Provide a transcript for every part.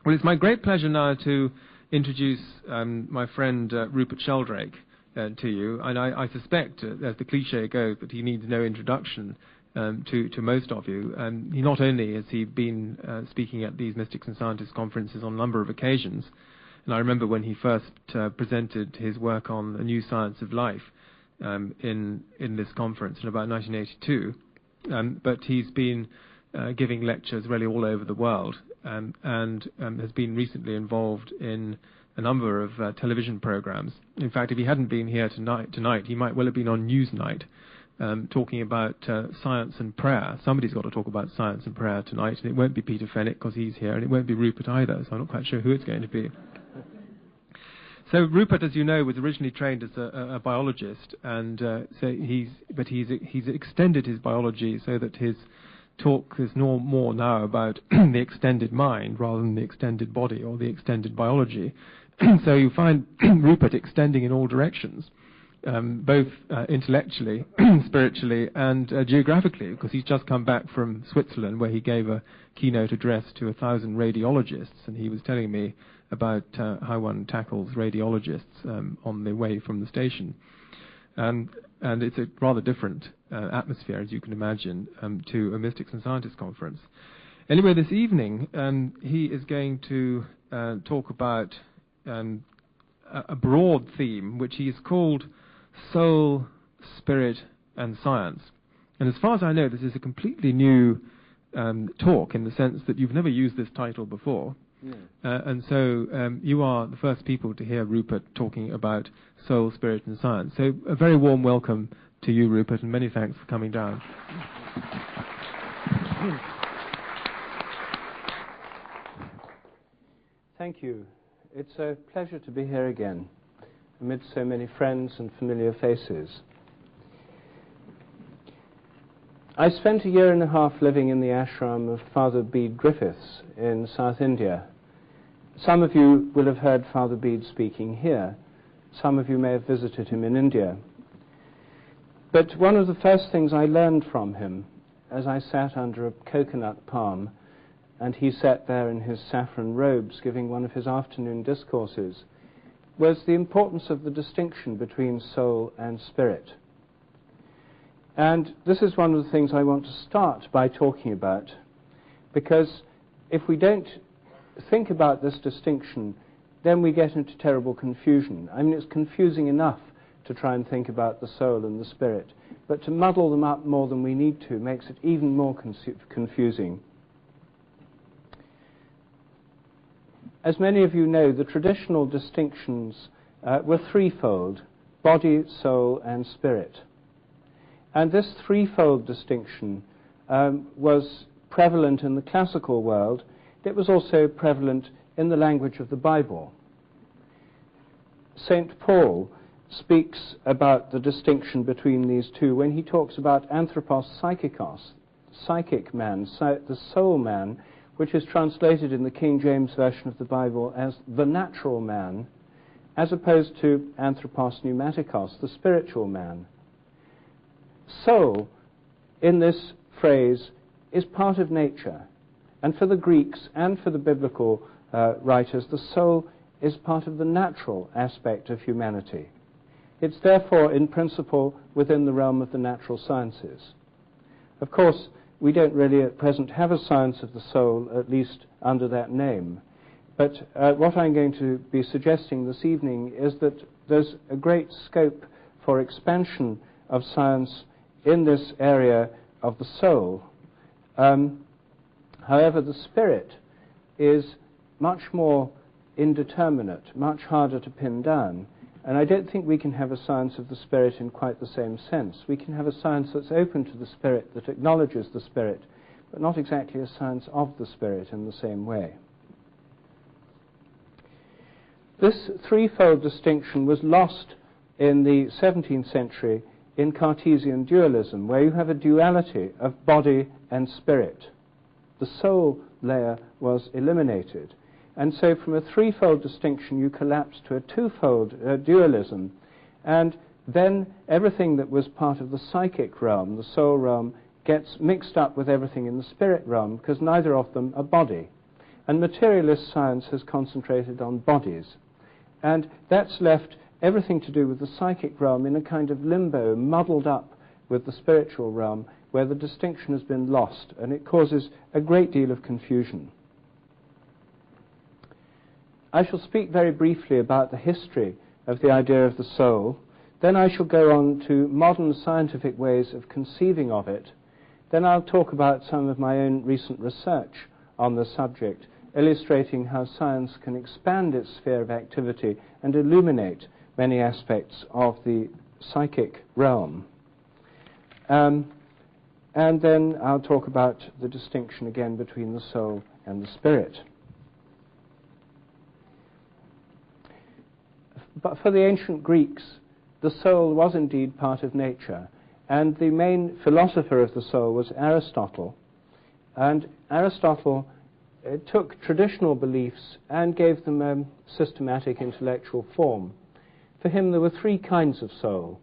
Well, it's my great pleasure now to introduce my friend Rupert Sheldrake to you, and I suspect, as the cliche goes, that he needs no introduction to most of you. He not only has he been speaking at these Mystics and Scientists conferences on a number of occasions, and I remember when he first presented his work on a new science of life in this conference in about 1982, but he's been giving lectures really all over the world, and has been recently involved in a number of television programs. In fact, if he hadn't been here tonight, he might well have been on Newsnight talking about science and prayer. Somebody's got to talk about science and prayer tonight, and it won't be Peter Fenwick because he's here, and it won't be Rupert either, so I'm not quite sure who it's going to be. So Rupert, as you know, was originally trained as a biologist, and he's extended his biology so that his talk is more now about the extended mind rather than the extended body or the extended biology. So you find Rupert extending in all directions, both intellectually, spiritually, and geographically, because he's just come back from Switzerland, where he gave a keynote address to 1,000 radiologists, and he was telling me about how one tackles radiologists on the way from the station. And it's a rather different atmosphere, as you can imagine, to a Mystics and Scientists conference. Anyway, this evening he is going to talk about a broad theme, which he has called Soul, Spirit, and Science. And as far as I know, this is a completely new talk, in the sense that you've never used this title before. And so you are the first people to hear Rupert talking about soul, spirit, and science. So a very warm welcome to you, Rupert, and many thanks for coming down. Thank you. It's a pleasure to be here again, amidst so many friends and familiar faces. I spent a year and a half living in the ashram of Father Bede Griffiths in South India. Some of you will have heard Father Bede speaking here. Some of you may have visited him in India. But one of the first things I learned from him, as I sat under a coconut palm, and he sat there in his saffron robes giving one of his afternoon discourses, was the importance of the distinction between soul and spirit. And this is one of the things I want to start by talking about, because if we don't think about this distinction, then we get into terrible confusion. I mean, it's confusing enough to try and think about the soul and the spirit, but to muddle them up more than we need to makes it even more confusing. As many of you know, the traditional distinctions were threefold: body, soul, and spirit. And this threefold distinction was prevalent in the classical world. It was also prevalent in the language of the Bible. St. Paul speaks about the distinction between these two when he talks about anthropos psychikos, psychic man, the soul man, which is translated in the King James Version of the Bible as the natural man, as opposed to anthropos pneumatikos, the spiritual man. Soul, in this phrase, is part of nature. And for the Greeks and for the biblical writers, the soul is part of the natural aspect of humanity. It's therefore, in principle, within the realm of the natural sciences. Of course, we don't really at present have a science of the soul, at least under that name. But what I'm going to be suggesting this evening is that there's a great scope for expansion of science in this area of the soul. However, the spirit is much more indeterminate, much harder to pin down. And I don't think we can have a science of the spirit in quite the same sense. We can have a science that's open to the spirit, that acknowledges the spirit, but not exactly a science of the spirit in the same way. This threefold distinction was lost in the 17th century in Cartesian dualism, where you have a duality of body and spirit. The soul layer was eliminated. And so from a threefold distinction you collapse to a twofold dualism, and then everything that was part of the psychic realm, the soul realm, gets mixed up with everything in the spirit realm, because neither of them are body. And materialist science has concentrated on bodies. And that's left everything to do with the psychic realm in a kind of limbo, muddled up with the spiritual realm, where the distinction has been lost, and it causes a great deal of confusion. I shall speak very briefly about the history of the idea of the soul. Then I shall go on to modern scientific ways of conceiving of it. Then I'll talk about some of my own recent research on the subject, illustrating how science can expand its sphere of activity and illuminate many aspects of the psychic realm. And then I'll talk about the distinction again between the soul and the spirit. But for the ancient Greeks, the soul was indeed part of nature, and the main philosopher of the soul was Aristotle. And Aristotle took traditional beliefs and gave them a systematic intellectual form. For him, there were three kinds of soul.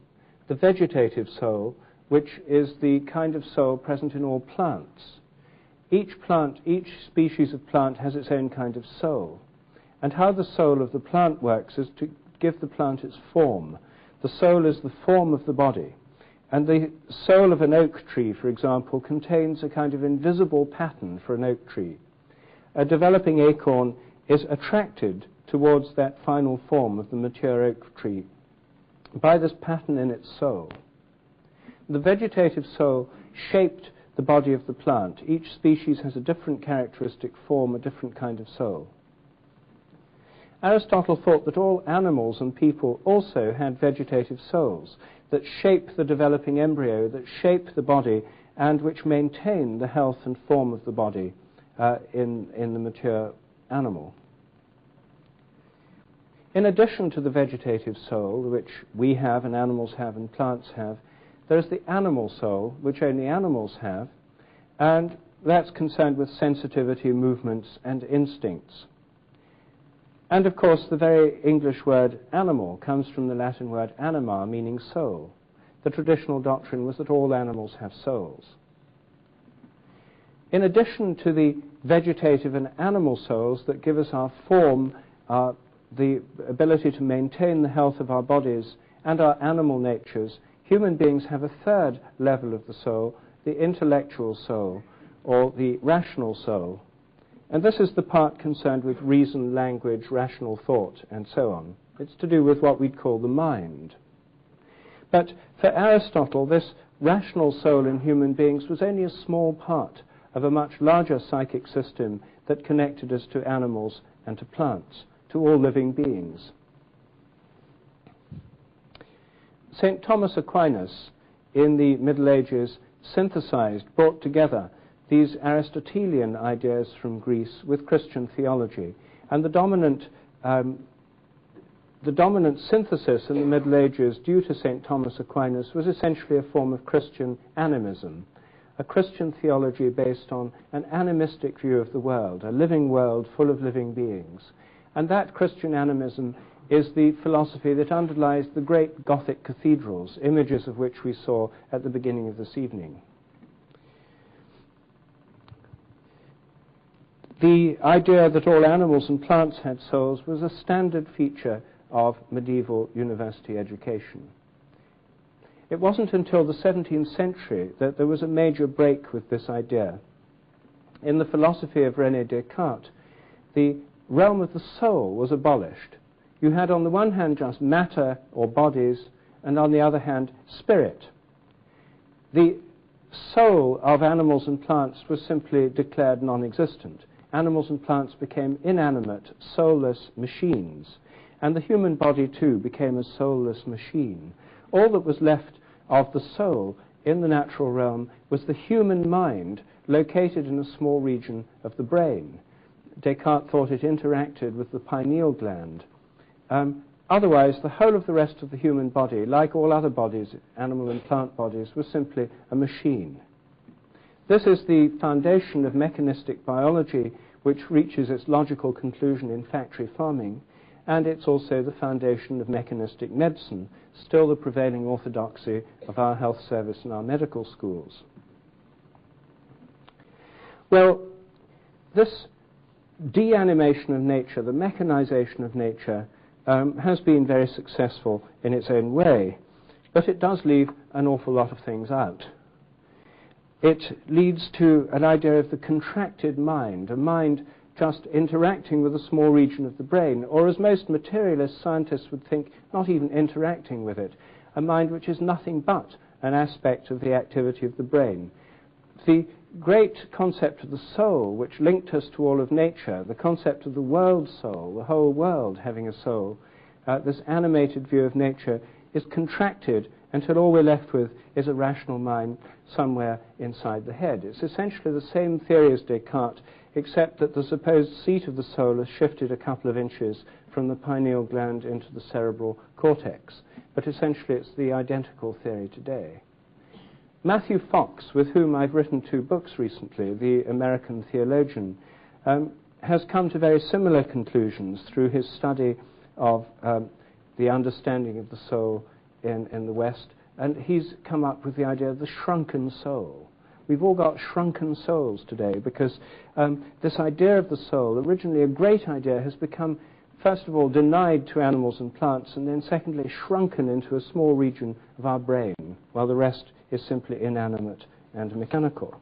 The vegetative soul, which is the kind of soul present in all plants. Each species of plant has its own kind of soul. And how the soul of the plant works is to give the plant its form. The soul is the form of the body. And the soul of an oak tree, for example, contains a kind of invisible pattern for an oak tree. A developing acorn is attracted towards that final form of the mature oak tree by this pattern in its soul. The vegetative soul shaped the body of the plant. Each species has a different characteristic form, a different kind of soul. Aristotle thought that all animals and people also had vegetative souls that shape the developing embryo, that shape the body, and which maintain the health and form of the body in the mature animal. In addition to the vegetative soul, which we have and animals have and plants have, there's the animal soul, which only animals have, and that's concerned with sensitivity, movements, and instincts. And of course, the very English word animal comes from the Latin word anima, meaning soul. The traditional doctrine was that all animals have souls. In addition to the vegetative and animal souls that give us our form, the ability to maintain the health of our bodies and our animal natures, human beings have a third level of the soul, the intellectual soul, or the rational soul. And this is the part concerned with reason, language, rational thought, and so on. It's to do with what we'd call the mind. But for Aristotle, this rational soul in human beings was only a small part of a much larger psychic system that connected us to animals and to plants, to all living beings. St. Thomas Aquinas, in the Middle Ages, synthesized, brought together these Aristotelian ideas from Greece with Christian theology. And the dominant synthesis in the Middle Ages, due to St. Thomas Aquinas, was essentially a form of Christian animism, a Christian theology based on an animistic view of the world, a living world full of living beings. And that Christian animism is the philosophy that underlies the great Gothic cathedrals, images of which we saw at the beginning of this evening. The idea that all animals and plants had souls was a standard feature of medieval university education. It wasn't until the 17th century that there was a major break with this idea. In the philosophy of René Descartes, the realm of the soul was abolished. You had on the one hand just matter or bodies, and on the other hand spirit. The soul of animals and plants was simply declared non-existent. Animals and plants became inanimate, soulless machines, and the human body too became a soulless machine. All that was left of the soul in the natural realm was the human mind located in a small region of the brain. Descartes thought it interacted with the pineal gland. Otherwise, the whole of the rest of the human body, like all other bodies, animal and plant bodies, was simply a machine. This is the foundation of mechanistic biology, which reaches its logical conclusion in factory farming, and it's also the foundation of mechanistic medicine, still the prevailing orthodoxy of our health service and our medical schools. Well, this de-animation of nature, the mechanization of nature, has been very successful in its own way, but it does leave an awful lot of things out. It leads to an idea of the contracted mind, a mind just interacting with a small region of the brain, or as most materialist scientists would think, not even interacting with it, a mind which is nothing but an aspect of the activity of the brain. The great concept of the soul, which linked us to all of nature, the concept of the world soul, the whole world having a soul, this animated view of nature, is contracted until all we're left with is a rational mind somewhere inside the head. It's essentially the same theory as Descartes, except that the supposed seat of the soul has shifted a couple of inches from the pineal gland into the cerebral cortex. But essentially it's the identical theory today. Matthew Fox, with whom I've written 2 books recently, the American theologian, has come to very similar conclusions through his study of the understanding of the soul in the West, and he's come up with the idea of the shrunken soul. We've all got shrunken souls today because this idea of the soul, originally a great idea, has become, first of all, denied to animals and plants, and then secondly, shrunken into a small region of our brain, while the rest is simply inanimate and mechanical.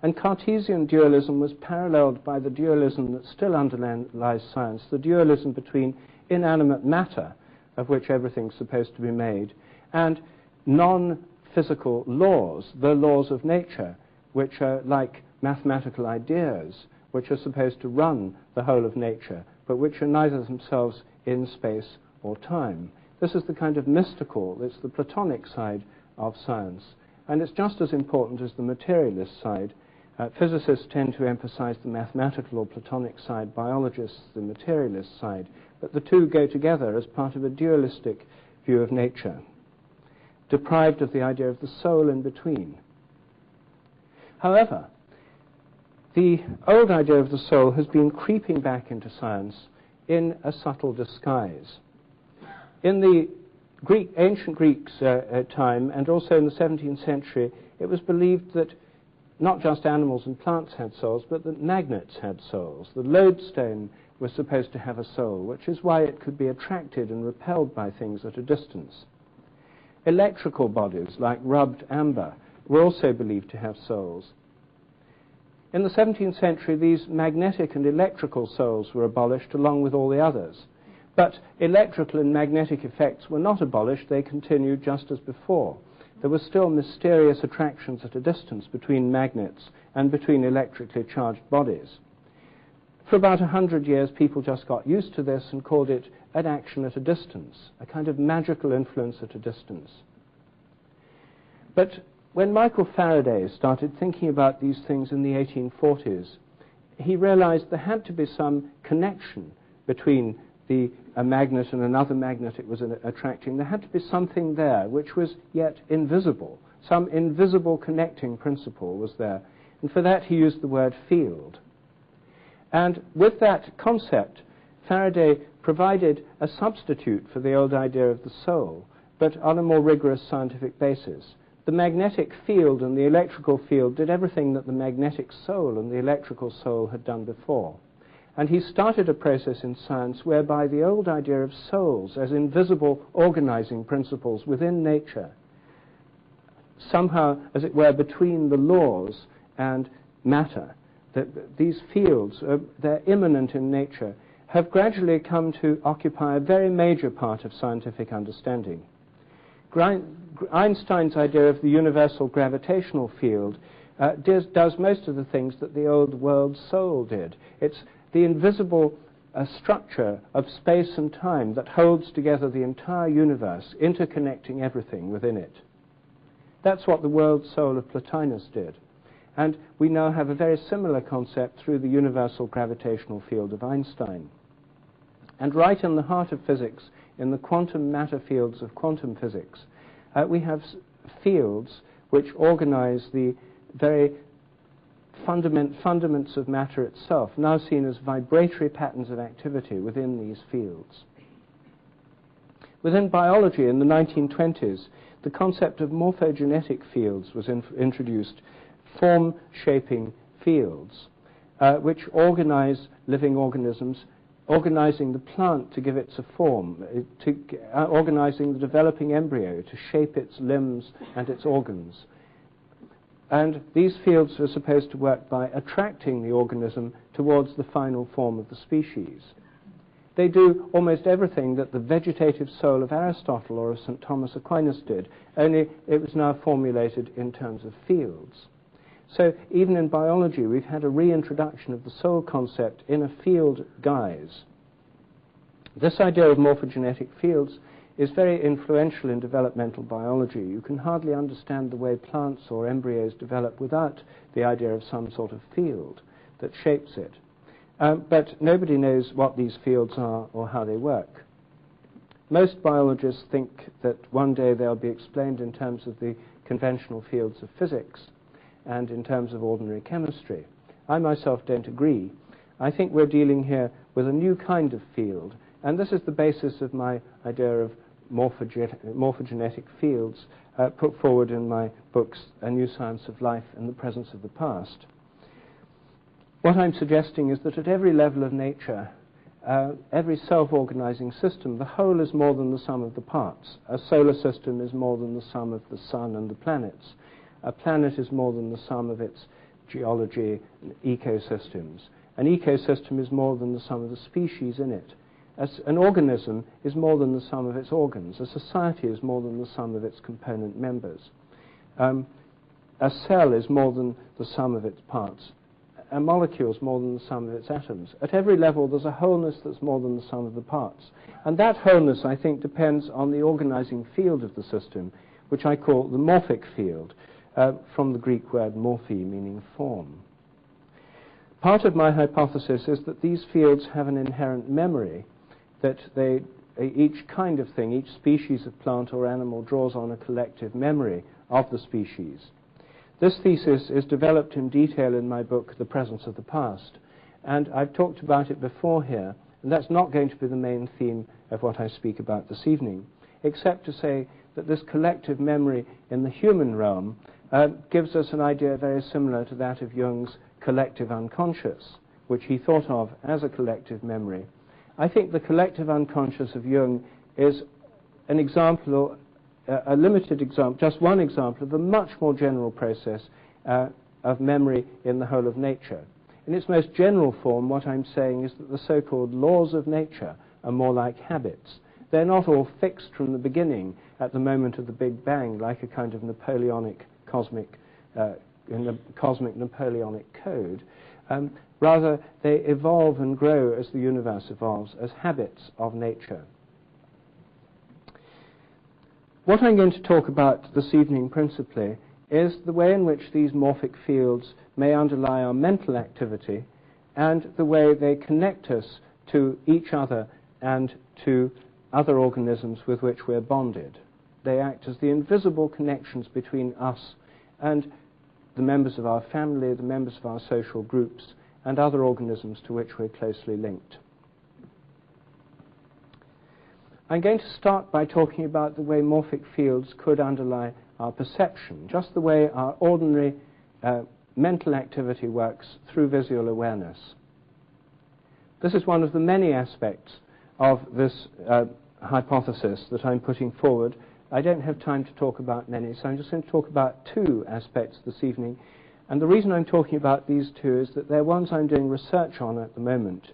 And Cartesian dualism was paralleled by the dualism that still underlies science, the dualism between inanimate matter, of which everything's supposed to be made, and non-physical laws, the laws of nature, which are like mathematical ideas, which are supposed to run the whole of nature, but which are neither themselves in space or time. This is the kind of mystical, it's the Platonic side of science, and it's just as important as the materialist side. Physicists tend to emphasize the mathematical or Platonic side, biologists the materialist side, but the two go together as part of a dualistic view of nature, deprived of the idea of the soul in between. However, the old idea of the soul has been creeping back into science in a subtle disguise. In the ancient Greeks' time, and also in the 17th century, it was believed that not just animals and plants had souls, but that magnets had souls. The lodestone was supposed to have a soul, which is why it could be attracted and repelled by things at a distance. Electrical bodies, like rubbed amber, were also believed to have souls. In the 17th century, these magnetic and electrical souls were abolished along with all the others. But electrical and magnetic effects were not abolished, they continued just as before. There were still mysterious attractions at a distance between magnets and between electrically charged bodies. For about 100 years, people just got used to this and called it an action at a distance, a kind of magical influence at a distance. But when Michael Faraday started thinking about these things in the 1840s, he realized there had to be some connection between a magnet and another magnet it was attracting. There had to be something there which was yet invisible. Some invisible connecting principle was there. And for that he used the word field. And with that concept, Faraday provided a substitute for the old idea of the soul, but on a more rigorous scientific basis. The magnetic field and the electrical field did everything that the magnetic soul and the electrical soul had done before. And he started a process in science whereby the old idea of souls as invisible organizing principles within nature, somehow, as it were, between the laws and matter, that these fields, they're immanent in nature, have gradually come to occupy a very major part of scientific understanding. Einstein's idea of the universal gravitational field does most of the things that the old world soul did. It's the invisible structure of space and time that holds together the entire universe, interconnecting everything within it. That's what the world soul of Plotinus did. And we now have a very similar concept through the universal gravitational field of Einstein. And right in the heart of physics, in the quantum matter fields of quantum physics, we have fields which organize the very fundaments of matter itself, now seen as vibratory patterns of activity within these fields. Within biology in the 1920s, the concept of morphogenetic fields was introduced, form-shaping fields. which organize living organisms, organizing the plant to give it a form, organizing the developing embryo to shape its limbs and its organs. And these fields are supposed to work by attracting the organism towards the final form of the species. They do almost everything that the vegetative soul of Aristotle or of St. Thomas Aquinas did, only it was now formulated in terms of fields. So even in biology, we've had a reintroduction of the soul concept in a field guise. This idea of morphogenetic fields is very influential in developmental biology. You can hardly understand the way plants or embryos develop without the idea of some sort of field that shapes it. But nobody knows what these fields are or how they work. Most biologists think that one day they'll be explained in terms of the conventional fields of physics and in terms of ordinary chemistry. I myself don't agree. I think we're dealing here with a new kind of field, and this is the basis of my idea of morphogenetic fields put forward in my books, A New Science of Life and the Presence of the Past. What I'm suggesting is that at every level of nature, every self-organizing system, the whole is more than the sum of the parts. A solar system is more than the sum of the sun and the planets. A planet is more than the sum of its geology and ecosystems. An ecosystem is more than the sum of the species in it. An organism is more than the sum of its organs. A society is more than the sum of its component members. A cell is more than the sum of its parts. A molecule is more than the sum of its atoms. At every level, there's a wholeness that's more than the sum of the parts. And that wholeness, I think, depends on the organizing field of the system, which I call the morphic field, from the Greek word morphe, meaning form. Part of my hypothesis is that these fields have an inherent memory, that each kind of thing, each species of plant or animal draws on a collective memory of the species. This thesis is developed in detail in my book, The Presence of the Past, and I've talked about it before here, and that's not going to be the main theme of what I speak about this evening, except to say that this collective memory in the human realm gives us an idea very similar to that of Jung's collective unconscious, which he thought of as a collective memory. I think the collective unconscious of Jung is an example, a limited example, just one example of a much more general process of memory in the whole of nature. In its most general form, what I'm saying is that the so-called laws of nature are more like habits. They're not all fixed from the beginning at the moment of the Big Bang, like a kind of Napoleonic cosmic, in the cosmic Napoleonic code. Rather, they evolve and grow as the universe evolves, as habits of nature. What I'm going to talk about this evening principally is the way in which these morphic fields may underlie our mental activity and the way they connect us to each other and to other organisms with which we're bonded. They act as the invisible connections between us and the members of our family, the members of our social groups, and other organisms to which we're closely linked. I'm going to start by talking about the way morphic fields could underlie our perception, just the way our ordinary mental activity works through visual awareness. This is one of the many aspects of this hypothesis that I'm putting forward. I don't have time to talk about many, so I'm just going to talk about two aspects this evening. And the reason I'm talking about these two is that they're ones I'm doing research on at the moment.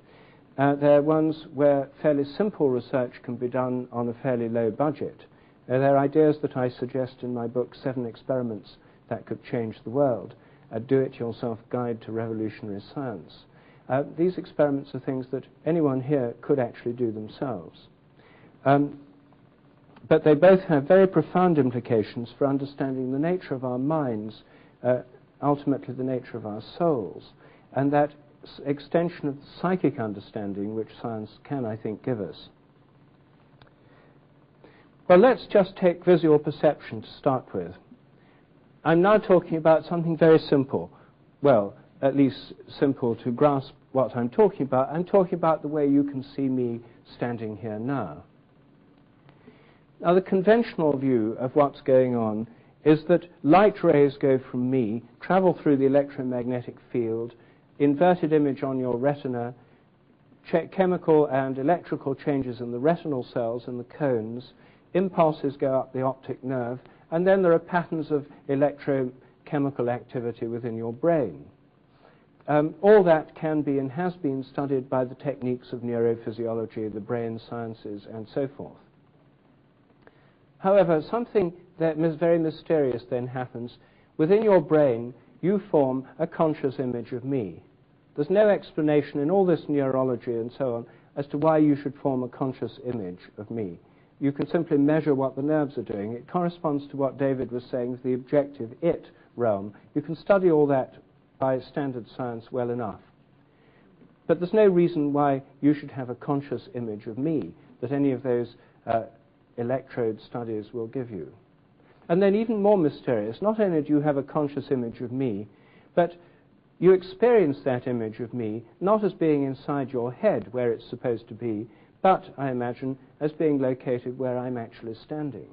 They're ones where fairly simple research can be done on a fairly low budget. They're ideas that I suggest in my book, 7 Experiments That Could Change the World, a do-it-yourself guide to revolutionary science. These experiments are things that anyone here could actually do themselves. But they both have very profound implications for understanding the nature of our minds, ultimately the nature of our souls, and that extension of psychic understanding which science can, I think, give us. Well, let's just take visual perception to start with. I'm now talking about something very simple. Well, at least simple to grasp what I'm talking about. I'm talking about the way you can see me standing here now. Now, the conventional view of what's going on is that light rays go from me, travel through the electromagnetic field, inverted image on your retina, chemical and electrical changes in the retinal cells and the cones, impulses go up the optic nerve, and then there are patterns of electrochemical activity within your brain. All that can be and has been studied by the techniques of neurophysiology, the brain sciences, and so forth. However, something that is very mysterious then happens. Within your brain, you form a conscious image of me. There's no explanation in all this neurology and so on as to why you should form a conscious image of me. You can simply measure what the nerves are doing. It corresponds to what David was saying, the objective it realm. You can study all that by standard science well enough. But there's no reason why you should have a conscious image of me that any of those electrode studies will give you. And then even more mysterious, not only do you have a conscious image of me, but you experience that image of me not as being inside your head where it's supposed to be, but, I imagine, as being located where I'm actually standing.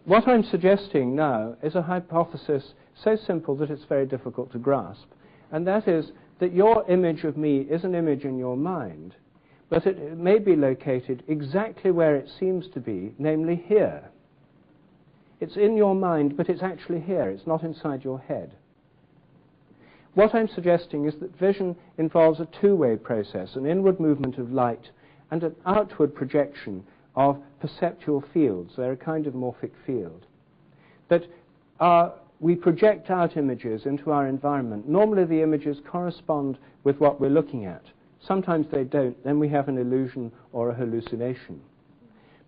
What I'm suggesting now is a hypothesis so simple that it's very difficult to grasp, and that is that your image of me is an image in your mind, but it may be located exactly where it seems to be, namely here. It's in your mind, but it's actually here. It's not inside your head. What I'm suggesting is that vision involves a two-way process, an inward movement of light and an outward projection of perceptual fields. They're a kind of morphic field. That we project out images into our environment. Normally the images correspond with what we're looking at. Sometimes they don't. Then we have an illusion or a hallucination.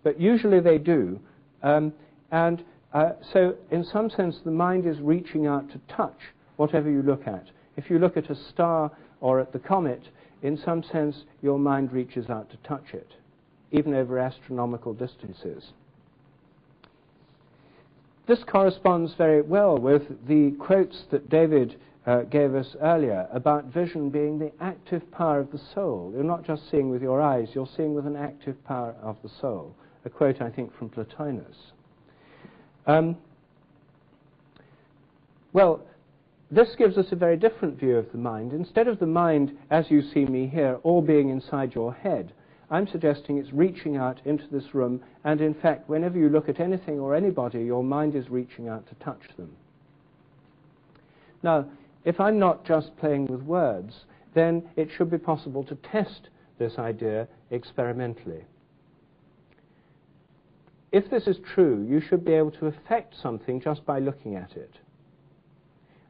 But usually they do. So in some sense the mind is reaching out to touch whatever you look at. If you look at a star or at the comet, in some sense your mind reaches out to touch it, even over astronomical distances. This corresponds very well with the quotes that David gave us earlier about vision being the active power of the soul. You're not just seeing with your eyes, you're seeing with an active power of the soul. A quote, I think, from Plotinus. Well, this gives us a very different view of the mind. Instead of the mind, as you see me here, all being inside your head, I'm suggesting it's reaching out into this room, and in fact, whenever you look at anything or anybody, your mind is reaching out to touch them. Now, if I'm not just playing with words, then it should be possible to test this idea experimentally. If this is true, you should be able to affect something just by looking at it.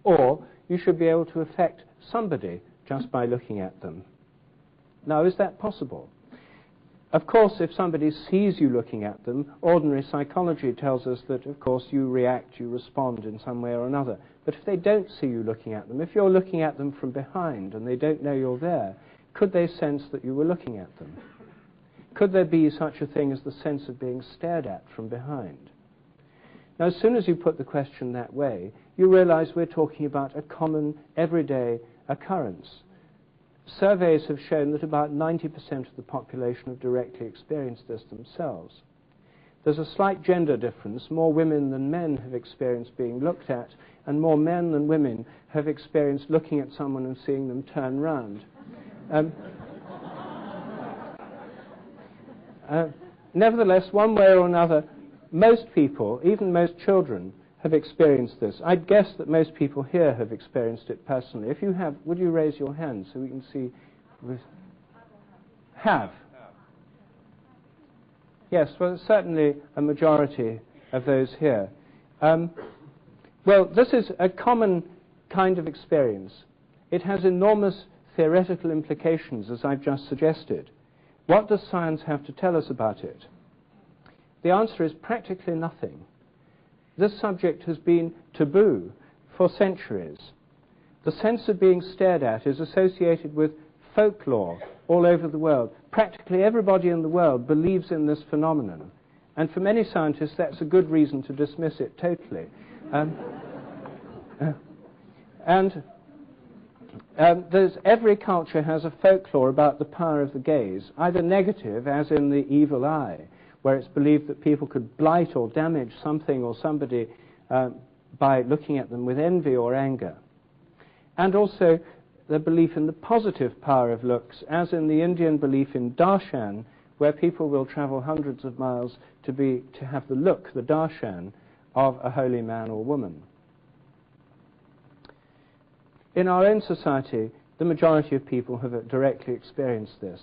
Or you should be able to affect somebody just by looking at them. Now, is that possible? Of course, if somebody sees you looking at them, ordinary psychology tells us that, of course, you react, you respond in some way or another. But if they don't see you looking at them, if you're looking at them from behind and they don't know you're there, could they sense that you were looking at them? Could there be such a thing as the sense of being stared at from behind? Now, as soon as you put the question that way, you realize we're talking about a common, everyday occurrence. Surveys have shown that about 90% of the population have directly experienced this themselves. There's a slight gender difference. More women than men have experienced being looked at, and more men than women have experienced looking at someone and seeing them turn round. Nevertheless, one way or another, most people, even most children, have experienced this. I'd guess that most people here have experienced it personally. If you have, would you raise your hand so we can see? Have. Yes, well, certainly a majority of those here. Well, this is a common kind of experience. It has enormous theoretical implications, as I've just suggested. What does science have to tell us about it? The answer is practically nothing. This subject has been taboo for centuries. The sense of being stared at is associated with folklore all over the world. Practically everybody in the world believes in this phenomenon. And for many scientists, that's a good reason to dismiss it totally. Every culture has a folklore about the power of the gaze, either negative, as in the evil eye, where it's believed that people could blight or damage something or somebody by looking at them with envy or anger. and also the belief in the positive power of looks, as in the Indian belief in darshan, where people will travel hundreds of miles to have the look, the darshan, of a holy man or woman. In our own society, the majority of people have directly experienced this.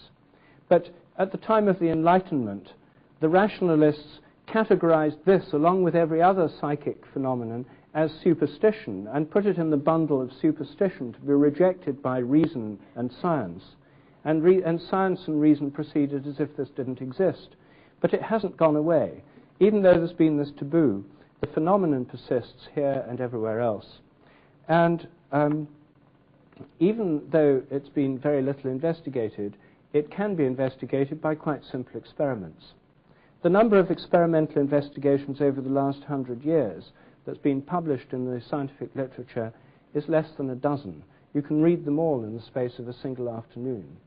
But at the time of the Enlightenment, the rationalists categorized this, along with every other psychic phenomenon, as superstition, and put it in the bundle of superstition to be rejected by reason and science. And science and reason proceeded as if this didn't exist. But it hasn't gone away. Even though there's been this taboo, the phenomenon persists here and everywhere else. And even though it's been very little investigated, it can be investigated by quite simple experiments. The number of experimental investigations over the last 100 years that's been published in the scientific literature is less than a dozen. You can read them all in the space of a single afternoon.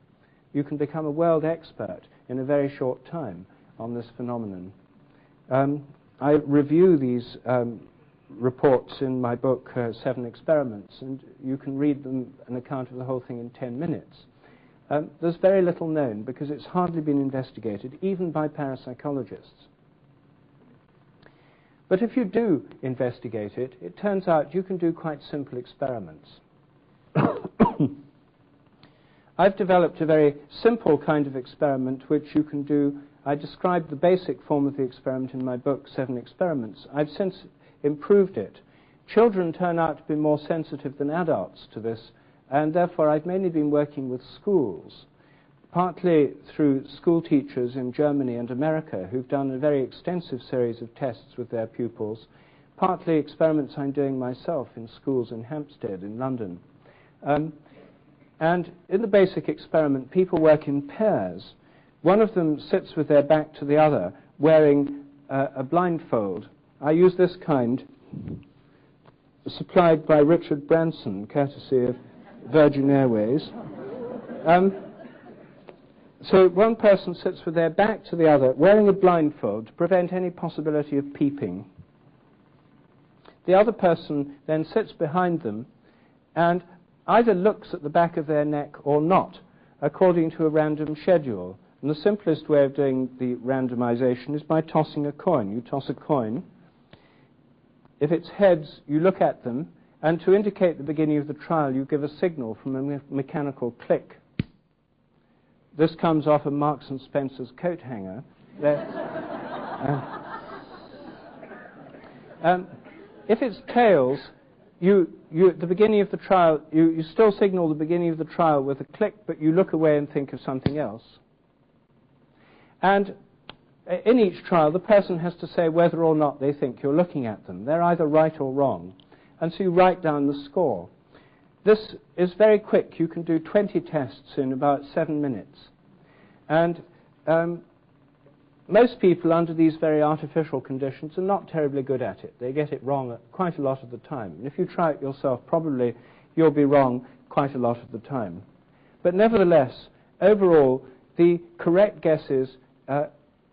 You can become a world expert in a very short time on this phenomenon. I review these reports in my book, 7 Experiments, and you can read them, an account of the whole thing in 10 minutes. There's very little known because it's hardly been investigated, even by parapsychologists. But if you do investigate it, it turns out you can do quite simple experiments. I've developed a very simple kind of experiment which you can do. I described the basic form of the experiment in my book, 7 Experiments. I've since improved it. Children turn out to be more sensitive than adults to this, and therefore I've mainly been working with schools, partly through school teachers in Germany and America who've done a very extensive series of tests with their pupils, partly experiments I'm doing myself in schools in Hampstead in London. And in the basic experiment, people work in pairs. One of them sits with their back to the other, wearing a blindfold. I use this kind, supplied by Richard Branson, courtesy of Virgin Airways. So one person sits with their back to the other, wearing a blindfold to prevent any possibility of peeping. The other person then sits behind them and either looks at the back of their neck or not, according to a random schedule. And the simplest way of doing the randomization is by tossing a coin. You toss a coin. If it's heads, you look at them, and to indicate the beginning of the trial, you give a signal from a mechanical click. This comes off a Marks and Spencer's coat hanger. If it's tails, at the beginning of the trial, you still signal the beginning of the trial with a click, but you look away and think of something else. And in each trial, the person has to say whether or not they think you're looking at them. They're either right or wrong. And so you write down the score. This is very quick. You can do 20 tests in about 7 minutes. And most people under these very artificial conditions are not terribly good at it. They get it wrong quite a lot of the time. And if you try it yourself, probably you'll be wrong quite a lot of the time. But nevertheless, overall, the correct guesses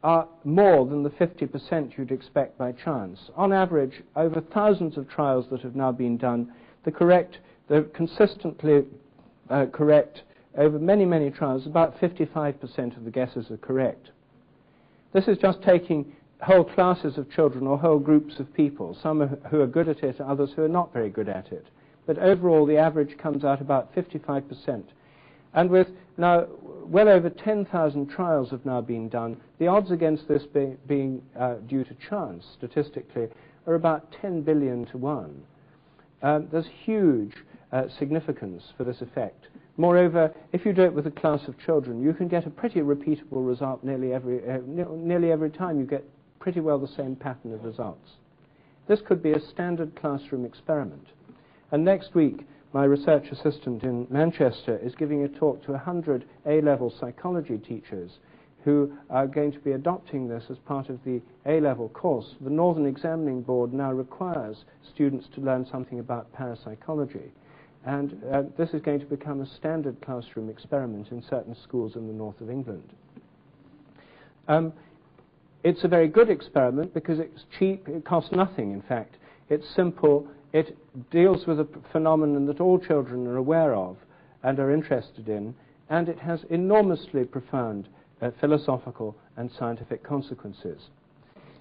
are more than the 50% you'd expect by chance. On average, over thousands of trials that have now been done, the consistently correct, over many, many trials, about 55% of the guesses are correct. This is just taking whole classes of children or whole groups of people, some who are good at it, others who are not very good at it. But overall, the average comes out about 55%. And with now well over 10,000 trials have now been done, the odds against this being due to chance, statistically, are about 10 billion to 1. There's huge significance for this effect. Moreover, if you do it with a class of children, you can get a pretty repeatable result nearly every time. You get pretty well the same pattern of results. This could be a standard classroom experiment. And next week, my research assistant in Manchester is giving a talk to 100 A-level psychology teachers who are going to be adopting this as part of the A-level course. The Northern Examining Board now requires students to learn something about parapsychology. And this is going to become a standard classroom experiment in certain schools in the north of England. It's a very good experiment because it's cheap. It costs nothing, in fact. It's simple. It deals with a phenomenon that all children are aware of and are interested in, and it has enormously profound philosophical and scientific consequences.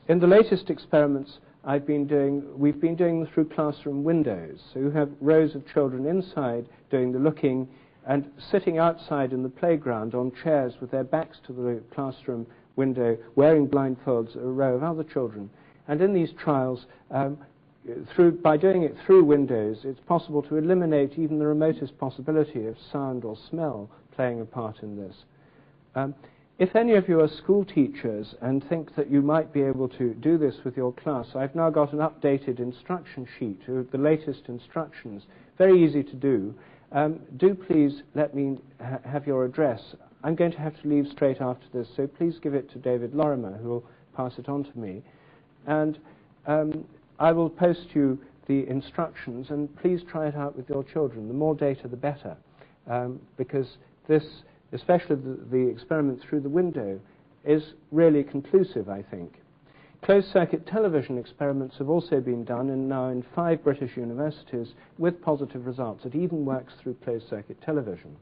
In the latest experiments we've been doing them through classroom windows. So you have rows of children inside doing the looking and sitting outside in the playground on chairs with their backs to the classroom window, wearing blindfolds, a row of other children. And in these trials, by doing it through windows, it's possible to eliminate even the remotest possibility of sound or smell playing a part in this. If any of you are school teachers and think that you might be able to do this with your class, I've now got an updated instruction sheet with the latest instructions. Very easy to do. Do please let me have your address. I'm going to have to leave straight after this, so please give it to David Lorimer, who will pass it on to me. And I will post you the instructions, and please try it out with your children. The more data, the better, because this, especially the experiment through the window, is really conclusive, I think. Closed-circuit television experiments have also been done, and now in 5 British universities, with positive results. It even works through closed-circuit television.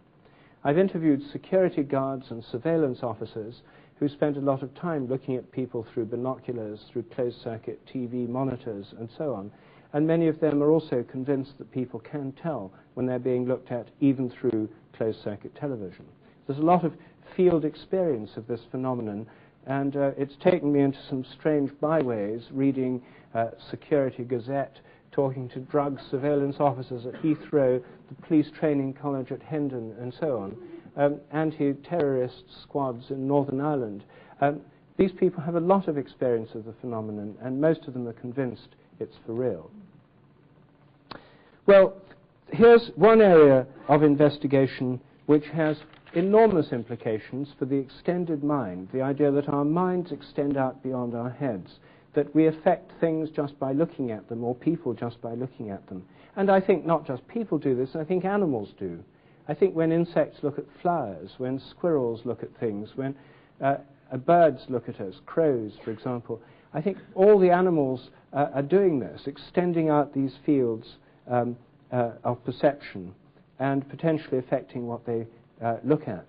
I've interviewed security guards and surveillance officers who spent a lot of time looking at people through binoculars, through closed-circuit TV monitors, and so on. And many of them are also convinced that people can tell when they're being looked at, even through closed-circuit television. There's a lot of field experience of this phenomenon, and it's taken me into some strange byways, reading Security Gazette, talking to drug surveillance officers at Heathrow, the police training college at Hendon, and so on, anti-terrorist squads in Northern Ireland. These people have a lot of experience of the phenomenon, and most of them are convinced it's for real. Well, here's one area of investigation which has enormous implications for the extended mind, the idea that our minds extend out beyond our heads, that we affect things just by looking at them, or people just by looking at them. And I think not just people do this, I think animals do. I think when insects look at flowers, when squirrels look at things, when birds look at us, crows, for example, I think all the animals are doing this, extending out these fields of perception and potentially affecting what they look at.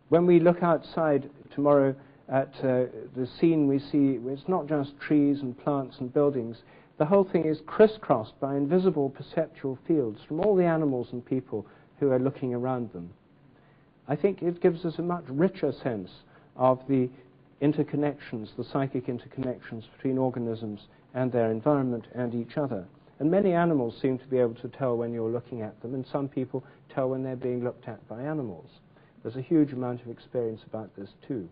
When we look outside tomorrow at the scene we see, it's not just trees and plants and buildings. The whole thing is crisscrossed by invisible perceptual fields from all the animals and people who are looking around them. I think it gives us a much richer sense of the interconnections, the psychic interconnections between organisms and their environment and each other. And many animals seem to be able to tell when you're looking at them, and some people tell when they're being looked at by animals. There's a huge amount of experience about this too.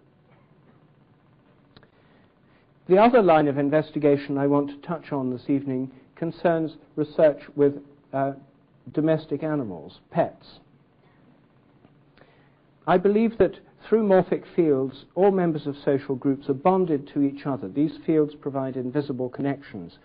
The other line of investigation I want to touch on this evening concerns research with domestic animals, pets. I believe that through morphic fields, all members of social groups are bonded to each other. These fields provide invisible connections.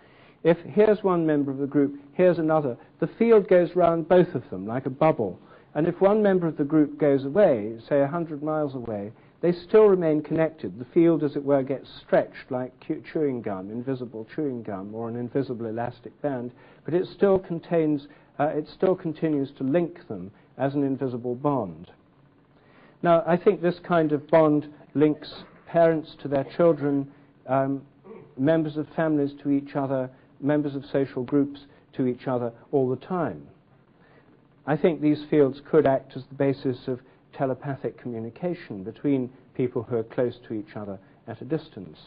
If here's one member of the group, here's another, the field goes round both of them like a bubble. And if one member of the group goes away, say 100 miles away, they still remain connected. The field, as it were, gets stretched like chewing gum, invisible chewing gum, or an invisible elastic band, but it still continues to link them as an invisible bond. Now, I think this kind of bond links parents to their children, members of families to each other, members of social groups to each other all the time. I think these fields could act as the basis of telepathic communication between people who are close to each other at a distance,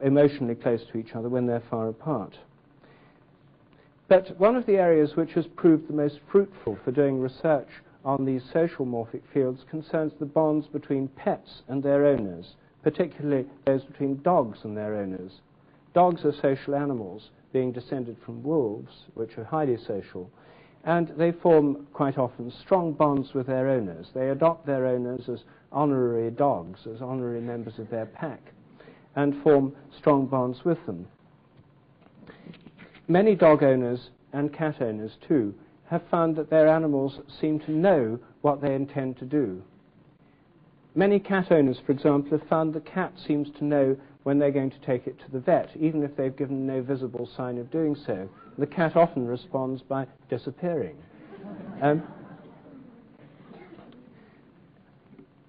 emotionally close to each other when they're far apart. But one of the areas which has proved the most fruitful for doing research on these social morphic fields concerns the bonds between pets and their owners, particularly those between dogs and their owners. Dogs are social animals, being descended from wolves, which are highly social, and they form quite often strong bonds with their owners. They adopt their owners as honorary dogs, as honorary members of their pack, and form strong bonds with them. Many dog owners, and cat owners too, have found that their animals seem to know what they intend to do. Many cat owners, for example, have found the cat seems to know when they're going to take it to the vet, even if they've given no visible sign of doing so. The cat often responds by disappearing.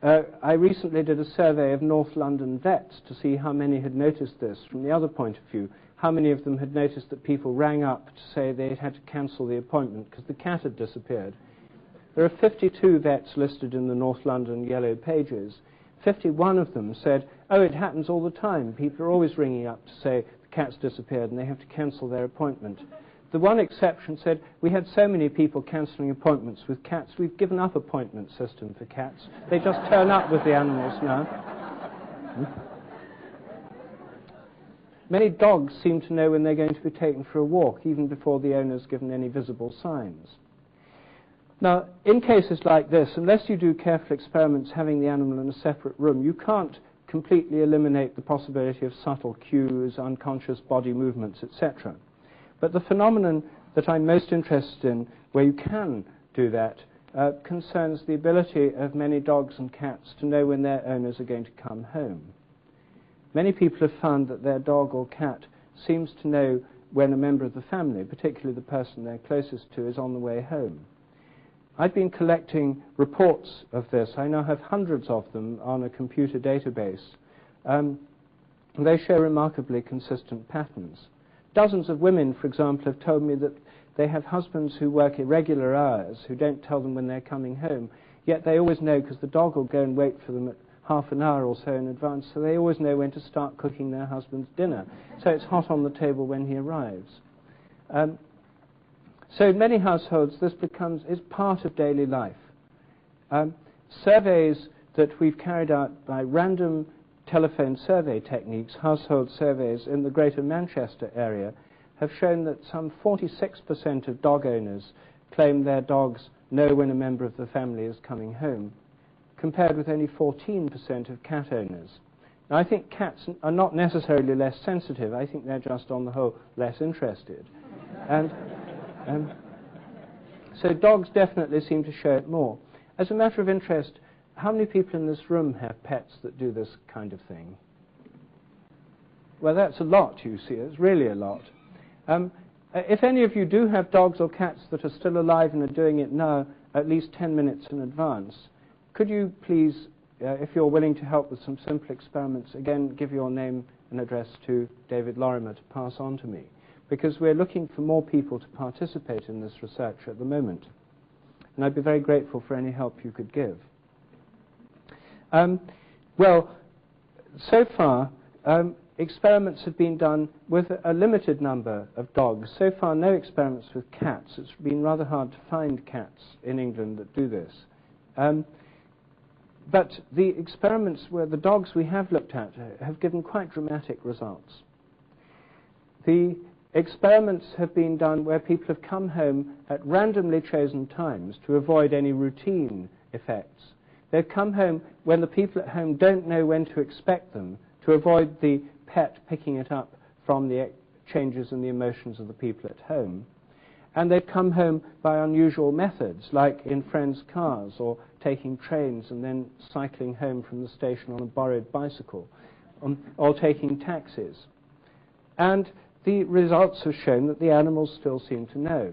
I recently did a survey of North London vets to see how many had noticed this from the other point of view. How many of them had noticed that people rang up to say they had to cancel the appointment because the cat had disappeared. There are 52 vets listed in the North London Yellow Pages. 51 of them said, oh, it happens all the time. People are always ringing up to say the cat's disappeared and they have to cancel their appointment. The one exception said, we had so many people cancelling appointments with cats, we've given up appointment system for cats. They just turn up with the animals now. Many dogs seem to know when they're going to be taken for a walk, even before the owner's given any visible signs. Now, in cases like this, unless you do careful experiments having the animal in a separate room, you can't completely eliminate the possibility of subtle cues, unconscious body movements, etc. But the phenomenon that I'm most interested in, where you can do that, concerns the ability of many dogs and cats to know when their owners are going to come home. Many people have found that their dog or cat seems to know when a member of the family, particularly the person they're closest to, is on the way home. I've been collecting reports of this. I now have hundreds of them on a computer database. They show remarkably consistent patterns. Dozens of women, for example, have told me that they have husbands who work irregular hours, who don't tell them when they're coming home, yet they always know because the dog will go and wait for them at half an hour or so in advance, so they always know when to start cooking their husband's dinner. So it's hot on the table when he arrives. So in many households, this is part of daily life. Surveys that we've carried out by random telephone survey techniques, household surveys in the Greater Manchester area, have shown that some 46% of dog owners claim their dogs know when a member of the family is coming home, compared with only 14% of cat owners. Now, I think cats are not necessarily less sensitive. I think they're just, on the whole, less interested. And so dogs definitely seem to show it more. As a matter of interest, how many people in this room have pets that do this kind of thing? Well, that's a lot, you see. It's really a lot. If any of you do have dogs or cats that are still alive and are doing it now at least 10 minutes in advance, could you please, if you're willing to help with some simple experiments, again, give your name and address to David Lorimer to pass on to me? Because we're looking for more people to participate in this research at the moment. And I'd be very grateful for any help you could give. Well, so far, experiments have been done with a limited number of dogs. So far, no experiments with cats. It's been rather hard to find cats in England that do this. But the experiments where the dogs we have looked at have given quite dramatic results. The experiments have been done where people have come home at randomly chosen times to avoid any routine effects. They've come home when the people at home don't know when to expect them, to avoid the pet picking it up from the changes in the emotions of the people at home. And they've come home by unusual methods, like in friends' cars, or taking trains and then cycling home from the station on a borrowed bicycle, or taking taxis. And the results have shown that the animals still seem to know.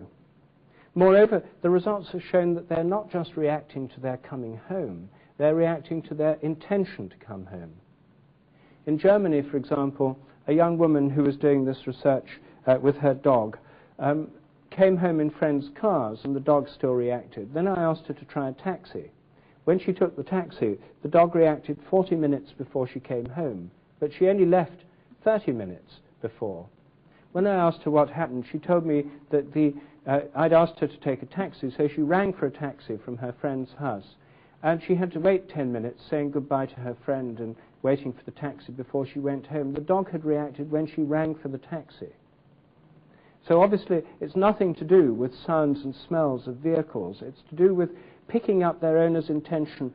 Moreover, the results have shown that they're not just reacting to their coming home, they're reacting to their intention to come home. In Germany, for example, a young woman who was doing this research with her dog came home in friends' cars and the dog still reacted. Then I asked her to try a taxi. When she took the taxi, the dog reacted 40 minutes before she came home, but she only left 30 minutes before. When I asked her what happened, she told me that I'd asked her to take a taxi, so she rang for a taxi from her friend's house, and she had to wait 10 minutes, saying goodbye to her friend and waiting for the taxi before she went home. The dog had reacted when she rang for the taxi. So obviously it's nothing to do with sounds and smells of vehicles. It's to do with picking up their owner's intention.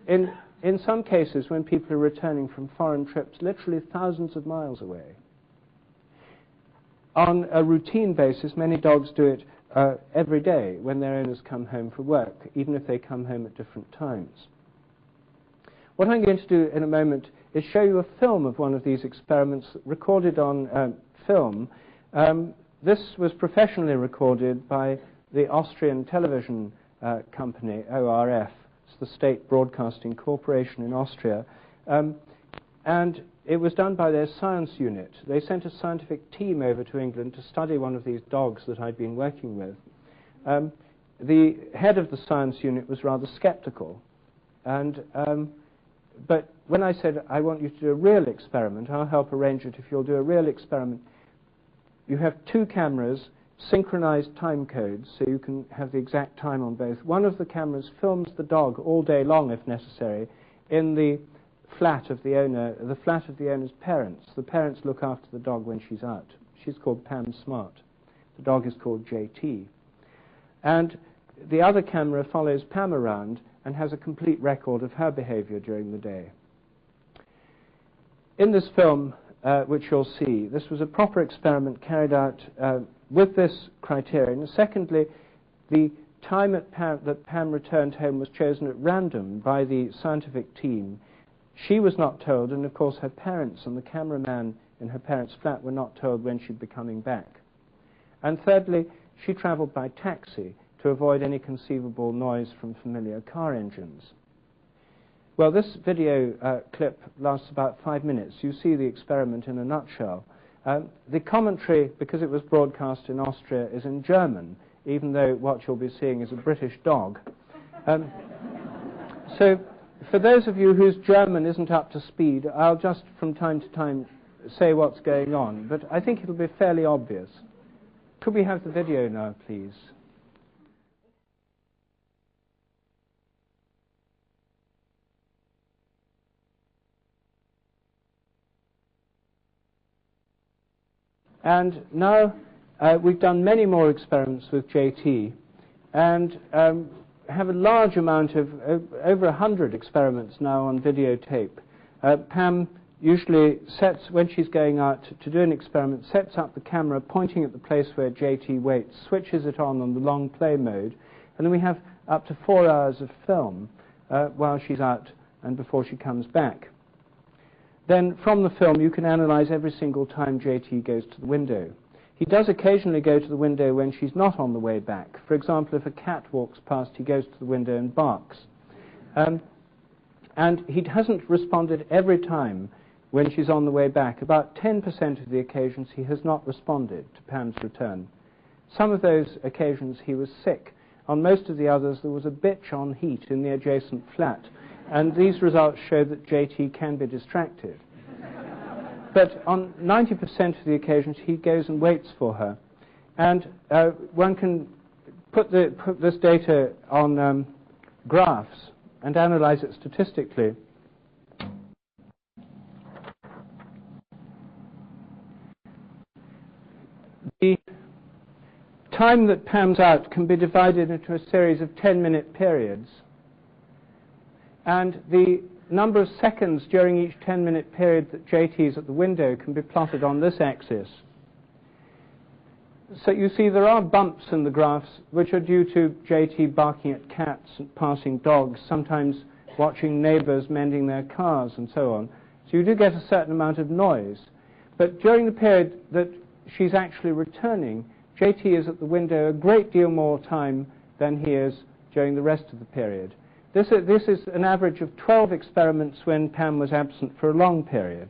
In some cases, when people are returning from foreign trips, literally thousands of miles away. On a routine basis, many dogs do it every day when their owners come home from work, even if they come home at different times. What I'm going to do in a moment is show you a film of one of these experiments recorded on film. This was professionally recorded by the Austrian television company, ORF. It's the State Broadcasting Corporation in Austria. And it was done by their science unit. They sent a scientific team over to England to study one of these dogs that I'd been working with. The head of the science unit was rather skeptical. But when I said, I want you to do a real experiment, I'll help arrange it if you'll do a real experiment, you have two cameras, synchronized time codes, so you can have the exact time on both. One of the cameras films the dog all day long, if necessary, in the flat of the owner, the flat of the owner's parents. The parents look after the dog when she's out. She's called Pam Smart. The dog is called JT. And the other camera follows Pam around and has a complete record of her behavior during the day. In this film, which you'll see, this was a proper experiment carried out with this criterion. And secondly, the time that Pam returned home was chosen at random by the scientific team. She was not told, and of course her parents and the cameraman in her parents' flat were not told when she'd be coming back. And thirdly, she travelled by taxi to avoid any conceivable noise from familiar car engines. Well, this video clip lasts about 5 minutes. You see the experiment in a nutshell. The commentary, because it was broadcast in Austria, is in German, even though what you'll be seeing is a British dog. So, for those of you whose German isn't up to speed, I'll just from time to time say what's going on, but I think it'll be fairly obvious. Could we have the video now, please? And now we've done many more experiments with JT and have a large amount of, over 100 experiments now on videotape. Pam usually sets, when she's going out to do an experiment, sets up the camera pointing at the place where JT waits, switches it on the long play mode, and then we have up to 4 hours of film while she's out and before she comes back. Then from the film you can analyze every single time JT goes to the window. He does occasionally go to the window when she's not on the way back. For example, if a cat walks past, he goes to the window and barks. And he hasn't responded every time when she's on the way back. About 10% of the occasions he has not responded to Pam's return. Some of those occasions he was sick. On most of the others there was a bitch on heat in the adjacent flat. And these results show that JT can be distracted. But on 90% of the occasions, he goes and waits for her. And one can put this data on graphs and analyze it statistically. The time that Pam's out can be divided into a series of 10-minute periods. And the number of seconds during each 10-minute period that JT is at the window can be plotted on this axis. So you see there are bumps in the graphs which are due to JT barking at cats and passing dogs, sometimes watching neighbours mending their cars and so on. So you do get a certain amount of noise. But during the period that she's actually returning, JT is at the window a great deal more time than he is during the rest of the period. This is an average of 12 experiments when Pam was absent for a long period.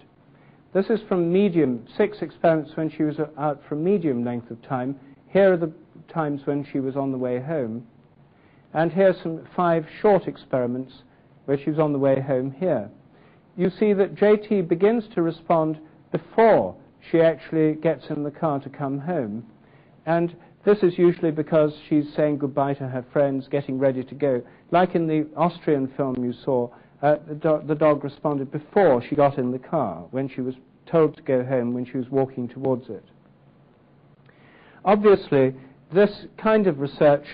This is from medium, 6 experiments when she was out for a medium length of time. Here are the times when she was on the way home. And here's some 5 short experiments where she was on the way home here. You see that JT begins to respond before she actually gets in the car to come home. And this is usually because she's saying goodbye to her friends, getting ready to go. Like in the Austrian film you saw, the dog responded before she got in the car, when she was told to go home, when she was walking towards it. Obviously, this kind of research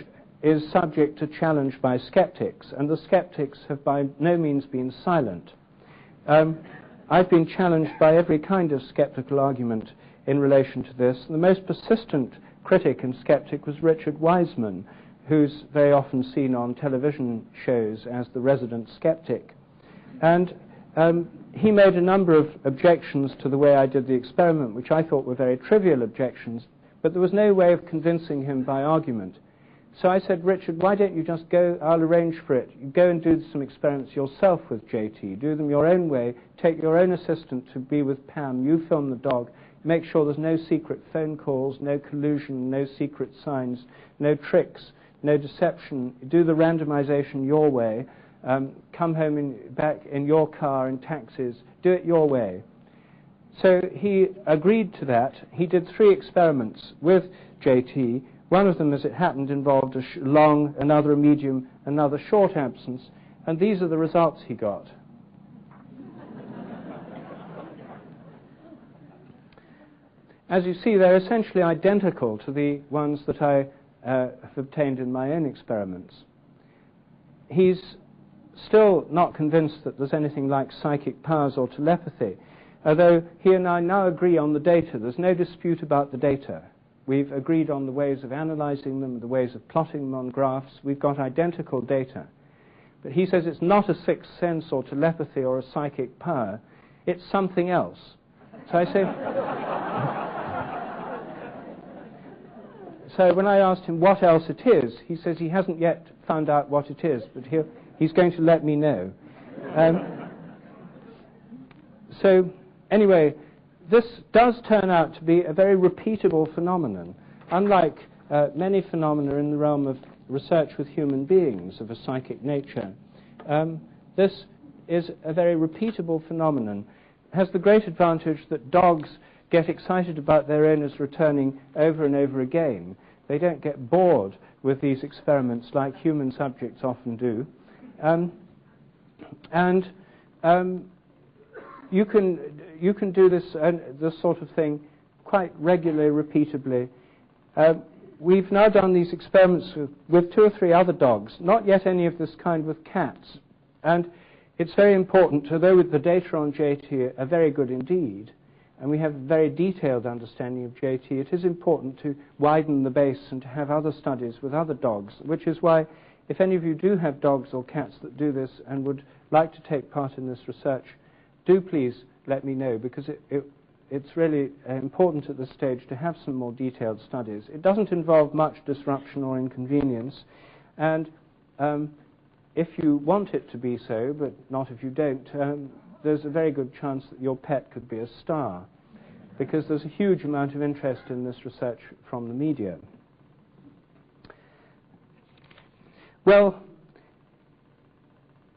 is subject to challenge by skeptics, and the skeptics have by no means been silent. I've been challenged by every kind of skeptical argument in relation to this. The most persistent critic and skeptic was Richard Wiseman, who's very often seen on television shows as the resident skeptic. And he made a number of objections to the way I did the experiment, which I thought were very trivial objections, but there was no way of convincing him by argument. So I said, Richard, why don't you just go, I'll arrange for it. You go and do some experiments yourself with JT. Do them your own way. Take your own assistant to be with Pam. You film the dog. Make sure there's no secret phone calls, no collusion, no secret signs, no tricks, no deception. Do the randomization your way. Come home back in your car in taxis. Do it your way. So he agreed to that. He did 3 experiments with JT. One of them, as it happened, involved a long, another a medium, another short absence. And these are the results he got. As you see, they're essentially identical to the ones that I have obtained in my own experiments. He's still not convinced that there's anything like psychic powers or telepathy, although he and I now agree on the data. There's no dispute about the data. We've agreed on the ways of analyzing them, the ways of plotting them on graphs. We've got identical data. But he says it's not a sixth sense or telepathy or a psychic power. It's something else. So I say... So when I asked him what else it is, he says he hasn't yet found out what it is, but he's going to let me know. So anyway, this does turn out to be a very repeatable phenomenon. Unlike many phenomena in the realm of research with human beings of a psychic nature, this is a very repeatable phenomenon. It has the great advantage that dogs get excited about their owners returning over and over again. They don't get bored with these experiments like human subjects often do. You can do this sort of thing quite regularly, repeatably. We've now done these experiments with 2 or 3 other dogs, not yet any of this kind with cats. And it's very important, although the data on JT are very good indeed, and we have a very detailed understanding of JT, it is important to widen the base and to have other studies with other dogs, which is why if any of you do have dogs or cats that do this and would like to take part in this research, do please let me know, because it's really important at this stage to have some more detailed studies. It doesn't involve much disruption or inconvenience, and if you want it to be so, but not if you don't, there's a very good chance that your pet could be a star, because there's a huge amount of interest in this research from the media. Well,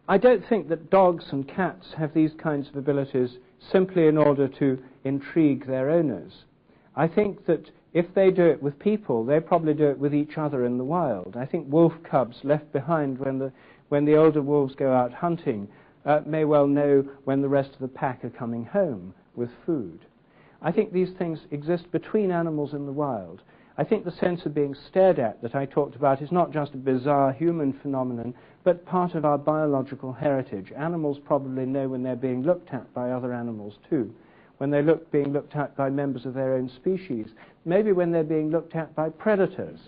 I don't think that dogs and cats have these kinds of abilities simply in order to intrigue their owners. I think that if they do it with people, they probably do it with each other in the wild. I think wolf cubs left behind when the older wolves go out hunting may well know when the rest of the pack are coming home with food. I think these things exist between animals in the wild. I think the sense of being stared at that I talked about is not just a bizarre human phenomenon, but part of our biological heritage. Animals probably know when they're being looked at by other animals too, when they're being looked at by members of their own species, maybe when they're being looked at by predators.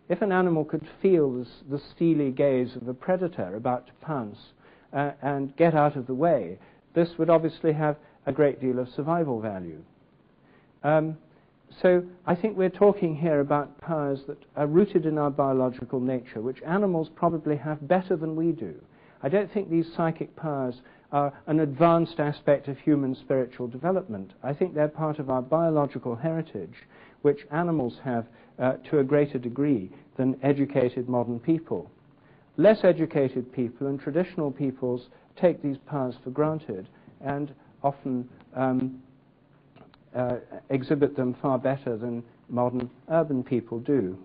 If an animal could feel the steely gaze of a predator about to pounce and get out of the way, this would obviously have a great deal of survival value. So I think we're talking here about powers that are rooted in our biological nature, which animals probably have better than we do. I don't think these psychic powers are an advanced aspect of human spiritual development. I think they're part of our biological heritage, which animals have to a greater degree than educated modern people. Less educated people and traditional peoples take these powers for granted and often exhibit them far better than modern urban people do.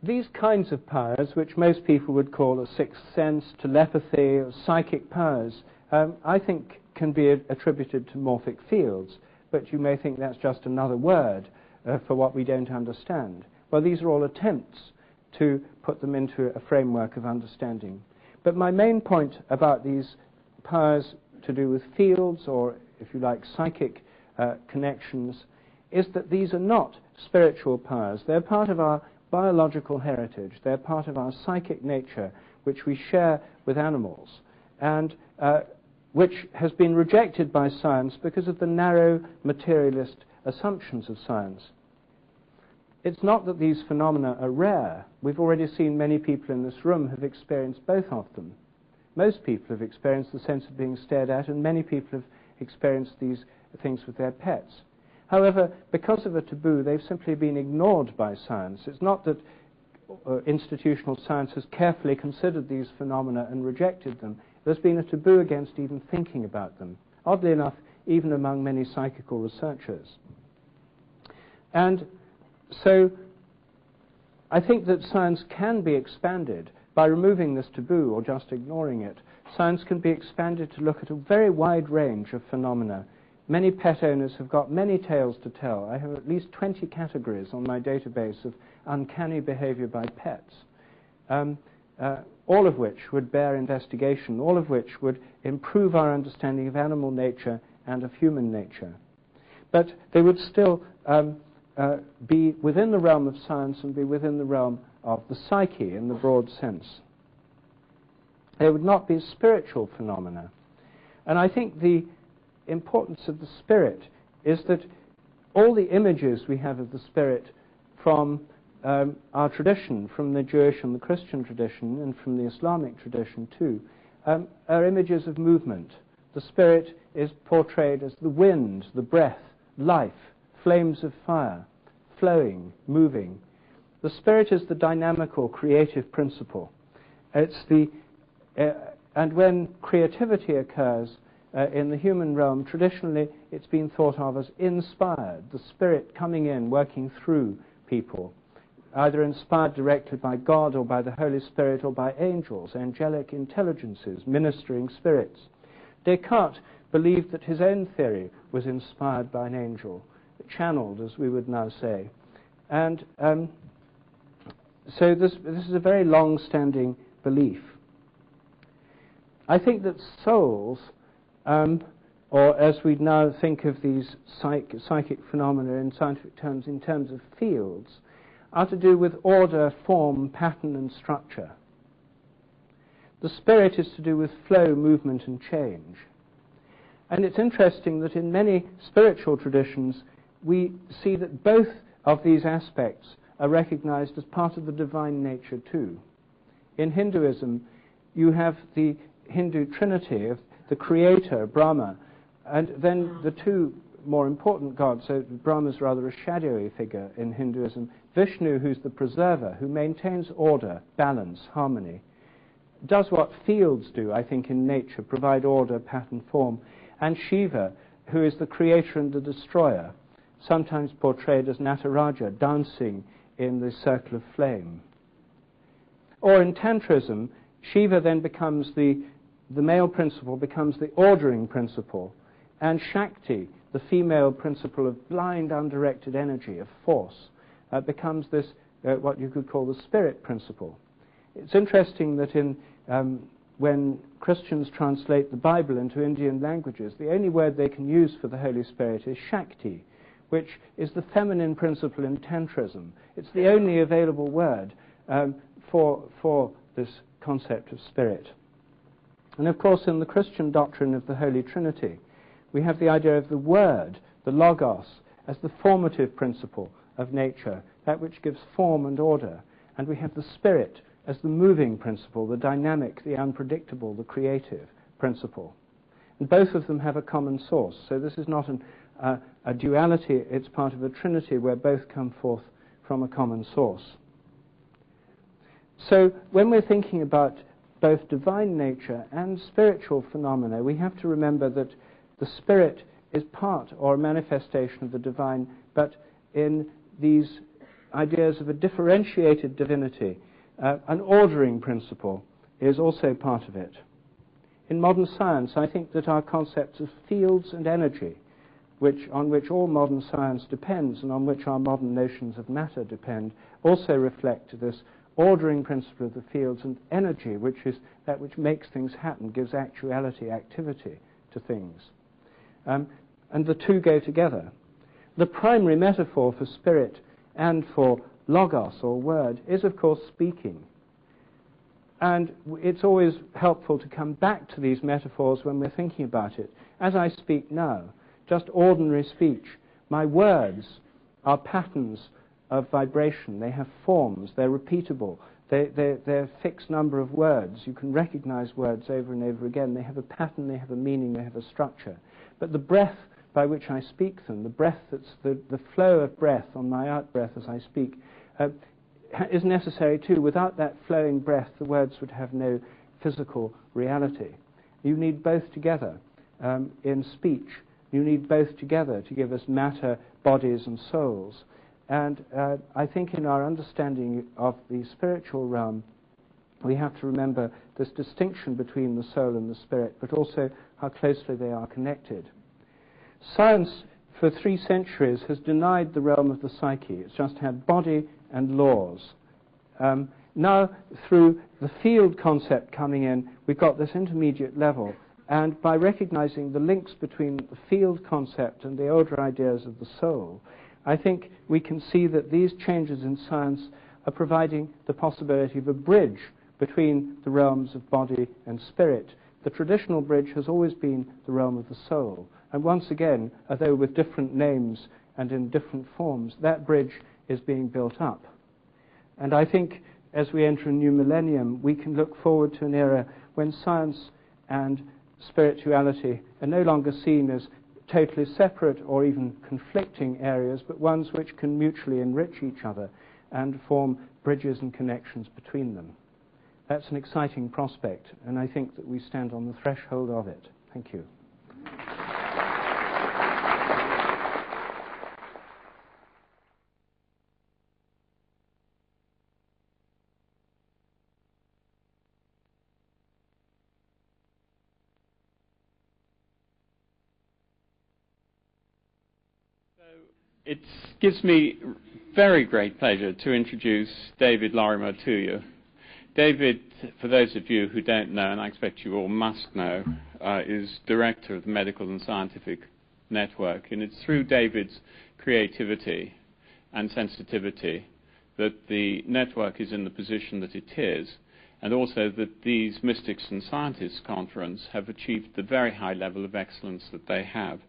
These kinds of powers, which most people would call a sixth sense, telepathy, or psychic powers, I think can be attributed to morphic fields, but you may think that's just another word for what we don't understand. Well, these are all attempts to put them into a framework of understanding. But my main point about these powers to do with fields, or if you like, psychic connections, is that these are not spiritual powers. They're part of our biological heritage. They're part of our psychic nature, which we share with animals. and which has been rejected by science because of the narrow materialist assumptions of science. It's not that these phenomena are rare. We've already seen many people in this room have experienced both of them. Most people have experienced the sense of being stared at, and many people have experienced these things with their pets. However, because of a taboo, they've simply been ignored by science. It's not that institutional science has carefully considered these phenomena and rejected them. There's been a taboo against even thinking about them, oddly enough, even among many psychical researchers. And so I think that science can be expanded by removing this taboo or just ignoring it. Science can be expanded to look at a very wide range of phenomena. Many pet owners have got many tales to tell. I have at least 20 categories on my database of uncanny behavior by pets, all of which would bear investigation, all of which would improve our understanding of animal nature and of human nature. But they would still be within the realm of science and be within the realm of the psyche in the broad sense. They would not be spiritual phenomena. And I think the importance of the spirit is that all the images we have of the spirit from our tradition, from the Jewish and the Christian tradition, and from the Islamic tradition too, are images of movement. The spirit is portrayed as the wind, the breath, life, flames of fire, flowing, moving. The spirit is the dynamical, creative principle. It's the and when creativity occurs in the human realm, traditionally it's been thought of as inspired, the spirit coming in, working through people, either inspired directly by God or by the Holy Spirit or by angels, angelic intelligences, ministering spirits. Descartes believed that his own theory was inspired by an angel, channeled, as we would now say. And so this is a very long-standing belief. I think that souls, or as we now think of these psychic phenomena in scientific terms, in terms of fields, are to do with order, form, pattern, and structure. The spirit is to do with flow, movement, and change. And it's interesting that in many spiritual traditions, we see that both of these aspects are recognized as part of the divine nature too. In Hinduism, you have the Hindu trinity of the creator, Brahma, and then the two more important gods. So Brahma's rather a shadowy figure in Hinduism. Vishnu, who's the preserver, who maintains order, balance, harmony, does what fields do, I think, in nature, provide order, pattern, form. And Shiva, who is the creator and the destroyer, sometimes portrayed as Nataraja, dancing in the circle of flame. Or in Tantrism, Shiva then becomes the male principle becomes the ordering principle, and Shakti, the female principle of blind, undirected energy, of force, becomes this, what you could call the spirit principle. It's interesting that when Christians translate the Bible into Indian languages, the only word they can use for the Holy Spirit is Shakti, which is the feminine principle in Tantrism. It's the only available word for this concept of spirit. And of course, in the Christian doctrine of the Holy Trinity, we have the idea of the Word, the Logos, as the formative principle of nature, that which gives form and order. And we have the Spirit as the moving principle, the dynamic, the unpredictable, the creative principle. And both of them have a common source. So this is not a duality, it's part of a trinity where both come forth from a common source. So when we're thinking about both divine nature and spiritual phenomena, we have to remember that the spirit is part or a manifestation of the divine, but in these ideas of a differentiated divinity, an ordering principle is also part of it. In modern science, I think that our concepts of fields and energy, on which all modern science depends and on which our modern notions of matter depend, also reflect this ordering principle of the fields, and energy, which is that which makes things happen, gives actuality, activity to things. And the two go together. The primary metaphor for spirit and for logos, or word, is of course speaking. And it's always helpful to come back to these metaphors when we're thinking about it. As I speak now, just ordinary speech, my words are patterns of vibration. They have forms. They're repeatable. They're a fixed number of words. You can recognize words over and over again. They have a pattern, they have a meaning, they have a structure. But the breath by which I speak them, the breath that's the flow of breath on my out-breath as I speak, is necessary too. Without that flowing breath, the words would have no physical reality. You need both together in speech. You need both together to give us matter, bodies and souls. And I think in our understanding of the spiritual realm, we have to remember this distinction between the soul and the spirit, but also how closely they are connected. Science, for 3 centuries, has denied the realm of the psyche. It's just had body and laws. Now, through the field concept coming in, we've got this intermediate level. And by recognizing the links between the field concept and the older ideas of the soul, I think we can see that these changes in science are providing the possibility of a bridge between the realms of body and spirit. The traditional bridge has always been the realm of the soul. And once again, although with different names and in different forms, that bridge is being built up. And I think as we enter a new millennium, we can look forward to an era when science and spirituality are no longer seen as totally separate or even conflicting areas, but ones which can mutually enrich each other and form bridges and connections between them. That's an exciting prospect, and I think that we stand on the threshold of it. Thank you. It gives me very great pleasure to introduce David Lorimer to you. David, for those of you who don't know, and I expect you all must know, is director of the Medical and Scientific Network, and it's through David's creativity and sensitivity that the network is in the position that it is, and also that these Mystics and Scientists Conference have achieved the very high level of excellence that they have.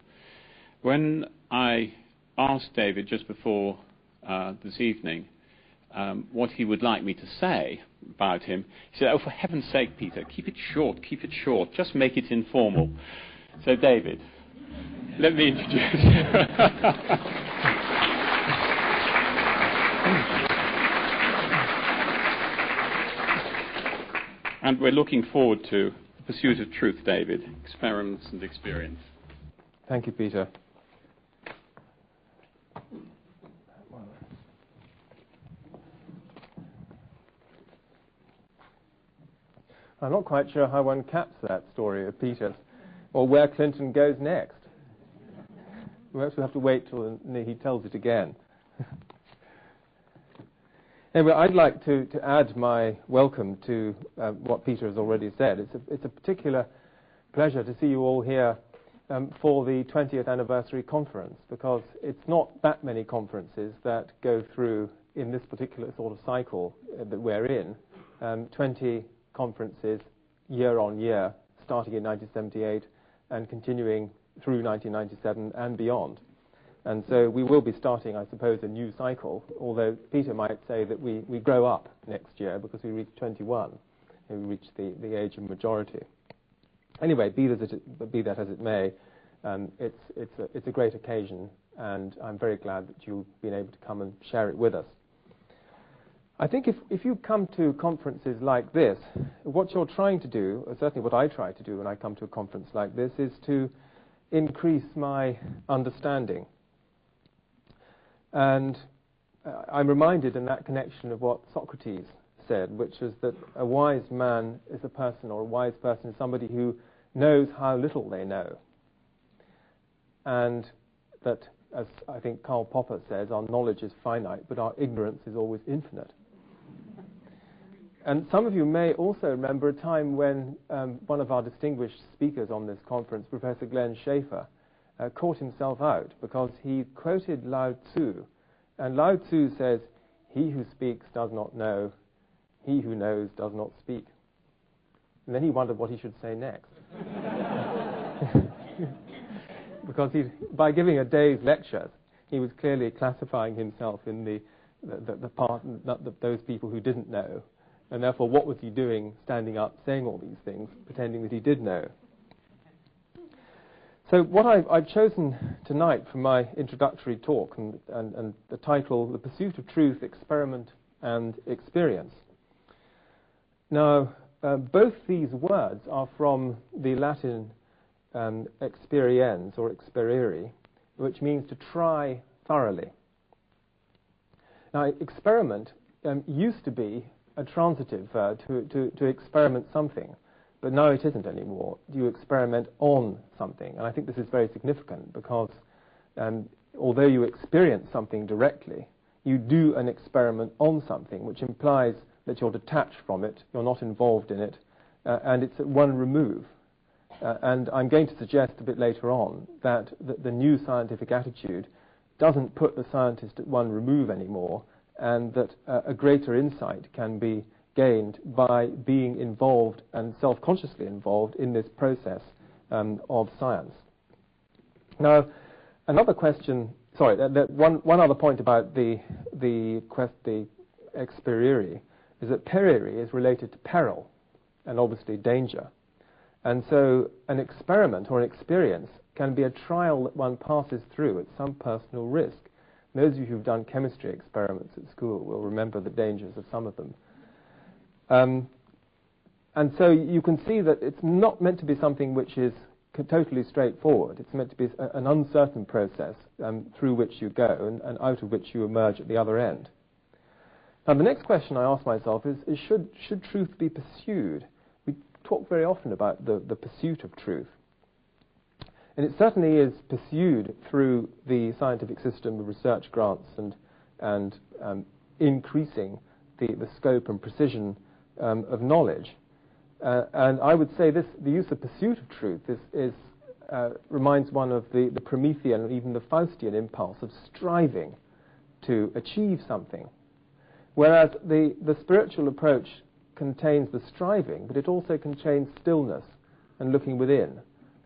When I asked David just before this evening what he would like me to say about him, he said, "Oh, for heaven's sake, Peter, keep it short, just make it informal." So, David, let me introduce you. And we're looking forward to the pursuit of truth, David, experiments and experience. Thank you, Peter. I'm not quite sure how one caps that story of Peter's, or where Clinton goes next. We'll have to wait till he tells it again. Anyway, I'd like to add my welcome to what Peter has already said. It's a particular pleasure to see you all here for the 20th anniversary conference, because it's not that many conferences that go through in this particular sort of cycle that we're in. 20 conferences year on year, starting in 1978 and continuing through 1997 and beyond. And so we will be starting, I suppose, a new cycle, although Peter might say that we grow up next year because we reach 21, and we reach the age of majority. Anyway, be that as it may, it's a great occasion, and I'm very glad that you've been able to come and share it with us. I think if you come to conferences like this, what you're trying to do, or certainly what I try to do when I come to a conference like this, is to increase my understanding. And I'm reminded in that connection of what Socrates said, which is that a wise man is a person, or a wise person is somebody who knows how little they know. And that, as I think Karl Popper says, our knowledge is finite, but our ignorance is always infinite. And some of you may also remember a time when one of our distinguished speakers on this conference, Professor Glenn Schaefer, caught himself out because he quoted Lao Tzu. And Lao Tzu says, "He who speaks does not know, he who knows does not speak." And then he wondered what he should say next. Because by giving a day's lecture, he was clearly classifying himself in the part, those people who didn't know. And therefore, what was he doing standing up, saying all these things, pretending that he did know? So what I've chosen tonight for my introductory talk, and the title, The Pursuit of Truth, Experiment and Experience. Now, both these words are from the Latin experiens, or experiri, which means to try thoroughly. Now, experiment used to be a transitive verb to experiment something, but now it isn't anymore. You experiment on something, and I think this is very significant because although you experience something directly, you do an experiment on something, which implies that you're detached from it, you're not involved in it, and it's at one remove. And I'm going to suggest a bit later on that the new scientific attitude doesn't put the scientist at one remove anymore, and that a greater insight can be gained by being involved and self-consciously involved in this process of science. Now, another question, one other point about the experiri is that periri is related to peril and obviously danger. And so an experiment or an experience can be a trial that one passes through at some personal risk. Those of you who've done chemistry experiments at school will remember the dangers of some of them. And so you can see that it's not meant to be something which is totally straightforward. It's meant to be an uncertain process through which you go and out of which you emerge at the other end. Now, the next question I ask myself is should truth be pursued? We talk very often about the pursuit of truth. And it certainly is pursued through the scientific system of research grants and increasing the scope and precision of knowledge. And I would say the use of pursuit of truth reminds one of the Promethean and even the Faustian impulse of striving to achieve something. Whereas the spiritual approach contains the striving, but it also contains stillness and looking within.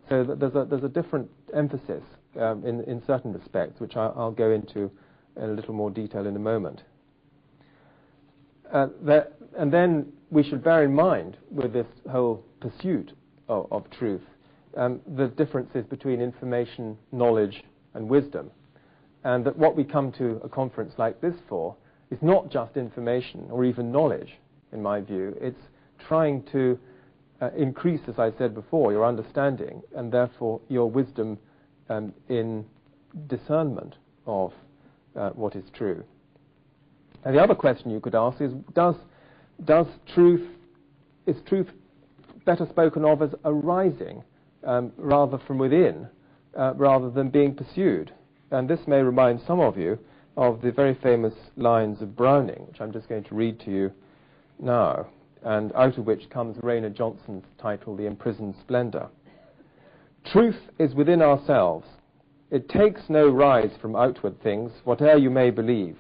So that there's a different emphasis in certain respects, which I'll go into in a little more detail in a moment. And then we should bear in mind with this whole pursuit of truth the differences between information, knowledge, and wisdom. And that what we come to a conference like this for is not just information or even knowledge, in my view. It's trying to increase, as I said before, your understanding and therefore your wisdom in discernment of what is true. And the other question you could ask is, is truth better spoken of as arising rather from within, rather than being pursued? And this may remind some of you of the very famous lines of Browning, which I'm just going to read to you now, and out of which comes Rayner Johnson's title, The Imprisoned Splendor. Truth is within ourselves. It takes no rise from outward things, whate'er you may believe.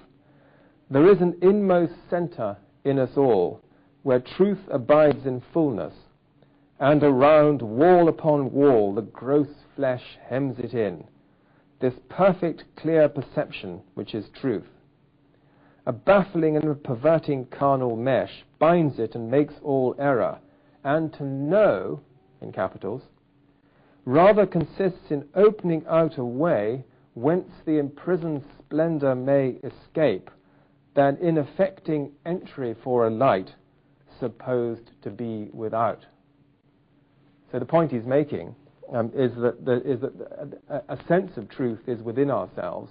There is an inmost centre in us all, where truth abides in fullness, and around, wall upon wall, the gross flesh hems it in, this perfect clear perception which is truth. A baffling and a perverting carnal mesh binds it and makes all error, and to know, in capitals, rather consists in opening out a way whence the imprisoned splendour may escape, than in effecting entry for a light supposed to be without. So the point he's making is that a sense of truth is within ourselves.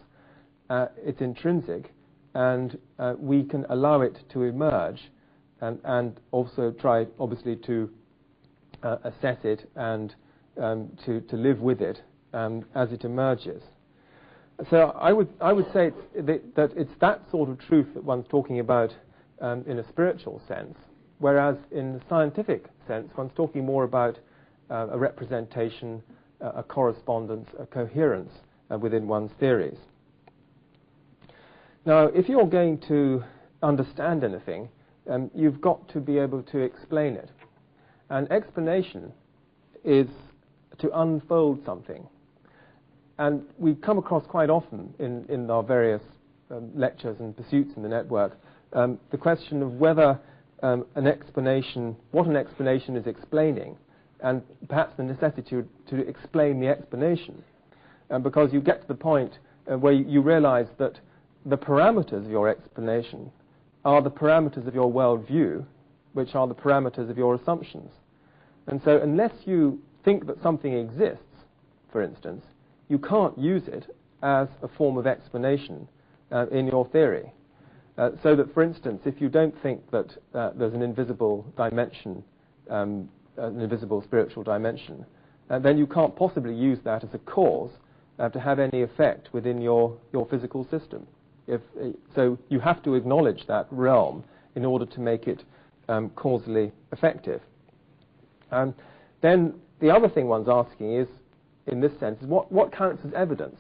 It's intrinsic, and we can allow it to emerge and also try, obviously, to assess it and to live with it as it emerges. So I would say that it's that sort of truth that one's talking about in a spiritual sense, whereas in the scientific sense, one's talking more about a representation, a correspondence, a coherence within one's theories. Now, if you're going to understand anything, you've got to be able to explain it. And explanation is to unfold something. And we come across quite often in our various lectures and pursuits in the network the question of whether what an explanation is explaining, and perhaps the necessity to explain the explanation. Because you get to the point where you realize that the parameters of your explanation are the parameters of your worldview, which are the parameters of your assumptions. And so unless you think that something exists, for instance, you can't use it as a form of explanation in your theory. So that, for instance, if you don't think that there's an invisible dimension, an invisible spiritual dimension, then you can't possibly use that as a cause to have any effect within your physical system. So you have to acknowledge that realm in order to make it causally effective. Then the other thing one's asking is, in this sense, is what counts as evidence?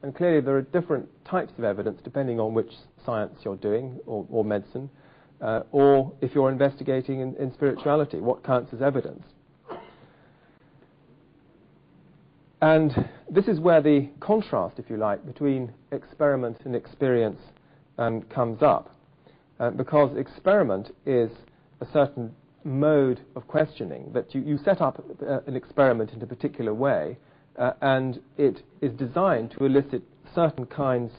And clearly there are different types of evidence depending on which science you're doing, or medicine, or if you're investigating in spirituality, what counts as evidence? And this is where the contrast, if you like, between experiment and experience comes up. Because experiment is a certain mode of questioning, that you set up an experiment in a particular way, and it is designed to elicit certain kinds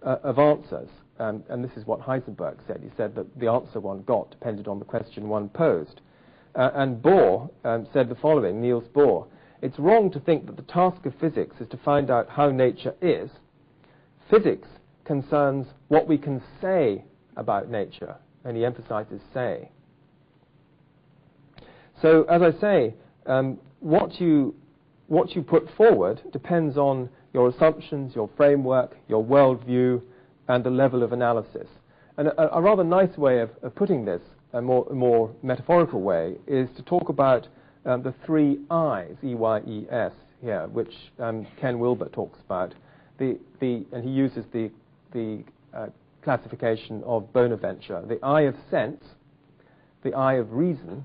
of answers. And this is what Heisenberg said. He said that the answer one got depended on the question one posed. And Bohr said the following, Niels Bohr: "It's wrong to think that the task of physics is to find out how nature is. Physics concerns what we can say about nature." And he emphasizes say. So, as I say, what you put forward depends on your assumptions, your framework, your worldview, and the level of analysis. And a rather nice way of putting this, a more metaphorical way, is to talk about the three I's, E-Y-E-S, here, which Ken Wilber talks about. And he uses the classification of Bonaventure: the eye of sense, the eye of reason,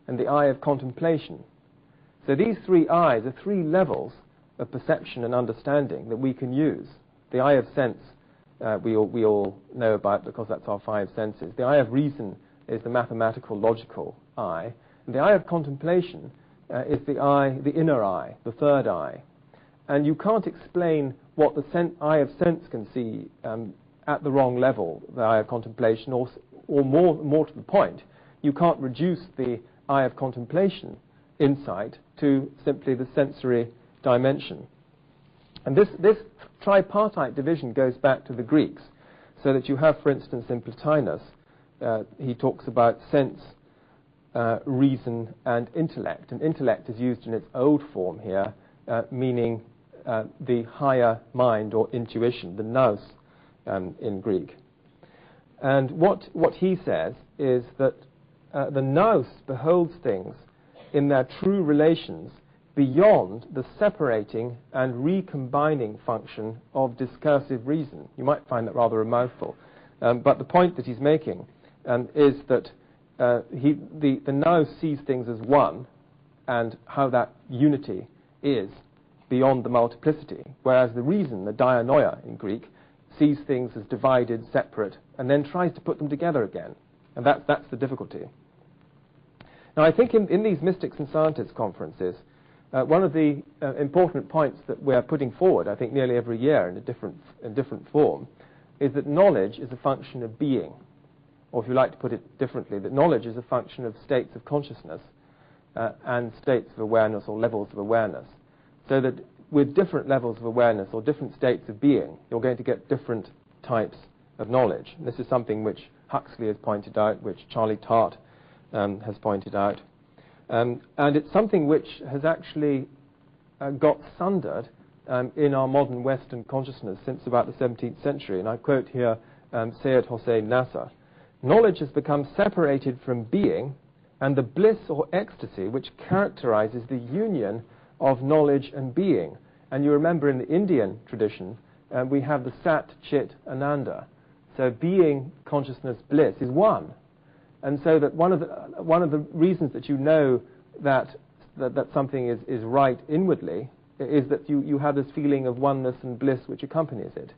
and the eye of contemplation. So these three I's are three levels of perception and understanding that we can use. The eye of sense we all know about because that's our five senses. The eye of reason is the mathematical, logical eye. And the eye of contemplation is the inner eye, the third eye. And you can't explain what the eye of sense can see at the wrong level, the eye of contemplation, or more to the point, you can't reduce the eye of contemplation insight to simply the sensory dimension. And this tripartite division goes back to the Greeks, so that you have, for instance, in Plotinus, he talks about sense, reason, and intellect. And intellect is used in its old form here, meaning the higher mind or intuition, the nous in Greek. And what he says is that the nous beholds things in their true relations beyond the separating and recombining function of discursive reason. You might find that rather a mouthful. But the point that he's making is that the nous sees things as one, and how that unity is beyond the multiplicity, whereas the reason, the dianoia in Greek, sees things as divided, separate, and then tries to put them together again. And that's the difficulty. Now, I think in these Mystics and Scientists conferences, one of the important points that we're putting forward, I think nearly every year in a different form, is that knowledge is a function of being. Or if you like to put it differently, that knowledge is a function of states of consciousness and states of awareness or levels of awareness. So that with different levels of awareness or different states of being, you're going to get different types of knowledge. And this is something which Huxley has pointed out, which Charlie Tart has pointed out. And it's something which has actually got sundered in our modern Western consciousness since about the 17th century. And I quote here Syed Hossein Nasser: "Knowledge has become separated from being, and the bliss or ecstasy which characterizes the union of knowledge and being." And you remember in the Indian tradition, we have the Sat, Chit, Ananda. So being, consciousness, bliss is one. And so that one of the reasons that you know that something is right inwardly is that you have this feeling of oneness and bliss which accompanies it.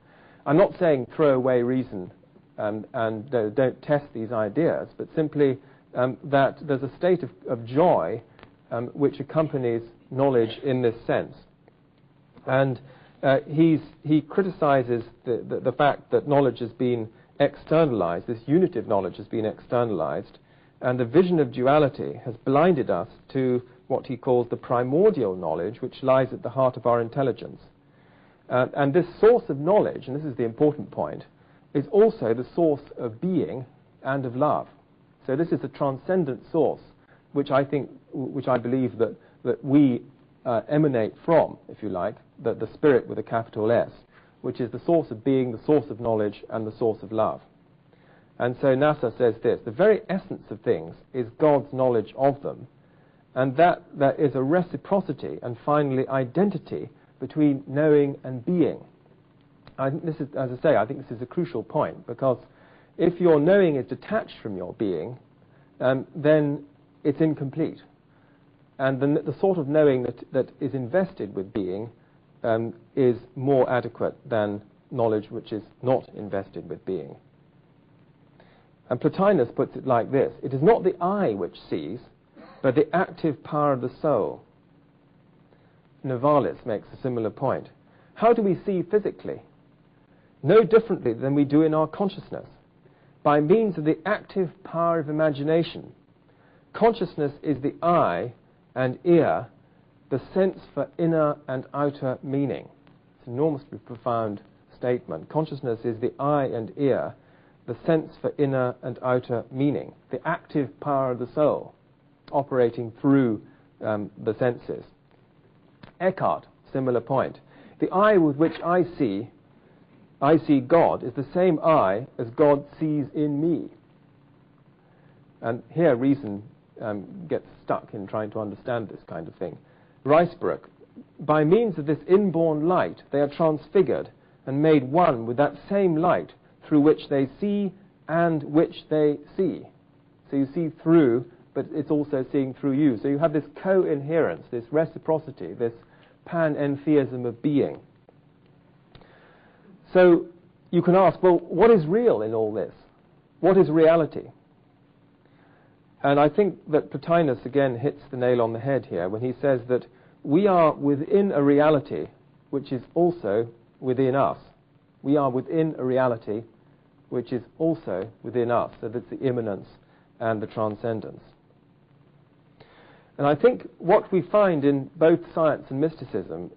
I'm not saying throw away reason and don't test these ideas, but simply that there's a state of joy which accompanies knowledge in this sense. And he criticizes the fact that knowledge has been externalized, this unitive knowledge has been externalized, and the vision of duality has blinded us to what he calls the primordial knowledge, which lies at the heart of our intelligence. And this source of knowledge, and this is the important point, is also the source of being and of love. So this is a transcendent source, which I believe that we emanate from, if you like, the spirit with a capital S, which is the source of being, the source of knowledge, and the source of love. And so NASA says this: the very essence of things is God's knowledge of them, and that there is a reciprocity and finally identity between knowing and being. I think this is, as I say, I think this is a crucial point, because if your knowing is detached from your being, then it's incomplete. And the sort of knowing that is invested with being is more adequate than knowledge which is not invested with being. And Plotinus puts it like this: it is not the eye which sees, but the active power of the soul. Novalis makes a similar point. How do we see physically? No differently than we do in our consciousness, by means of the active power of imagination. Consciousness is the eye and ear, the sense for inner and outer meaning. It's an enormously profound statement. Consciousness is the eye and ear, the sense for inner and outer meaning, the active power of the soul operating through the senses. Eckhart, similar point. The eye with which I see God is the same eye as God sees in me. And here reason gets stuck in trying to understand this kind of thing. Ruysbroek: by means of this inborn light, they are transfigured and made one with that same light through which they see and which they see. So you see through, but it's also seeing through you. So you have this co-inherence, this reciprocity, this panentheism of being. So you can ask, well, what is real in all this? What is reality? And I think that Plotinus again hits the nail on the head here when he says that we are within a reality which is also within us. We are within a reality which is also within us. So that's the immanence and the transcendence. And I think what we find in both science and mysticism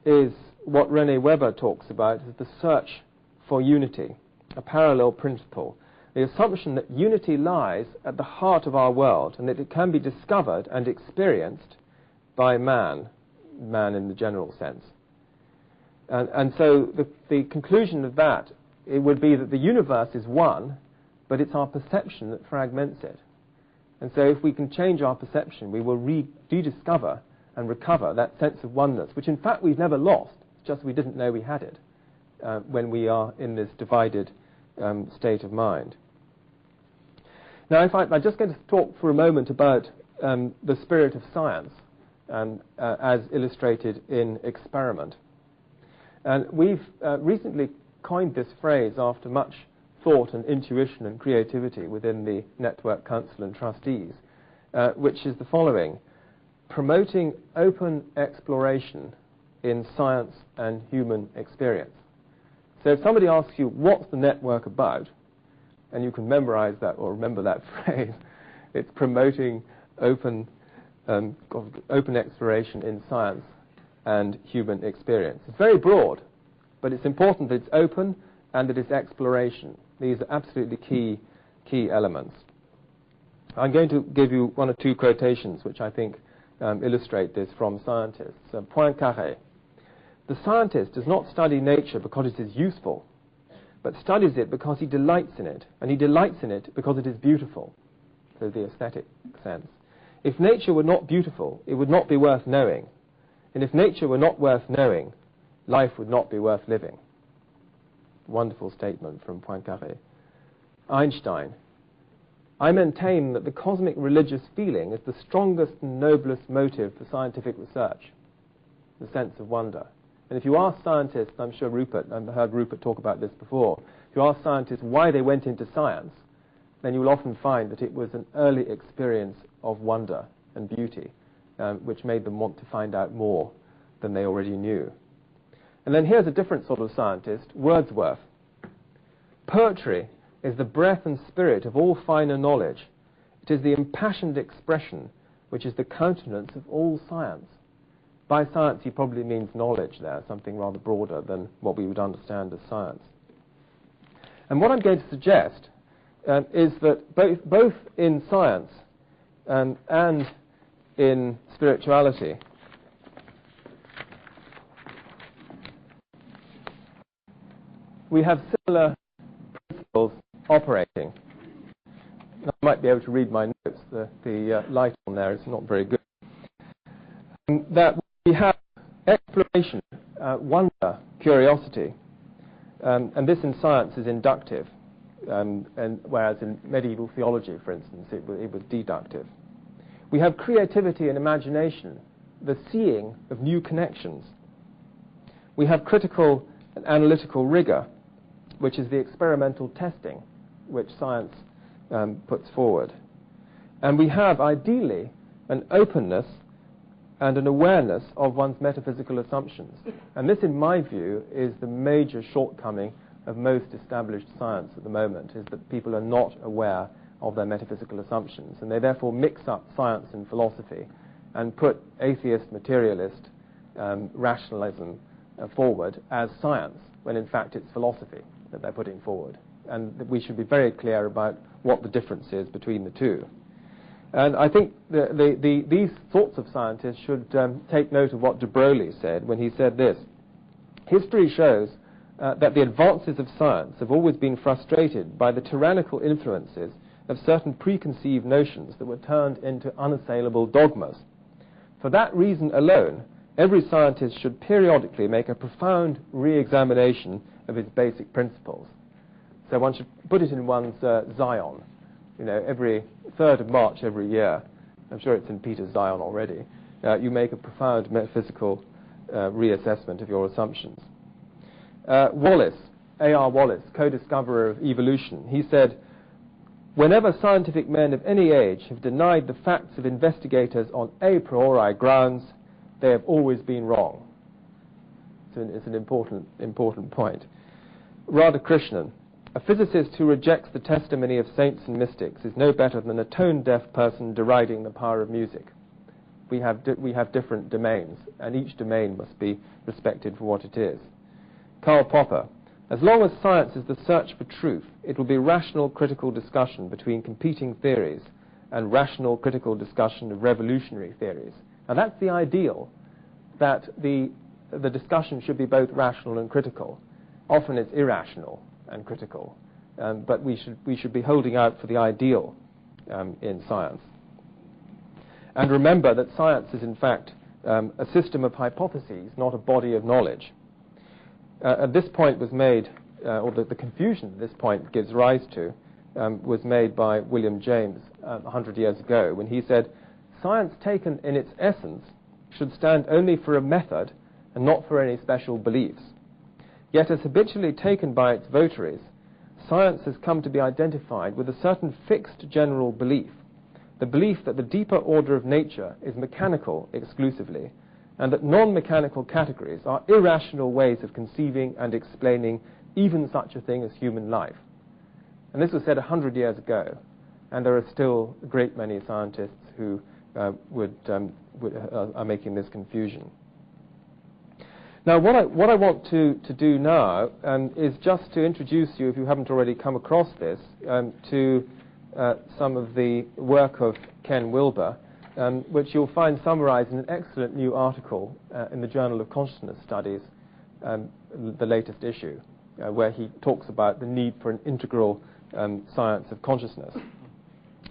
is what René Weber talks about as the search for unity, a parallel principle. The assumption that unity lies at the heart of our world and that it can be discovered and experienced by man in the general sense. And so the conclusion of that, it would be that the universe is one, but it's our perception that fragments it. And so if we can change our perception, we will rediscover and recover that sense of oneness, which in fact we've never lost, just we didn't know we had it when we are in this divided state of mind. Now, I'm just going to talk for a moment about the spirit of science as illustrated in experiment. And we've recently coined this phrase after much thought and intuition and creativity within the Network Council and Trustees, which is the following: promoting open exploration in science and human experience. So if somebody asks you, what's the network about? And you can memorize that or remember that phrase, it's promoting open exploration in science and human experience. It's very broad, but it's important that it's open and that it's exploration. These are absolutely key elements. I'm going to give you one or two quotations which I think illustrate this from scientists. Poincaré: the scientist does not study nature because it is useful, but studies it because he delights in it, and he delights in it because it is beautiful. So the aesthetic sense. If nature were not beautiful, it would not be worth knowing. And if nature were not worth knowing, life would not be worth living. Wonderful statement from Poincaré. Einstein: I maintain that the cosmic religious feeling is the strongest and noblest motive for scientific research, the sense of wonder. And if you ask scientists, I'm sure Rupert, I've heard Rupert talk about this before, if you ask scientists why they went into science, then you will often find that it was an early experience of wonder and beauty, which made them want to find out more than they already knew. And then here's a different sort of scientist, Wordsworth. Poetry is the breath and spirit of all finer knowledge. It is the impassioned expression which is the countenance of all science. By science he probably means knowledge there, something rather broader than what we would understand as science. And what I'm going to suggest is that both in science and in spirituality, we have similar principles operating. I might be able to read my notes. The light on there is not very good. That we have exploration, wonder, curiosity, and this in science is inductive, and whereas in medieval theology, for instance, it was deductive. We have creativity and imagination, the seeing of new connections. We have critical and analytical rigor, which is the experimental testing which science puts forward. And we have, ideally, an openness and an awareness of one's metaphysical assumptions. And this, in my view, is the major shortcoming of most established science at the moment, is that people are not aware of their metaphysical assumptions, and they therefore mix up science and philosophy and put atheist, materialist rationalism forward as science, when in fact it's philosophy that they're putting forward. And we should be very clear about what the difference is between the two. And I think these sorts of scientists should take note of what de Broglie said when he said this: history shows that the advances of science have always been frustrated by the tyrannical influences of certain preconceived notions that were turned into unassailable dogmas. For that reason alone, every scientist should periodically make a profound re-examination of its basic principles. So one should put it in one's Zion, every 3rd of March every year. I'm sure it's in Peter's Zion already. You make a profound metaphysical reassessment of your assumptions. Wallace, A.R. Wallace, co-discoverer of evolution, he said, "Whenever scientific men of any age have denied the facts of investigators on a priori grounds, they have always been wrong." It's an important point. Radhakrishnan, "A physicist who rejects the testimony of saints and mystics is no better than a tone-deaf person deriding the power of music." We have different domains, and each domain must be respected for what it is. Karl Popper, "As long as science is the search for truth, it will be rational critical discussion between competing theories and rational critical discussion of revolutionary theories." Now that's the ideal, that the discussion should be both rational and critical. Often it's irrational and critical, but we should be holding out for the ideal in science. And remember that science is in fact a system of hypotheses, not a body of knowledge. At this point was made, or the confusion this point gives rise to, was made by William James 100 years ago, when he said, "Science taken in its essence should stand only for a method and not for any special beliefs. Yet as habitually taken by its votaries, science has come to be identified with a certain fixed general belief, the belief that the deeper order of nature is mechanical exclusively, and that non-mechanical categories are irrational ways of conceiving and explaining even such a thing as human life." And this was said 100 years ago, and there are still a great many scientists who are making this confusion. Now, what I want to do now is just to introduce you, if you haven't already come across this, to some of the work of Ken Wilber, which you'll find summarized in an excellent new article in the Journal of Consciousness Studies, the latest issue, where he talks about the need for an integral science of consciousness.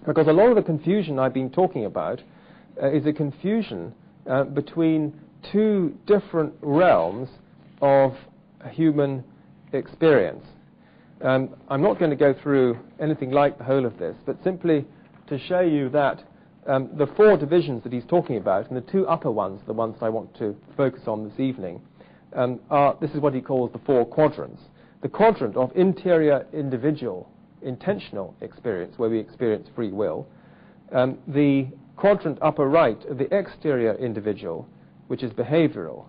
Because a lot of the confusion I've been talking about is a confusion between two different realms of human experience. I'm not going to go through anything like the whole of this, but simply to show you that the four divisions that he's talking about, and the two upper ones, the ones that I want to focus on this evening, this is what he calls the four quadrants. The quadrant of interior individual intentional experience, where we experience free will. The quadrant upper right of the exterior individual, which is behavioral.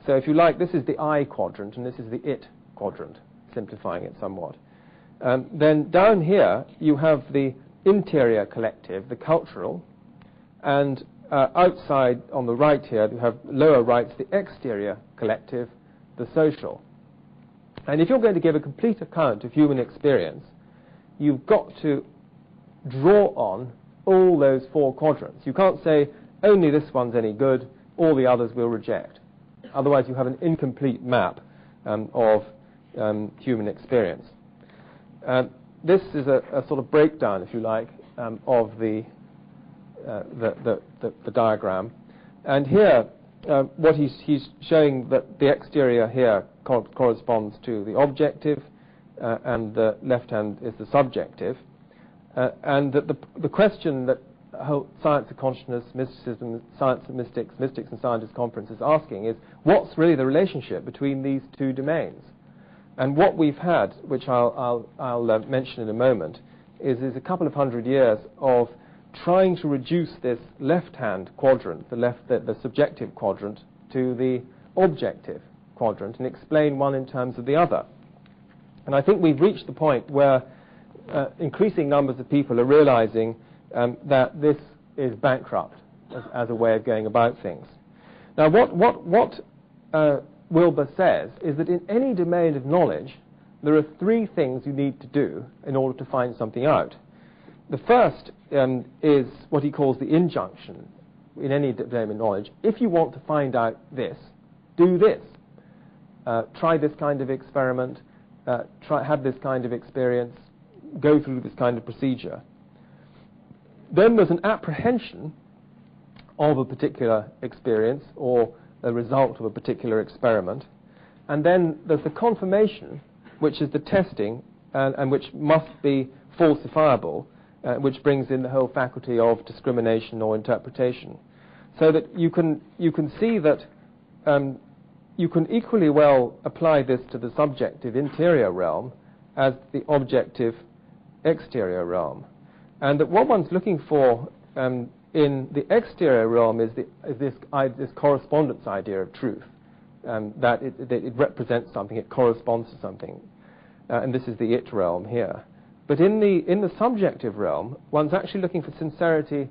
So if you like, this is the I quadrant, and this is the it quadrant, simplifying it somewhat. Then down here, you have the interior collective, the cultural, and outside on the right here, you have lower right, the exterior collective, the social. And if you're going to give a complete account of human experience, you've got to draw on all those four quadrants. You can't say, only this one's any good, all the others we'll reject. Otherwise, you have an incomplete map of human experience. This is a sort of breakdown, if you like, of the diagram. And here, what he's showing that the exterior here corresponds to the objective, and the left hand is the subjective. And that the question that whole Science of Consciousness, Mysticism, Science of Mystics, Mystics and Scientists Conference is asking is, what's really the relationship between these two domains? And what we've had, which I'll mention in a moment, is a couple of hundred years of trying to reduce this left-hand quadrant, the subjective quadrant, to the objective quadrant and explain one in terms of the other. And I think we've reached the point where increasing numbers of people are realizing that this is bankrupt as a way of going about things. Now, what Wilber says is that in any domain of knowledge, there are three things you need to do in order to find something out. The first is what he calls the injunction in any domain of knowledge. If you want to find out this, do this. Try this kind of experiment, have this kind of experience, go through this kind of procedure. Then there's an apprehension of a particular experience or a result of a particular experiment. And then there's the confirmation, which is the testing, and which must be falsifiable, which brings in the whole faculty of discrimination or interpretation. So that you can see that you can equally well apply this to the subjective interior realm as the objective exterior realm. And that what one's looking for in the exterior realm is this correspondence idea of truth, that it represents something, it corresponds to something. And this is the it realm here. But in the subjective realm, one's actually looking for sincerity,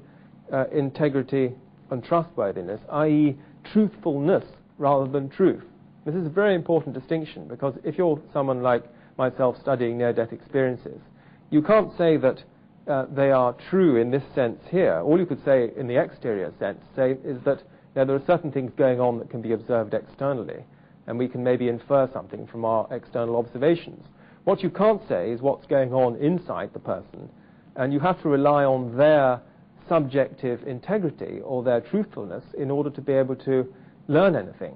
integrity, and trustworthiness, i.e. truthfulness rather than truth. This is a very important distinction, because if you're someone like myself studying near-death experiences, you can't say that they are true in this sense here. All you could say in the exterior sense is that there are certain things going on that can be observed externally, and we can maybe infer something from our external observations. What you can't say is what's going on inside the person, and you have to rely on their subjective integrity or their truthfulness in order to be able to learn anything.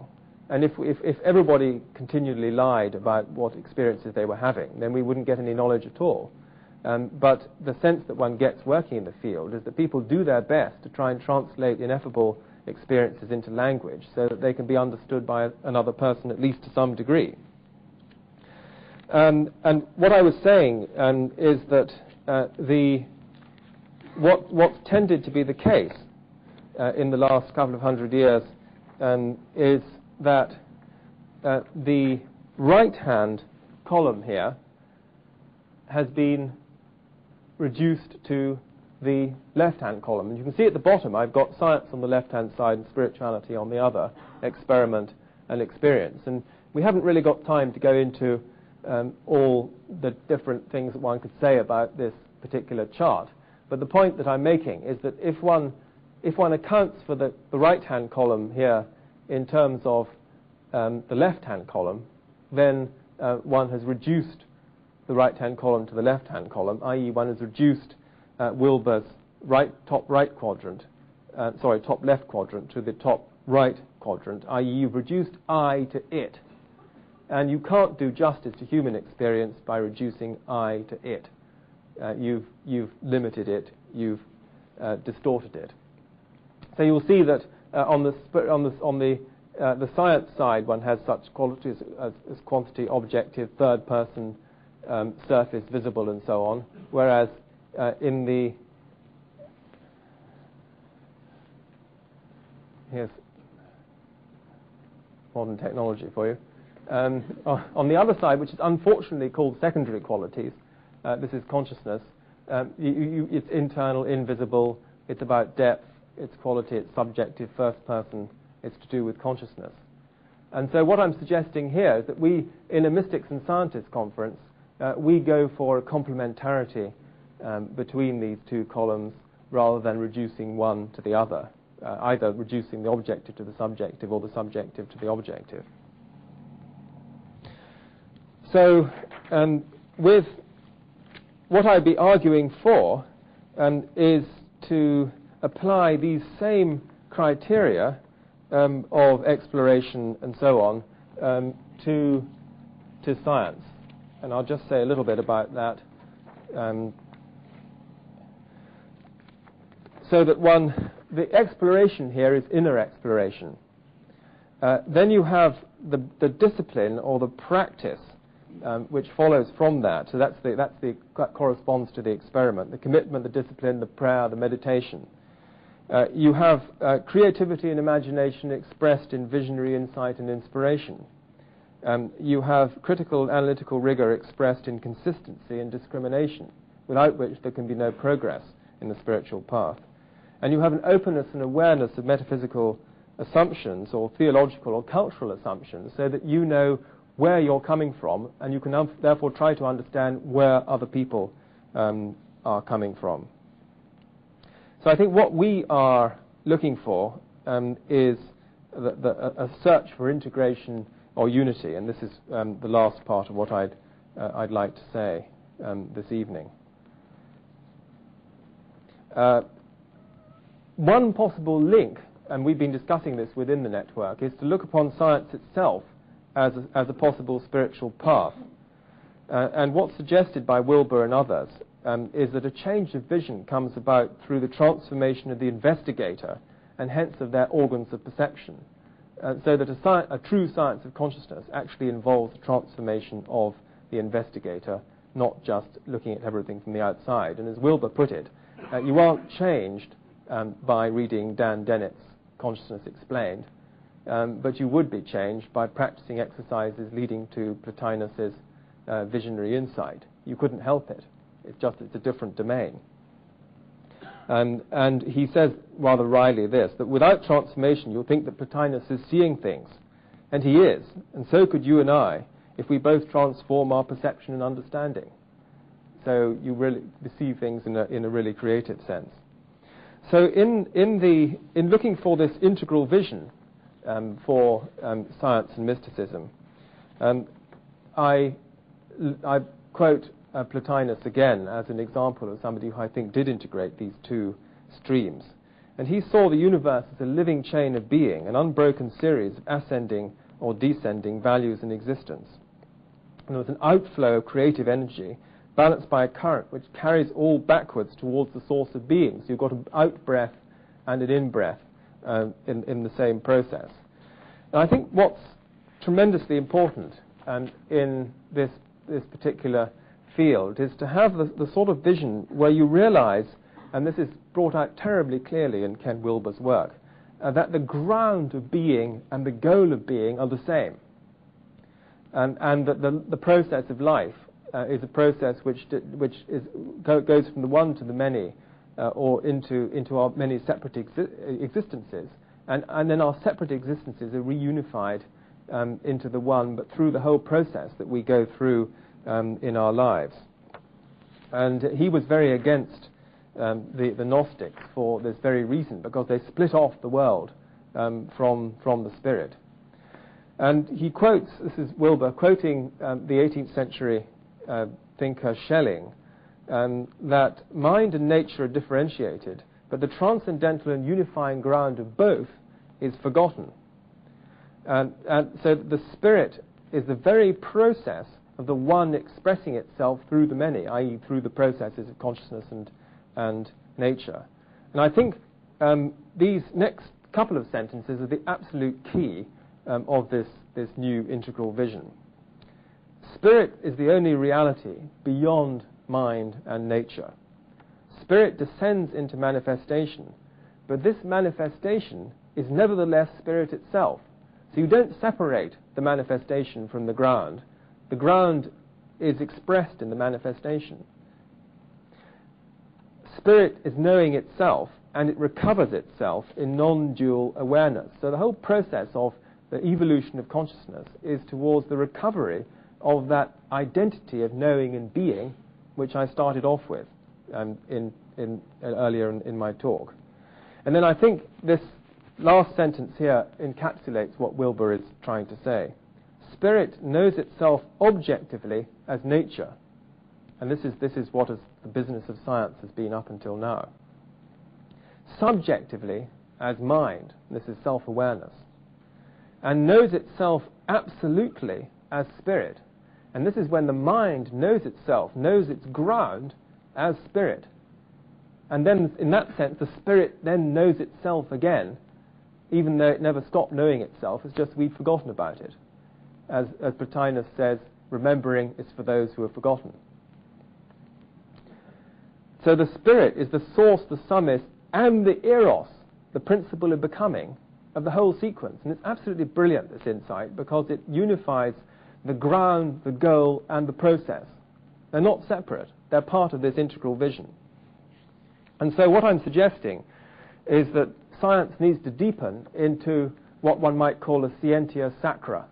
And if everybody continually lied about what experiences they were having, then we wouldn't get any knowledge at all. But the sense that one gets working in the field is that people do their best to try and translate ineffable experiences into language so that they can be understood by another person, at least to some degree. And what I was saying is that what's tended to be the case in the last couple of hundred years is that the right-hand column here has been reduced to the left-hand column. And you can see at the bottom I've got science on the left-hand side and spirituality on the other, experiment and experience. And we haven't really got time to go into all the different things that one could say about this particular chart. But the point that I'm making is that if one accounts for the right-hand column here in terms of the left-hand column, then one has reduced the right-hand column to the left-hand column, i.e. one has reduced Wilber's top left quadrant to the top right quadrant, i.e. you've reduced I to it. And you can't do justice to human experience by reducing I to it. You've limited it, you've distorted it. So you'll see that on the science side, one has such qualities as quantity, objective, third person, surface, visible, and so on. Whereas in the here's modern technology for you. On the other side, which is unfortunately called secondary qualities, this is consciousness. It's internal, invisible. It's about depth. It's quality. It's subjective, first person. It's to do with consciousness. And so what I'm suggesting here is that we, in a Mystics and Scientists conference, we go for a complementarity between these two columns rather than reducing one to the other, either reducing the objective to the subjective or the subjective to the objective. So with what I'd be arguing for is to apply these same criteria of exploration and so on to science. And I'll just say a little bit about that. So that the exploration here is inner exploration. Then you have the discipline or the practice which follows from that. So that corresponds to the experiment, the commitment, the discipline, the prayer, the meditation. You have creativity and imagination expressed in visionary insight and inspiration. You have critical analytical rigor expressed in consistency and discrimination, without which there can be no progress in the spiritual path. And you have an openness and awareness of metaphysical assumptions or theological or cultural assumptions, so that you know where you're coming from, and you can therefore try to understand where other people are coming from. So I think what we are looking for is a search for integration or unity, and this is the last part of what I'd like to say this evening. One possible link, and we've been discussing this within the network, is to look upon science itself as a possible spiritual path. And what's suggested by Wilbur and others is that a change of vision comes about through the transformation of the investigator and hence of their organs of perception. So that a true science of consciousness actually involves the transformation of the investigator, not just looking at everything from the outside. And as Wilbur put it, you aren't changed by reading Dan Dennett's Consciousness Explained, but you would be changed by practicing exercises leading to Plotinus's visionary insight. You couldn't help it. It's a different domain. And he says rather wryly this, that without transformation you'll think that Plotinus is seeing things. And he is. And so could you and I, if we both transform our perception and understanding. So you really see things in a really creative sense. So in looking for this integral vision for science and mysticism, I quote Plotinus again as an example of somebody who I think did integrate these two streams. And he saw the universe as a living chain of being, an unbroken series of ascending or descending values in existence. And there was an outflow of creative energy balanced by a current which carries all backwards towards the source of being. So you've got an out-breath and an in-breath in the same process. And I think what's tremendously important in this particular field is to have the sort of vision where you realize, and this is brought out terribly clearly in Ken Wilber's work, that the ground of being and the goal of being are the same. And that the process of life is a process which goes from the one to the many, or into our many separate existences. And then our separate existences are reunified into the one, but through the whole process that we go through in our lives. And he was very against the Gnostics for this very reason, because they split off the world from the spirit. And he quotes, this is Wilbur, quoting the 18th century thinker Schelling, that mind and nature are differentiated, but the transcendental and unifying ground of both is forgotten. And so the spirit is the very process of the one expressing itself through the many, i.e. through the processes of consciousness and nature. And I think these next couple of sentences are the absolute key of this new integral vision. Spirit is the only reality beyond mind and nature. Spirit descends into manifestation, but this manifestation is nevertheless spirit itself. So you don't separate the manifestation from the ground. The ground is expressed in the manifestation. Spirit is knowing itself, and it recovers itself in non-dual awareness. So the whole process of the evolution of consciousness is towards the recovery of that identity of knowing and being, which I started off with earlier in my talk. And then I think this last sentence here encapsulates what Wilbur is trying to say. Spirit knows itself objectively as nature, and this is what the business of science has been up until now. Subjectively as mind, this is self-awareness, and knows itself absolutely as spirit. And this is when the mind knows itself, knows its ground as spirit. And then, in that sense, the spirit then knows itself again, even though it never stopped knowing itself. It's just we've forgotten about it. As Plotinus says, remembering is for those who have forgotten. So the spirit is the source, the summit, and the eros, the principle of becoming, of the whole sequence. And it's absolutely brilliant, this insight, because it unifies the ground, the goal, and the process. They're not separate. They're part of this integral vision. And so what I'm suggesting is that science needs to deepen into what one might call a scientia sacra,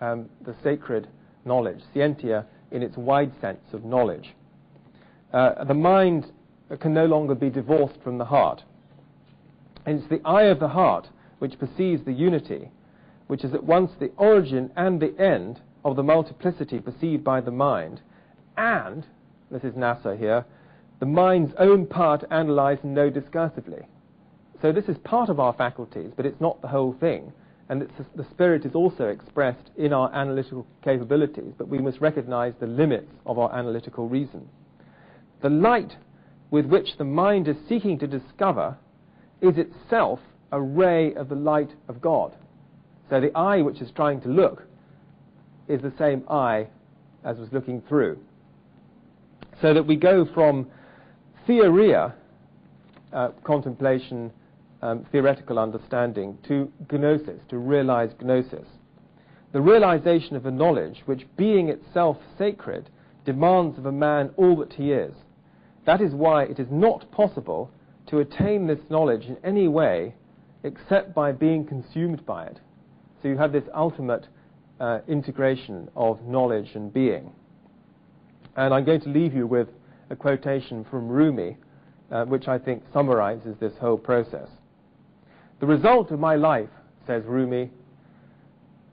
the sacred knowledge, scientia in its wide sense of knowledge. The mind can no longer be divorced from the heart. And it's the eye of the heart which perceives the unity, which is at once the origin and the end of the multiplicity perceived by the mind, and, this is NASA here, the mind's own power to analyze and know discursively. So this is part of our faculties, but it's not the whole thing. And the spirit is also expressed in our analytical capabilities, but we must recognize the limits of our analytical reason. The light with which the mind is seeking to discover is itself a ray of the light of God. So the eye which is trying to look is the same eye as was looking through. So that we go from theoria, contemplation, theoretical understanding, to gnosis, to realized gnosis. The realization of a knowledge which, being itself sacred, demands of a man all that he is. That is why it is not possible to attain this knowledge in any way except by being consumed by it. So you have this ultimate integration of knowledge and being. And I'm going to leave you with a quotation from Rumi, which I think summarizes this whole process. The result of my life, says Rumi,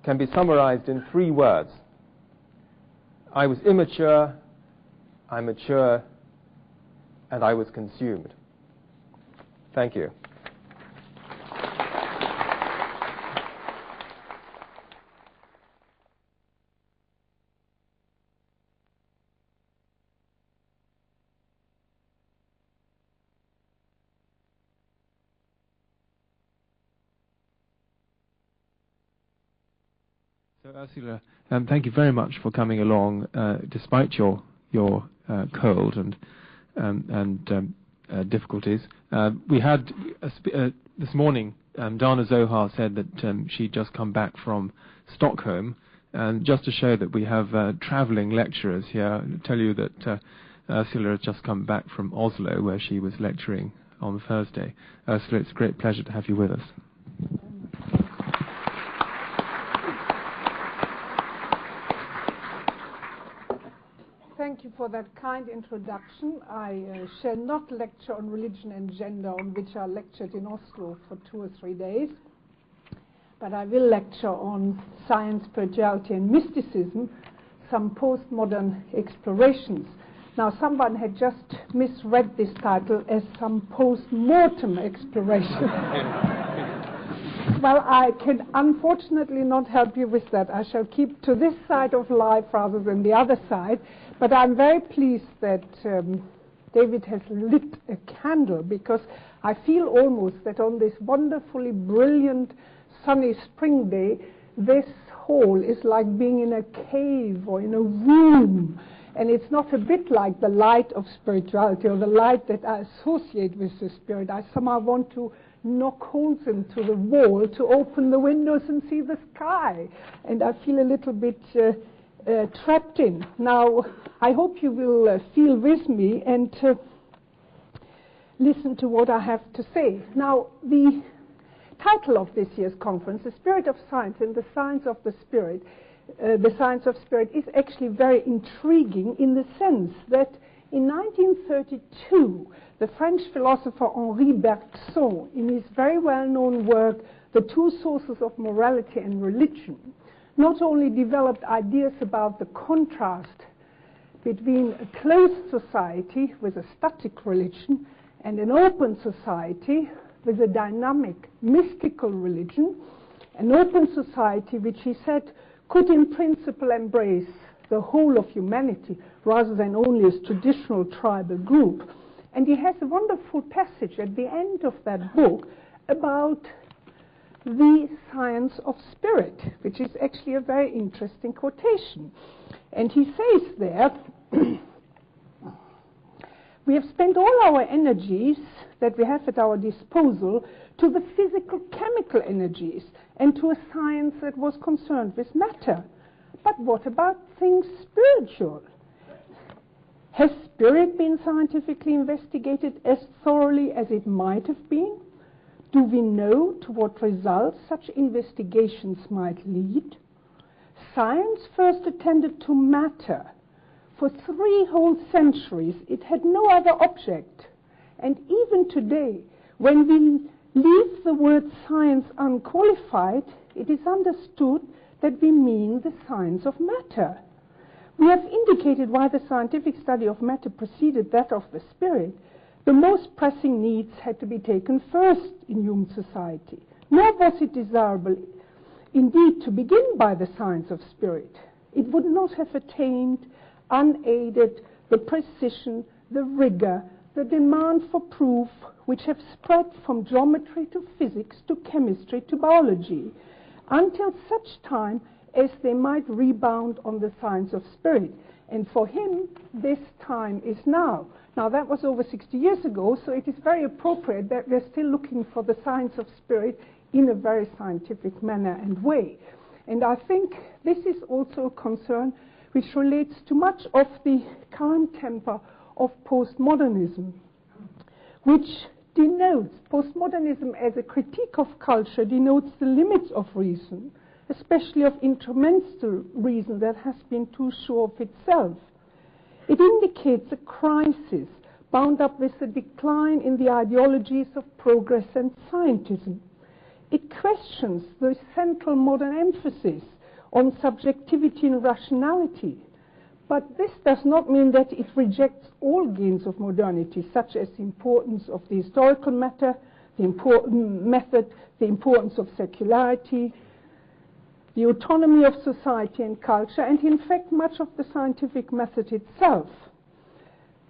can be summarized in 3 words. I was immature, I matured, and I was consumed. Thank you. So Ursula, thank you very much for coming along, despite your cold and difficulties. We had this morning. Dana Zohar said that she'd just come back from Stockholm, and just to show that we have travelling lecturers here, I'll tell you that Ursula has just come back from Oslo, where she was lecturing on Thursday. Ursula, it's a great pleasure to have you with us. Thank you for that kind introduction. I shall not lecture on religion and gender, on which I lectured in Oslo for 2 or 3 days, but I will lecture on science, spirituality, and mysticism, some postmodern explorations. Now, someone had just misread this title as some post-mortem exploration. Well, I can unfortunately not help you with that. I shall keep to this side of life rather than the other side. But I'm very pleased that David has lit a candle, because I feel almost that on this wonderfully brilliant sunny spring day, this hall is like being in a cave or in a room. And it's not a bit like the light of spirituality or the light that I associate with the spirit. I somehow want to knock holes into the wall to open the windows and see the sky. And I feel a little bit trapped in. Now, I hope you will feel with me and listen to what I have to say. Now, the title of this year's conference, The Spirit of Science and the Science of the Spirit, the Science of Spirit, is actually very intriguing in the sense that in 1932, the French philosopher Henri Bergson, in his very well-known work, The Two Sources of Morality and Religion, not only developed ideas about the contrast between a closed society with a static religion and an open society with a dynamic, mystical religion, an open society which he said could in principle embrace the whole of humanity rather than only a traditional tribal group. And he has a wonderful passage at the end of that book about the science of spirit, which is actually a very interesting quotation. And he says there, we have spent all our energies that we have at our disposal to the physical chemical energies and to a science that was concerned with matter. But what about things spiritual? Has spirit been scientifically investigated as thoroughly as it might have been? Do we know to what results such investigations might lead? Science first attended to matter. For 3 whole centuries, it had no other object. And even today, when we leave the word science unqualified, it is understood that we mean the science of matter. We have indicated why the scientific study of matter preceded that of the spirit. The most pressing needs had to be taken first in human society. Nor was it desirable, indeed, to begin by the science of spirit. It would not have attained, unaided, the precision, the rigor, the demand for proof, which have spread from geometry to physics to chemistry to biology, until such time as they might rebound on the science of spirit. And for him, this time is now. Now, that was over 60 years ago, so it is very appropriate that we're still looking for the science of spirit in a very scientific manner and way. And I think this is also a concern which relates to much of the current temper of postmodernism, which denotes, postmodernism as a critique of culture denotes the limits of reason, especially of instrumental reason that has been too sure of itself. It indicates a crisis bound up with a decline in the ideologies of progress and scientism. It questions the central modern emphasis on subjectivity and rationality. But this does not mean that it rejects all gains of modernity, such as the importance of the historical matter, the important method, the importance of secularity, the autonomy of society and culture, and in fact much of the scientific method itself.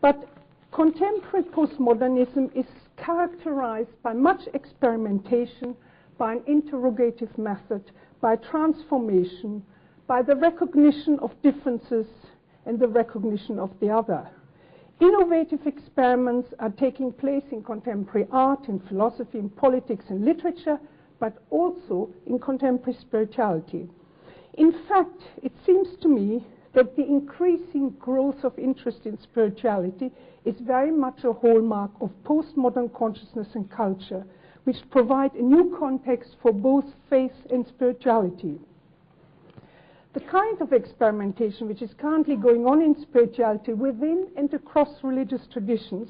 But contemporary postmodernism is characterized by much experimentation, by an interrogative method, by transformation, by the recognition of differences and the recognition of the other. Innovative experiments are taking place in contemporary art, in philosophy, in politics, and literature, but also in contemporary spirituality. In fact, it seems to me that the increasing growth of interest in spirituality is very much a hallmark of postmodern consciousness and culture, which provide a new context for both faith and spirituality. The kind of experimentation which is currently going on in spirituality within and across religious traditions,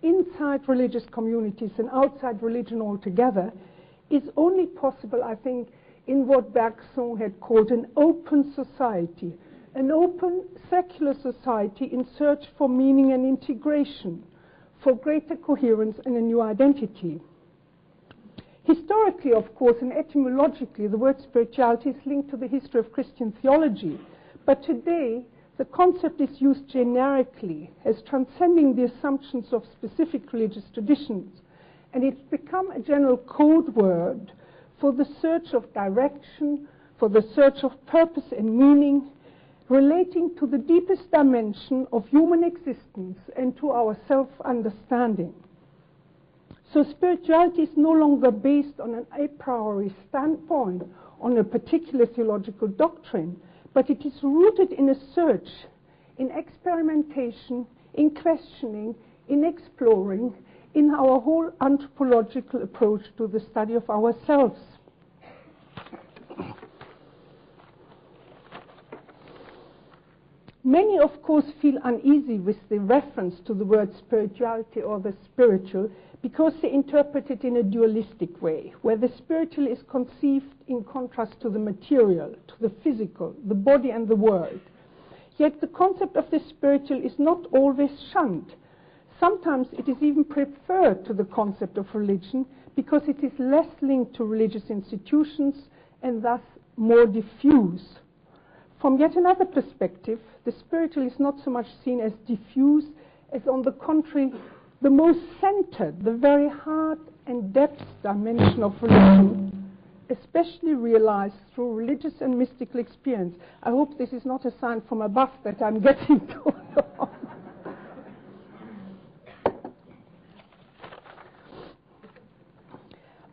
inside religious communities and outside religion altogether, is only possible, I think, in what Bergson had called an open society, an open secular society in search for meaning and integration, for greater coherence and a new identity. Historically, of course, and etymologically, the word spirituality is linked to the history of Christian theology. But today, the concept is used generically as transcending the assumptions of specific religious traditions. And it's become a general code word for the search of direction, for the search of purpose and meaning, relating to the deepest dimension of human existence and to our self-understanding. So spirituality is no longer based on an a priori standpoint, on a particular theological doctrine, but it is rooted in a search, in experimentation, in questioning, in exploring, in our whole anthropological approach to the study of ourselves. Many, of course, feel uneasy with the reference to the word spirituality or the spiritual because they interpret it in a dualistic way, where the spiritual is conceived in contrast to the material, to the physical, the body and the world. Yet the concept of the spiritual is not always shunned. Sometimes it is even preferred to the concept of religion because it is less linked to religious institutions and thus more diffuse. From yet another perspective, the spiritual is not so much seen as diffuse as, on the contrary, the most centered, the very heart and depth dimension of religion, especially realized through religious and mystical experience. I hope this is not a sign from above that I'm getting too long.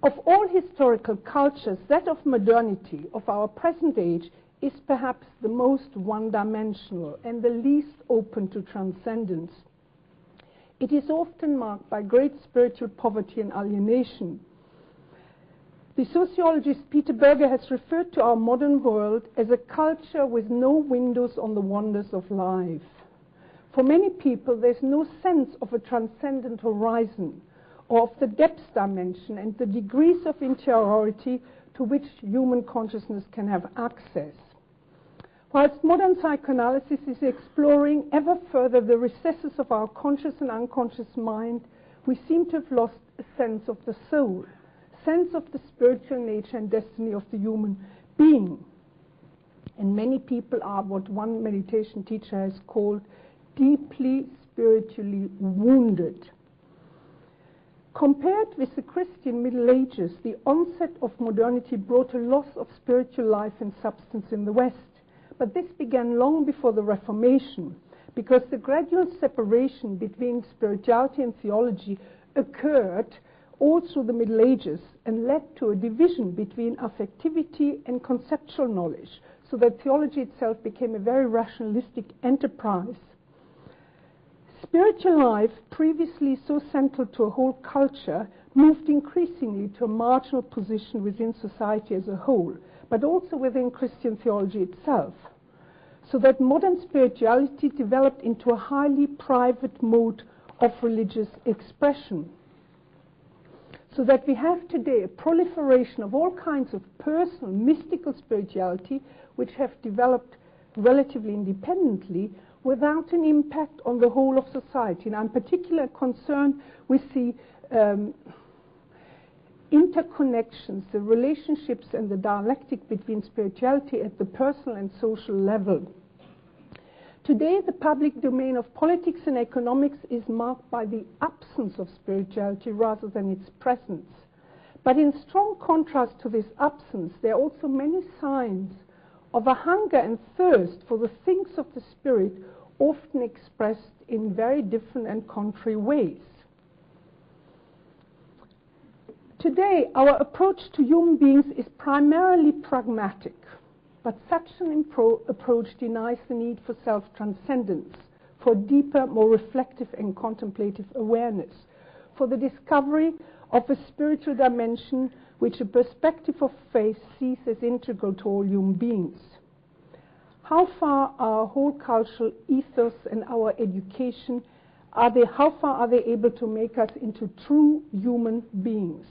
Of all historical cultures, that of modernity, of our present age, is perhaps the most one-dimensional and the least open to transcendence. It is often marked by great spiritual poverty and alienation. The sociologist Peter Berger has referred to our modern world as a culture with no windows on the wonders of life. For many people, there's no sense of a transcendent horizon or of the depth dimension and the degrees of interiority to which human consciousness can have access. Whilst modern psychoanalysis is exploring ever further the recesses of our conscious and unconscious mind, we seem to have lost a sense of the soul, sense of the spiritual nature and destiny of the human being. And many people are what one meditation teacher has called deeply spiritually wounded. Compared with the Christian Middle Ages, the onset of modernity brought a loss of spiritual life and substance in the West. But this began long before the Reformation, because the gradual separation between spirituality and theology occurred all through the Middle Ages and led to a division between affectivity and conceptual knowledge, so that theology itself became a very rationalistic enterprise. Spiritual life, previously so central to a whole culture, moved increasingly to a marginal position within society as a whole, but also within Christian theology itself, so that modern spirituality developed into a highly private mode of religious expression. So that we have today a proliferation of all kinds of personal, mystical spirituality, which have developed relatively independently without an impact on the whole of society. And I'm particularly concerned with the interconnections, the relationships and the dialectic between spirituality at the personal and social level. Today, the public domain of politics and economics is marked by the absence of spirituality rather than its presence. But in strong contrast to this absence, there are also many signs of a hunger and thirst for the things of the spirit, often expressed in very different and contrary ways. Today, our approach to human beings is primarily pragmatic, but such an approach denies the need for self-transcendence, for deeper, more reflective and contemplative awareness, for the discovery of a spiritual dimension which a perspective of faith sees as integral to all human beings. How far our whole cultural ethos and our education, how far are they able to make us into true human beings?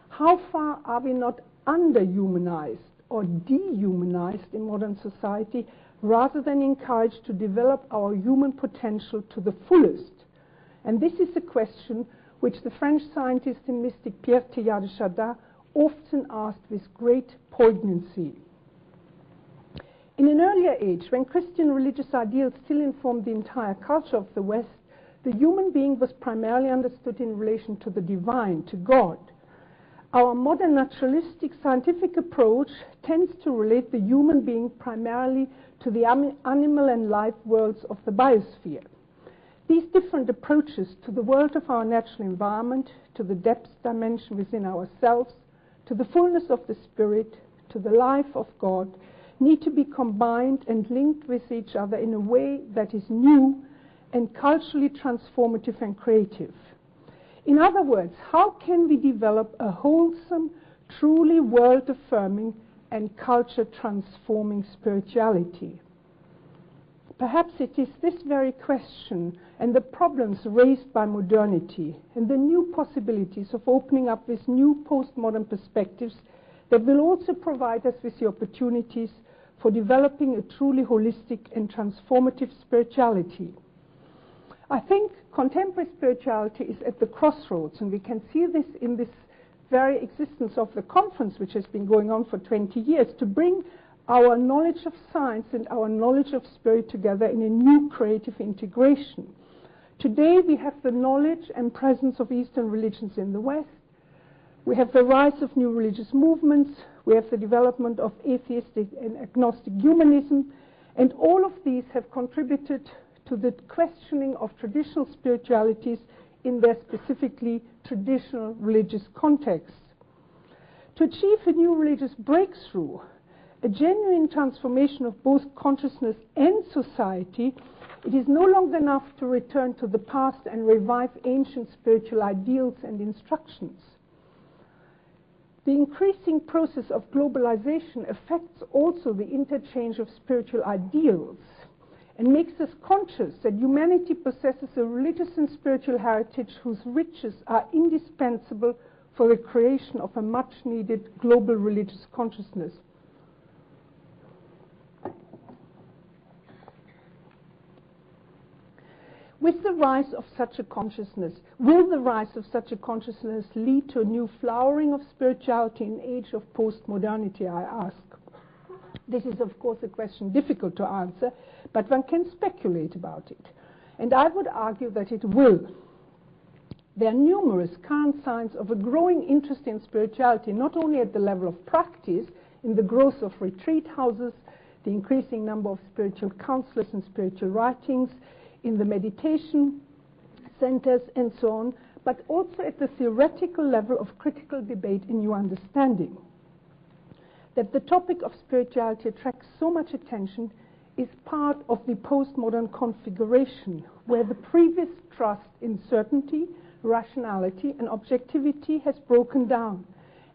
How far are we not underhumanized or dehumanized in modern society, rather than encouraged to develop our human potential to the fullest? And this is a question which the French scientist and mystic Pierre Teilhard de Chardin often asked with great poignancy. In an earlier age, when Christian religious ideals still informed the entire culture of the West, the human being was primarily understood in relation to the divine, to God. Our modern naturalistic scientific approach tends to relate the human being primarily to the animal and life worlds of the biosphere. These different approaches to the world of our natural environment, to the depth dimension within ourselves, to the fullness of the spirit, to the life of God, need to be combined and linked with each other in a way that is new and culturally transformative and creative. In other words, how can we develop a wholesome, truly world-affirming and culture-transforming spirituality? Perhaps it is this very question and the problems raised by modernity and the new possibilities of opening up with new postmodern perspectives that will also provide us with the opportunities for developing a truly holistic and transformative spirituality. I think contemporary spirituality is at the crossroads, and we can see this in this very existence of the conference, which has been going on for 20 years, to bring our knowledge of science and our knowledge of spirit together in a new creative integration. Today we have the knowledge and presence of Eastern religions in the West. We have the rise of new religious movements. We have the development of atheistic and agnostic humanism. And all of these have contributed to the questioning of traditional spiritualities in their specifically traditional religious contexts. To achieve a new religious breakthrough, a genuine transformation of both consciousness and society, it is no longer enough to return to the past and revive ancient spiritual ideals and instructions. The increasing process of globalization affects also the interchange of spiritual ideals and makes us conscious that humanity possesses a religious and spiritual heritage whose riches are indispensable for the creation of a much-needed global religious consciousness. With the rise of such a consciousness, will the rise of such a consciousness lead to a new flowering of spirituality in the age of postmodernity, I ask? This is, of course, a question difficult to answer, but one can speculate about it. And I would argue that it will. There are numerous current signs of a growing interest in spirituality, not only at the level of practice, in the growth of retreat houses, the increasing number of spiritual counselors and spiritual writings, in the meditation centers and so on, but also at the theoretical level of critical debate in new understanding. That the topic of spirituality attracts so much attention is part of the postmodern configuration, where the previous trust in certainty, rationality, and objectivity has broken down,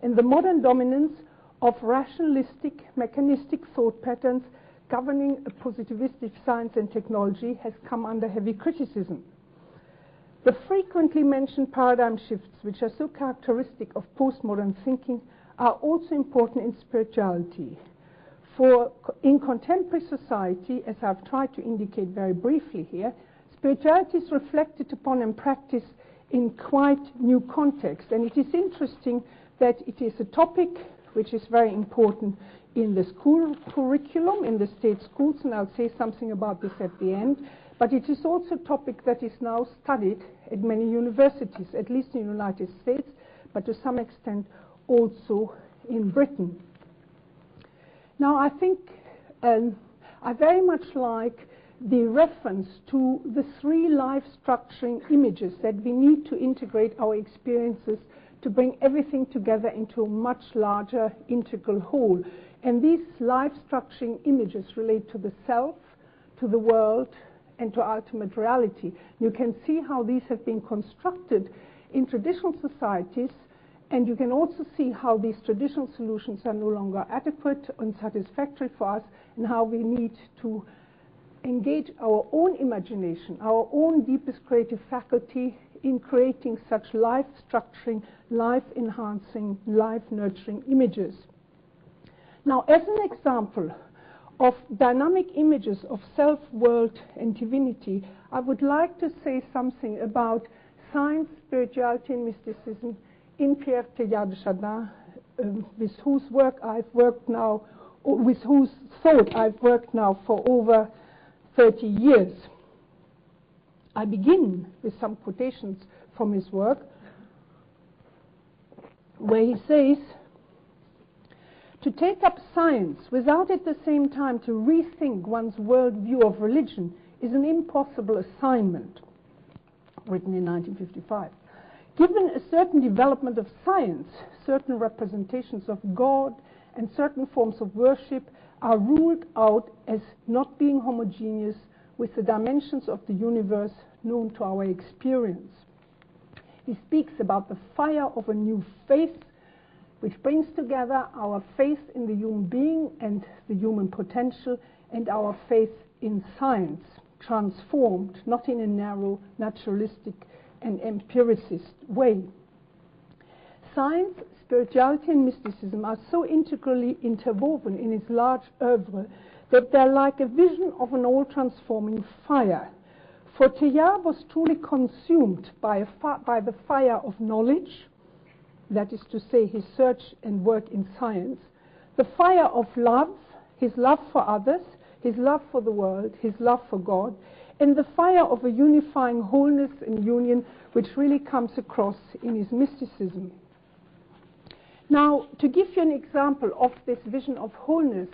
and the modern dominance of rationalistic, mechanistic thought patterns governing a positivistic science and technology has come under heavy criticism. The frequently mentioned paradigm shifts, which are so characteristic of postmodern thinking, are also important in spirituality. For in contemporary society, as I've tried to indicate very briefly here, spirituality is reflected upon and practiced in quite new context. And it is interesting that it is a topic which is very important in the school curriculum, in the state schools, and I'll say something about this at the end. But it is also a topic that is now studied at many universities, at least in the United States, but to some extent also in Britain. Now, I think I very much like the reference to the 3 life-structuring images that we need to integrate our experiences to bring everything together into a much larger integral whole. And these life-structuring images relate to the self, to the world, and to ultimate reality. You can see how these have been constructed in traditional societies, and you can also see how these traditional solutions are no longer adequate and satisfactory for us, and how we need to engage our own imagination, our own deepest creative faculty in creating such life-structuring, life-enhancing, life-nurturing images. Now, as an example of dynamic images of self, world, and divinity, I would like to say something about Science, Spirituality and Mysticism in Pierre Teilhard de Chardin, with whose work I've worked now, or with whose thought I've worked now for over 30 years. I begin with some quotations from his work, where he says, to take up science without at the same time to rethink one's worldview of religion is an impossible assignment, written in 1955. Given a certain development of science, certain representations of God and certain forms of worship are ruled out as not being homogeneous with the dimensions of the universe known to our experience. He speaks about the fire of a new faith, which brings together our faith in the human being and the human potential and our faith in science, transformed, not in a narrow, naturalistic and empiricist way. Science, spirituality and mysticism are so integrally interwoven in his large oeuvre that they're like a vision of an all-transforming fire. For Teilhard was truly consumed by the fire of knowledge, that is to say, his search and work in science, the fire of love, his love for others, his love for the world, his love for God, and the fire of a unifying wholeness and union which really comes across in his mysticism. Now, to give you an example of this vision of wholeness,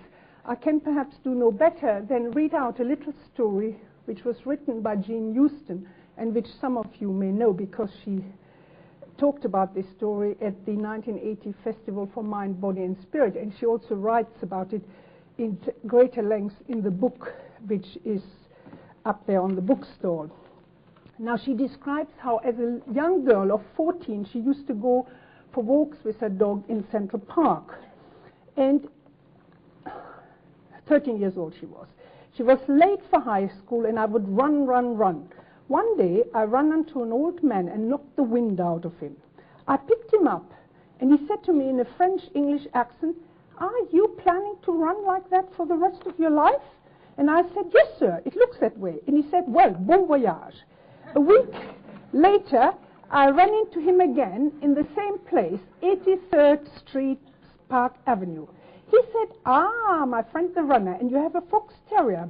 I can perhaps do no better than read out a little story which was written by Jean Houston, and which some of you may know because she talked about this story at the 1980 Festival for Mind, Body and Spirit, and she also writes about it in greater length in the book which is up there on the bookstall. Now, she describes how as a young girl of 14 she used to go for walks with her dog in Central Park, and 13 years old she was. She was late for high school, and I would run. One day, I ran into an old man and knocked the wind out of him. I picked him up, and he said to me in a French-English accent, "Are you planning to run like that for the rest of your life?" And I said, "Yes, sir, it looks that way." And he said, "Well, bon voyage." A week later, I ran into him again in the same place, 83rd Street, Park Avenue. He said, "Ah, my friend the runner, and you have a fox terrier."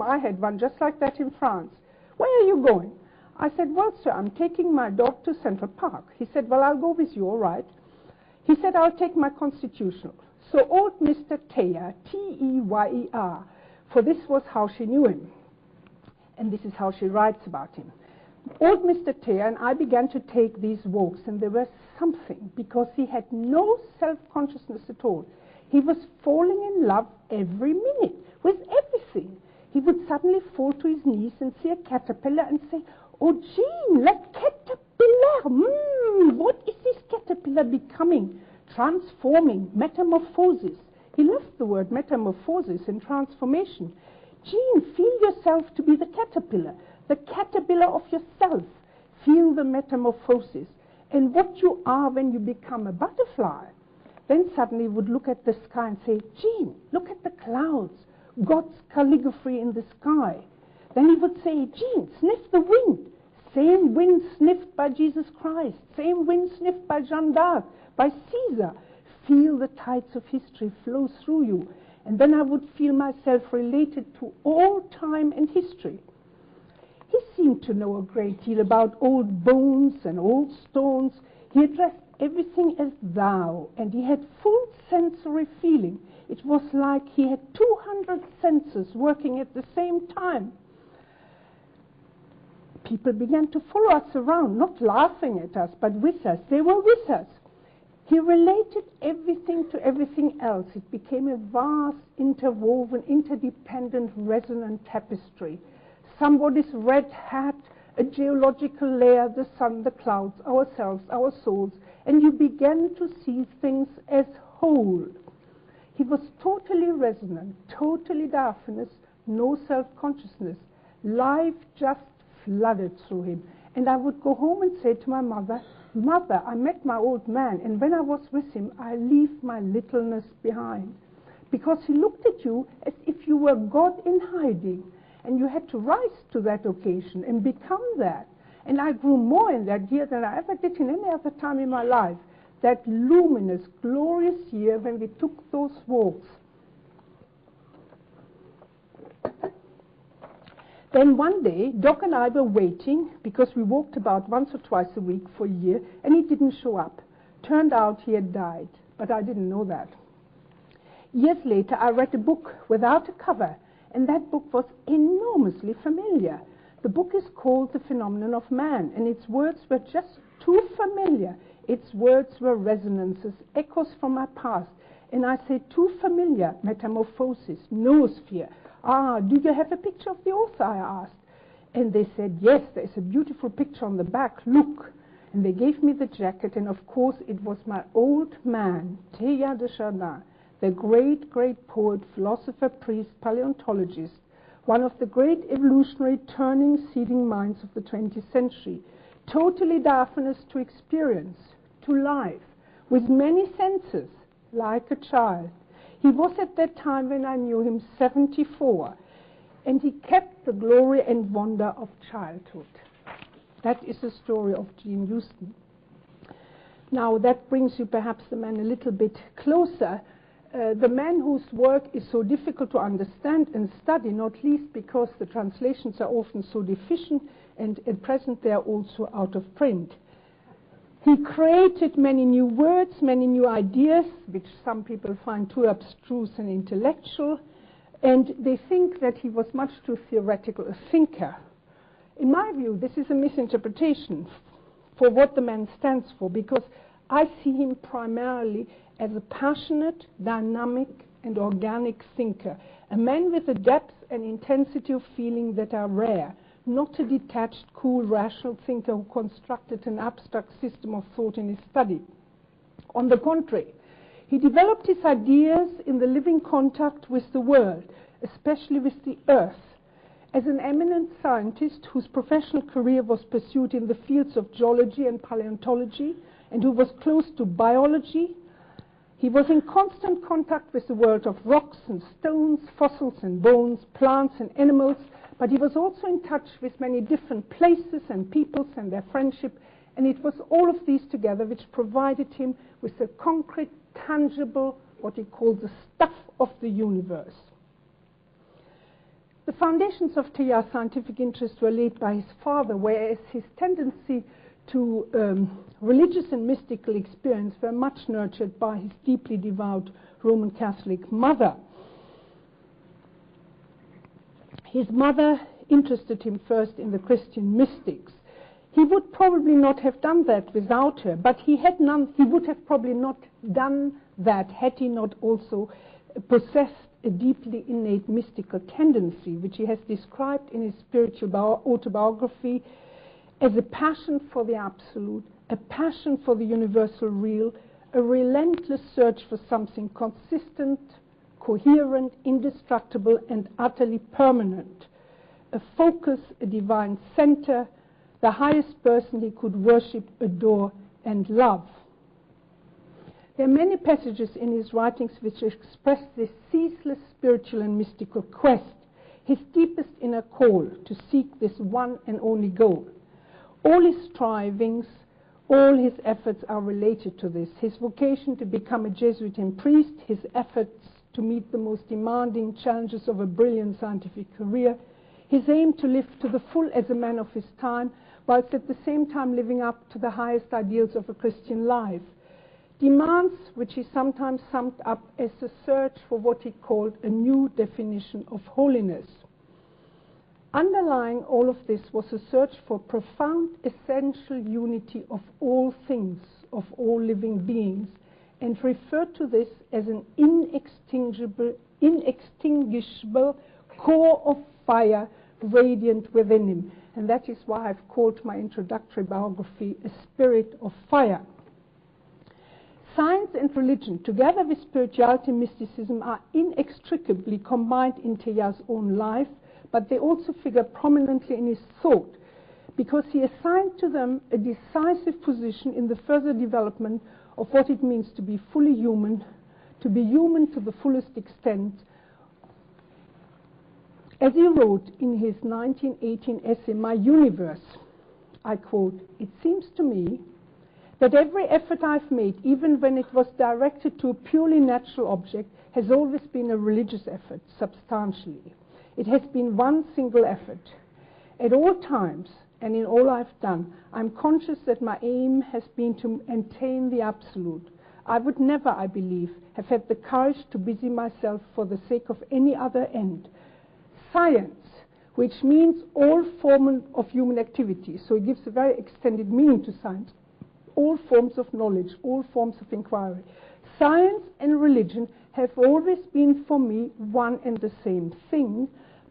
I had one just like that in France. "Where are you going?" I said, "Well, sir, I'm taking my dog to Central Park." He said, "Well, I'll go with you, all right." He said, "I'll take my constitutional." So old Mr. Teyer, T-E-Y-E-R, for this was how she knew him, and this is how she writes about him. Old Mr. Teyer and I began to take these walks, and there was something, because he had no self-consciousness at all. He was falling in love every minute with everything. He would suddenly fall to his knees and see a caterpillar and say, "Oh, Jean, that caterpillar! What is this caterpillar becoming? Transforming, metamorphosis." He loved the word metamorphosis and transformation. "Jean, feel yourself to be the caterpillar of yourself. Feel the metamorphosis and what you are when you become a butterfly." Then suddenly he would look at the sky and say, "Jean, look at the clouds, God's calligraphy in the sky." Then he would say, "Jean, sniff the wind. Same wind sniffed by Jesus Christ, same wind sniffed by Jeanne d'Arc, by Caesar. Feel the tides of history flow through you." And then I would feel myself related to all time and history. He seemed to know a great deal about old bones and old stones. He addressed everything as thou, and he had full sensory feeling. It was like he had 200 senses working at the same time. People began to follow us around, not laughing at us, but with us. They were with us. He related everything to everything else. It became a vast, interwoven, interdependent, resonant tapestry. Somebody's red hat, a geological layer, the sun, the clouds, ourselves, our souls, and you began to see things as whole. He was totally resonant, totally diaphanous, no self-consciousness. Life just flooded through him. And I would go home and say to my mother, "Mother, I met my old man, and when I was with him, I leave my littleness behind." Because he looked at you as if you were God in hiding, and you had to rise to that occasion and become that. And I grew more in that year than I ever did in any other time in my life. That luminous, glorious year when we took those walks. Then one day, Doc and I were waiting, because we walked about once or twice a week for a year, and he didn't show up. Turned out he had died, but I didn't know that. Years later, I read a book without a cover, and that book was enormously familiar. The book is called The Phenomenon of Man, and its words were just too familiar. Its words were resonances, echoes from my past. And I say, too familiar, metamorphosis, noosphere. Ah, do you have a picture of the author, I asked. And they said, yes, there's a beautiful picture on the back, look. And they gave me the jacket, and of course it was my old man, Teilhard de Chardin, the great, great poet, philosopher, priest, paleontologist, one of the great evolutionary turning, seeding minds of the 20th century, totally diaphanous to experience, to life, with many senses, like a child. He was at that time, when I knew him, 74, and he kept the glory and wonder of childhood. That is the story of Jean Houston. Now, that brings you perhaps the man a little bit closer. The man whose work is so difficult to understand and study, not least because the translations are often so deficient, and at present they are also out of print. He created many new words, many new ideas, which some people find too abstruse and intellectual, and they think that he was much too theoretical a thinker. In my view, this is a misinterpretation for what the man stands for, because I see him primarily as a passionate, dynamic, and organic thinker, a man with a depth and intensity of feeling that are rare, not a detached, cool, rational thinker who constructed an abstract system of thought in his study. On the contrary, he developed his ideas in the living contact with the world, especially with the earth. As an eminent scientist whose professional career was pursued in the fields of geology and paleontology, and who was close to biology, he was in constant contact with the world of rocks and stones, fossils and bones, plants and animals, but he was also in touch with many different places and peoples and their friendship, and it was all of these together which provided him with the concrete, tangible, what he called the stuff of the universe. The foundations of Teilhard's scientific interest were laid by his father, whereas his tendency to religious and mystical experience were much nurtured by his deeply devout Roman Catholic mother. His mother interested him first in the Christian mystics. He would probably not have done that without her, but he would have probably not done that had he not also possessed a deeply innate mystical tendency, which he has described in his spiritual autobiography as a passion for the absolute, a passion for the universal real, a relentless search for something consistent, coherent, indestructible, and utterly permanent, a focus, a divine center, the highest person he could worship, adore, and love. There are many passages in his writings which express this ceaseless spiritual and mystical quest, his deepest inner call to seek this one and only goal. All his strivings, all his efforts are related to this. His vocation to become a Jesuit and priest, his efforts to meet the most demanding challenges of a brilliant scientific career, his aim to live to the full as a man of his time, whilst at the same time living up to the highest ideals of a Christian life. Demands which he sometimes summed up as a search for what he called a new definition of holiness. Underlying all of this was a search for profound, essential unity of all things, of all living beings, and referred to this as an inextinguishable core of fire radiant within him. And that is why I've called my introductory biography A Spirit of Fire. Science and religion, together with spirituality and mysticism, are inextricably combined in Teilhard's own life, but they also figure prominently in his thought, because he assigned to them a decisive position in the further development of what it means to be fully human, to be human to the fullest extent. As he wrote in his 1918 essay, My Universe, I quote, "It seems to me that every effort I've made, even when it was directed to a purely natural object, has always been a religious effort, substantially. It has been one single effort. At all times, and in all I've done, I'm conscious that my aim has been to attain the absolute. I would never, I believe, have had the courage to busy myself for the sake of any other end. Science, which means all forms of human activity," so it gives a very extended meaning to science, all forms of knowledge, all forms of inquiry. "Science and religion have always been for me one and the same thing.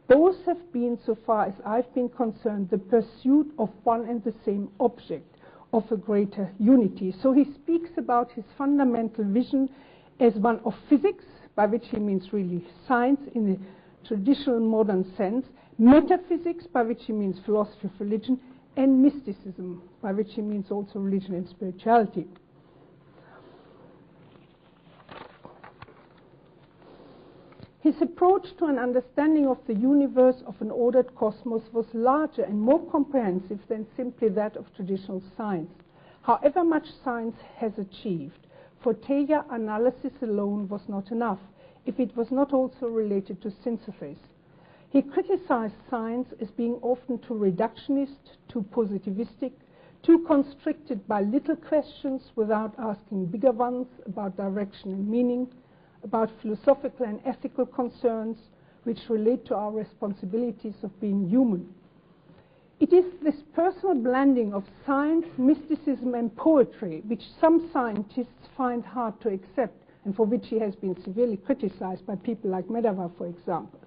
Both have been, so far as I've been concerned, the pursuit of one and the same object, of a greater unity." So he speaks about his fundamental vision as one of physics, by which he means really science in the traditional modern sense, metaphysics, by which he means philosophy of religion, and mysticism, by which he means also religion and spirituality. His approach to an understanding of the universe, of an ordered cosmos, was larger and more comprehensive than simply that of traditional science. However much science has achieved, for Teilhard analysis alone was not enough, if it was not also related to synthesis. He criticized science as being often too reductionist, too positivistic, too constricted by little questions without asking bigger ones about direction and meaning, about philosophical and ethical concerns which relate to our responsibilities of being human. It is this personal blending of science, mysticism, and poetry which some scientists find hard to accept, and for which he has been severely criticized by people like Medava, for example.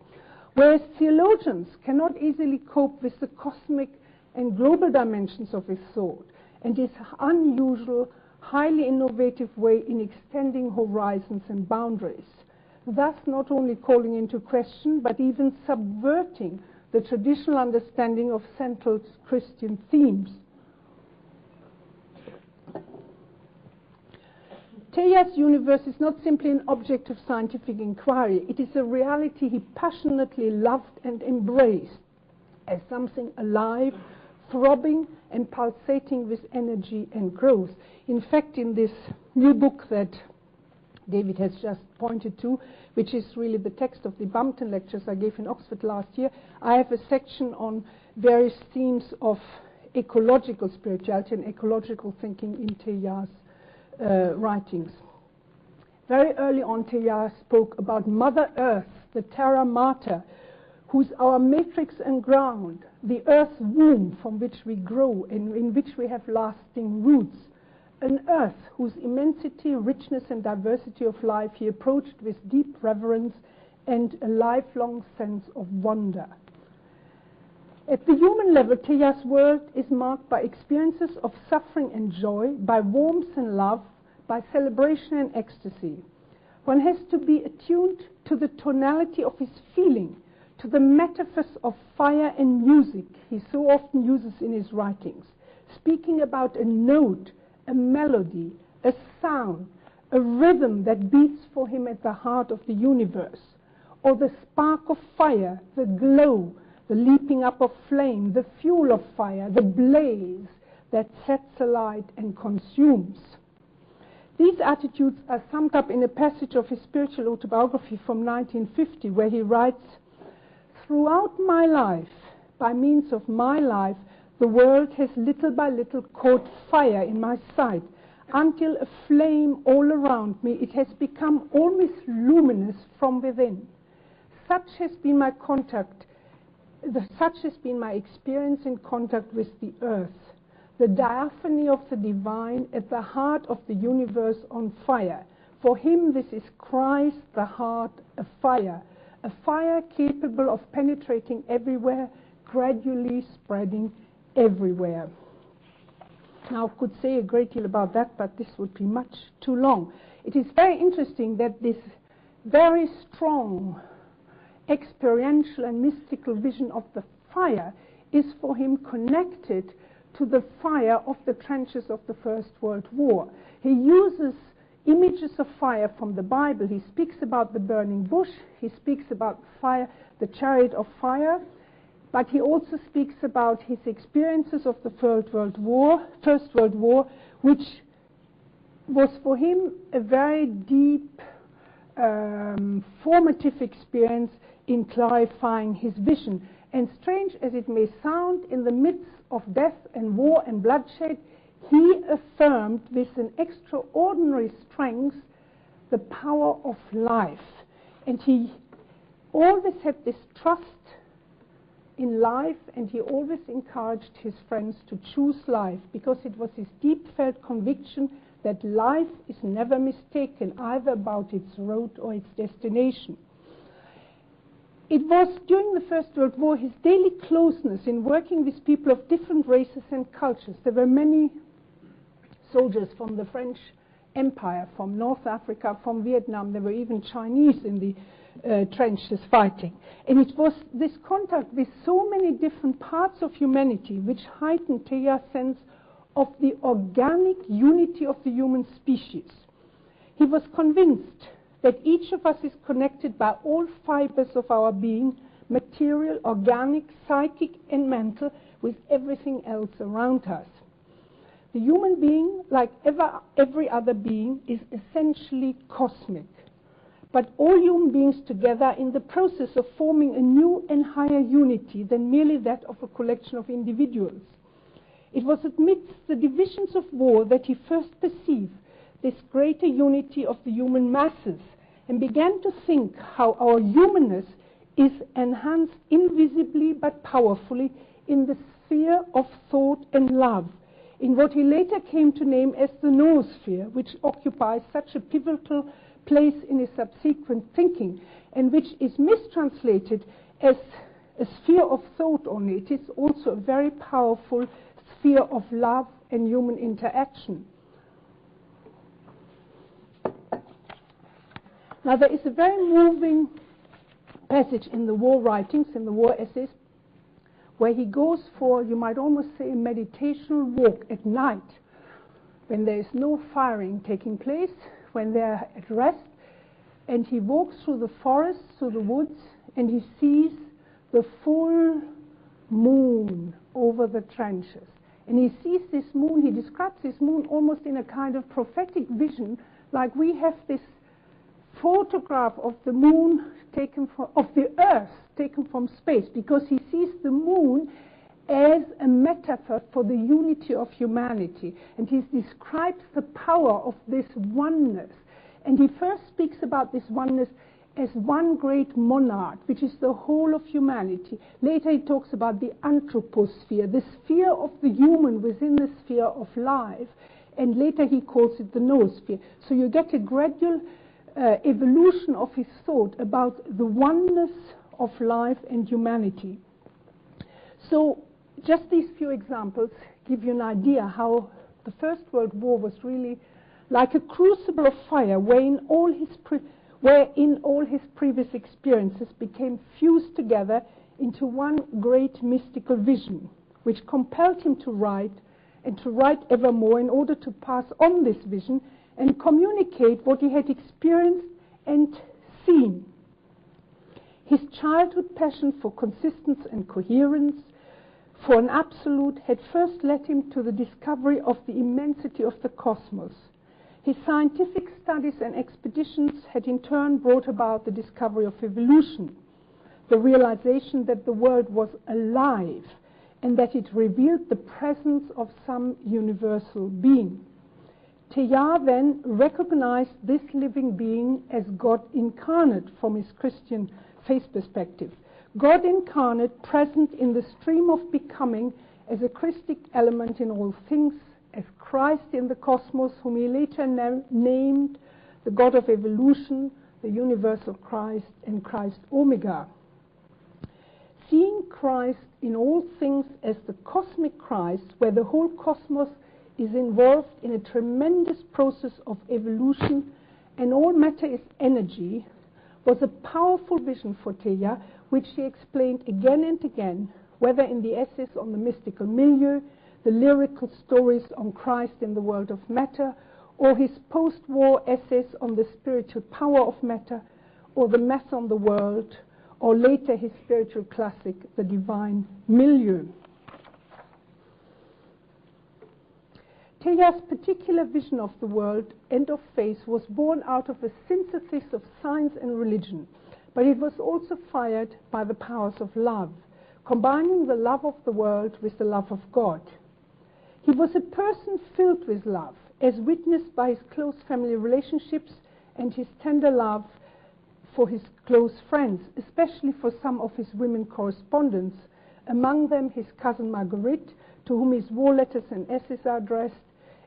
Whereas theologians cannot easily cope with the cosmic and global dimensions of his thought and his unusual, highly innovative way in extending horizons and boundaries, thus not only calling into question but even subverting the traditional understanding of central Christian themes. Teilhard's universe is not simply an object of scientific inquiry. It is a reality he passionately loved and embraced as something alive, throbbing and pulsating with energy and growth. In fact, in this new book that David has just pointed to, which is really the text of the Bumpton lectures I gave in Oxford last year, I have a section on various themes of ecological spirituality and ecological thinking in Teilhard's writings. Very early on, Teilhard spoke about Mother Earth, the terra mater, who's our matrix and ground, the earth's womb from which we grow and in which we have lasting roots. An earth whose immensity, richness, and diversity of life he approached with deep reverence and a lifelong sense of wonder. At the human level, Teilhard's world is marked by experiences of suffering and joy, by warmth and love, by celebration and ecstasy. One has to be attuned to the tonality of his feeling, to the metaphors of fire and music he so often uses in his writings, speaking about a note, a melody, a sound, a rhythm that beats for him at the heart of the universe, or the spark of fire, the glow, the leaping up of flame, the fuel of fire, the blaze that sets alight and consumes. These attitudes are summed up in a passage of his spiritual autobiography from 1950, where he writes, "Throughout my life, by means of my life, the world has little by little caught fire in my sight, until a flame all around me, it has become almost luminous from within. Such has been my experience in contact with the earth, the diaphany of the divine at the heart of the universe on fire. For him this is Christ, the heart, a fire capable of penetrating everywhere, gradually spreading everywhere." Now, I could say a great deal about that, but this would be much too long. It is very interesting that this very strong experiential and mystical vision of the fire is for him connected to the fire of the trenches of the First World War. He uses images of fire from the Bible. He speaks about the burning bush. He speaks about fire, the chariot of fire. but he also speaks about his experiences of the First World War, which was for him a very deep, formative experience in clarifying his vision. And strange as it may sound, in the midst of death and war and bloodshed, he affirmed with an extraordinary strength the power of life. And he always had this trust in life, and he always encouraged his friends to choose life, because it was his deep-felt conviction that life is never mistaken, either about its road or its destination. It was during the First World War his daily closeness in working with people of different races and cultures. There were many soldiers from the French Empire, from North Africa, from Vietnam. There were even Chinese in the trenches fighting. And it was this contact with so many different parts of humanity which heightened Teilhard's sense of the organic unity of the human species. He was convinced that each of us is connected by all fibers of our being, material, organic, psychic, and mental, with everything else around us. The human being, like every other being, is essentially cosmic. But all human beings together are in the process of forming a new and higher unity than merely that of a collection of individuals. It was amidst the divisions of war that he first perceived this greater unity of the human masses, and began to think how our humanness is enhanced invisibly but powerfully in the sphere of thought and love, in what he later came to name as the noosphere, which occupies such a pivotal place in his subsequent thinking, and which is mistranslated as a sphere of thought only. It is also a very powerful sphere of love and human interaction. Now, there is a very moving passage in the war writings, in the war essays, where he goes for, you might almost say, a meditational walk at night, when there is no firing taking place, when they are at rest, and he walks through the forest, through the woods, and he sees the full moon over the trenches. And he sees this moon, he describes this moon almost in a kind of prophetic vision, like we have this photograph of the moon taken from, of the earth taken from space, because he sees the moon as a metaphor for the unity of humanity. And he describes the power of this oneness. And he first speaks about this oneness as one great monad, which is the whole of humanity. Later he talks about the anthroposphere, the sphere of the human within the sphere of life. And later he calls it the noosphere. So you get a gradual evolution of his thought about the oneness of life and humanity. So just these few examples give you an idea how the First World War was really like a crucible of fire, wherein all his previous experiences became fused together into one great mystical vision, which compelled him to write, and to write evermore in order to pass on this vision and communicate what he had experienced and seen. His childhood passion for consistency and coherence, for an absolute, had first led him to the discovery of the immensity of the cosmos. His scientific studies and expeditions had in turn brought about the discovery of evolution, the realization that the world was alive and that it revealed the presence of some universal being. Teilhard then recognized this living being as God incarnate from his Christian faith perspective. God incarnate, present in the stream of becoming as a Christic element in all things, as Christ in the cosmos, whom he later named the God of evolution, the universal Christ, and Christ Omega. Seeing Christ in all things as the cosmic Christ, where the whole cosmos is involved in a tremendous process of evolution and all matter is energy, was a powerful vision for Teilhard, which he explained again and again, whether in the essays on the mystical milieu, the lyrical stories on Christ in the world of matter, or his post-war essays on the spiritual power of matter, or the math on the world, or later his spiritual classic, The Divine Milieu. Teilhard's particular vision of the world and of faith was born out of a synthesis of science and religion, but it was also fired by the powers of love, combining the love of the world with the love of God. He was a person filled with love, as witnessed by his close family relationships and his tender love for his close friends, especially for some of his women correspondents, among them his cousin Marguerite, to whom his war letters and essays are addressed,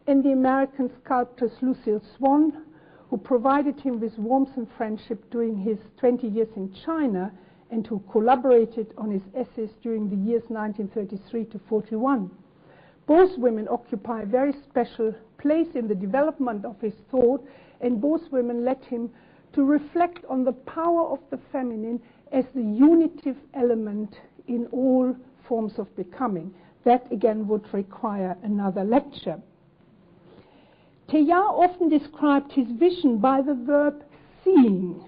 and the American sculptress Lucille Swan, who provided him with warmth and friendship during his 20 years in China and who collaborated on his essays during the years 1933 to 41. Both women occupy a very special place in the development of his thought, and both women led him to reflect on the power of the feminine as the unitive element in all forms of becoming. That again would require another lecture. Teilhard often described his vision by the verb seeing.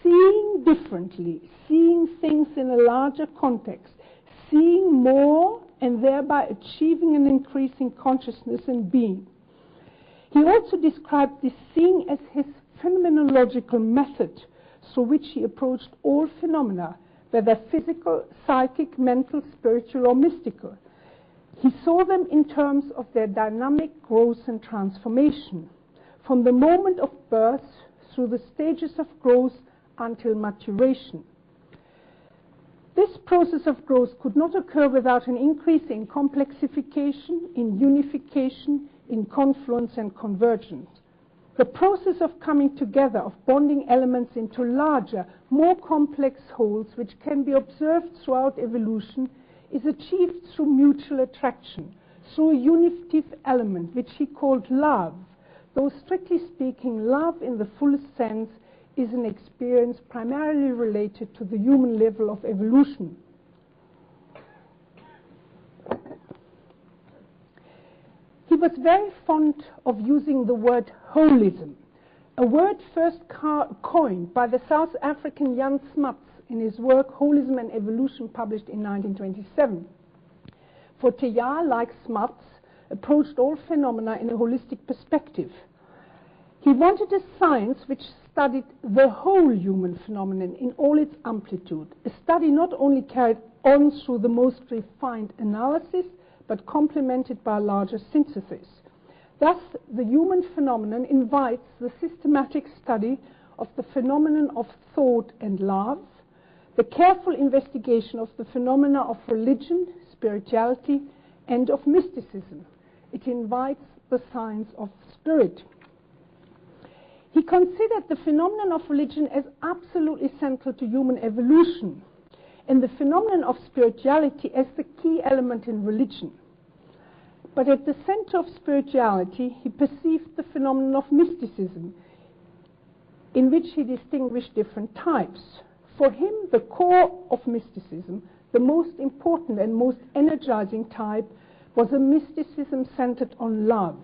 Seeing differently, seeing things in a larger context, seeing more and thereby achieving an increase in consciousness and being. He also described this seeing as his phenomenological method through which he approached all phenomena, whether physical, psychic, mental, spiritual, or mystical. He saw them in terms of their dynamic growth and transformation, from the moment of birth through the stages of growth until maturation. This process of growth could not occur without an increase in complexification, in unification, in confluence and convergence. The process of coming together, of bonding elements into larger, more complex wholes, which can be observed throughout evolution, is achieved through mutual attraction, through a unitive element, which he called love. Though strictly speaking, love in the fullest sense is an experience primarily related to the human level of evolution. He was very fond of using the word holism, a word first coined by the South African Jan Smuts in his work Holism and Evolution, published in 1927. For Teilhard, like Smuts, approached all phenomena in a holistic perspective. He wanted a science which studied the whole human phenomenon in all its amplitude, a study not only carried on through the most refined analysis, but complemented by a larger synthesis. Thus, the human phenomenon invites the systematic study of the phenomenon of thought and love, the careful investigation of the phenomena of religion, spirituality, and of mysticism. It invites the science of spirit. He considered the phenomenon of religion as absolutely central to human evolution, and the phenomenon of spirituality as the key element in religion. But at the center of spirituality, he perceived the phenomenon of mysticism, in which he distinguished different types. For him, the core of mysticism, the most important and most energizing type, was a mysticism centered on love,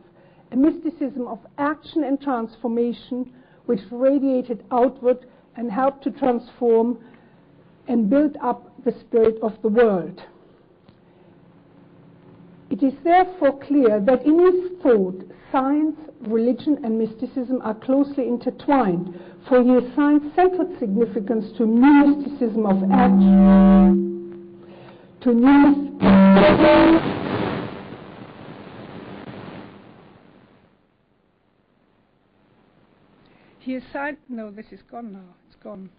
a mysticism of action and transformation, which radiated outward and helped to transform and build up the spirit of the world. It is therefore clear that in his thought, science, religion, and mysticism are closely intertwined, for he assigned central significance to new mysticism of action, to new he assigned, no, this is gone now, it's gone.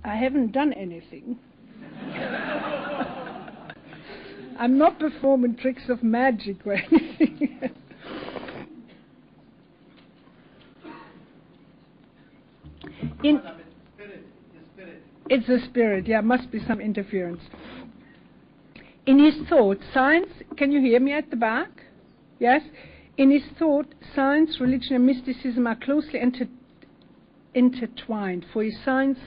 I haven't done anything. I'm not performing tricks of magic or anything. It's a spirit, yeah, must be some interference. In his thought, science, can you hear me at the back? Yes? In his thought, science, religion, and mysticism are closely intertwined, for he assigns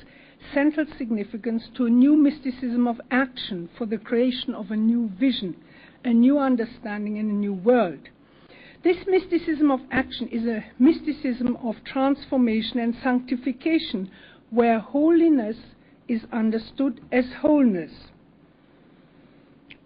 central significance to a new mysticism of action for the creation of a new vision, a new understanding in a new world. This mysticism of action is a mysticism of transformation and sanctification, where holiness is understood as wholeness.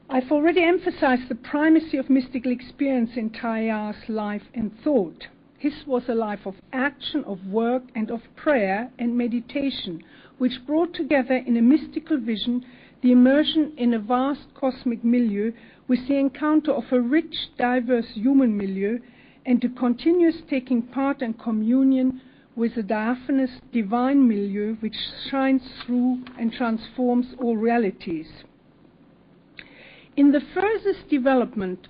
I've already emphasized the primacy of mystical experience in Teilhard's life and thought. His was a life of action, of work, and of prayer and meditation, which brought together in a mystical vision the immersion in a vast cosmic milieu with the encounter of a rich, diverse human milieu, and the continuous taking part and communion with the diaphanous divine milieu which shines through and transforms all realities. In the furthest development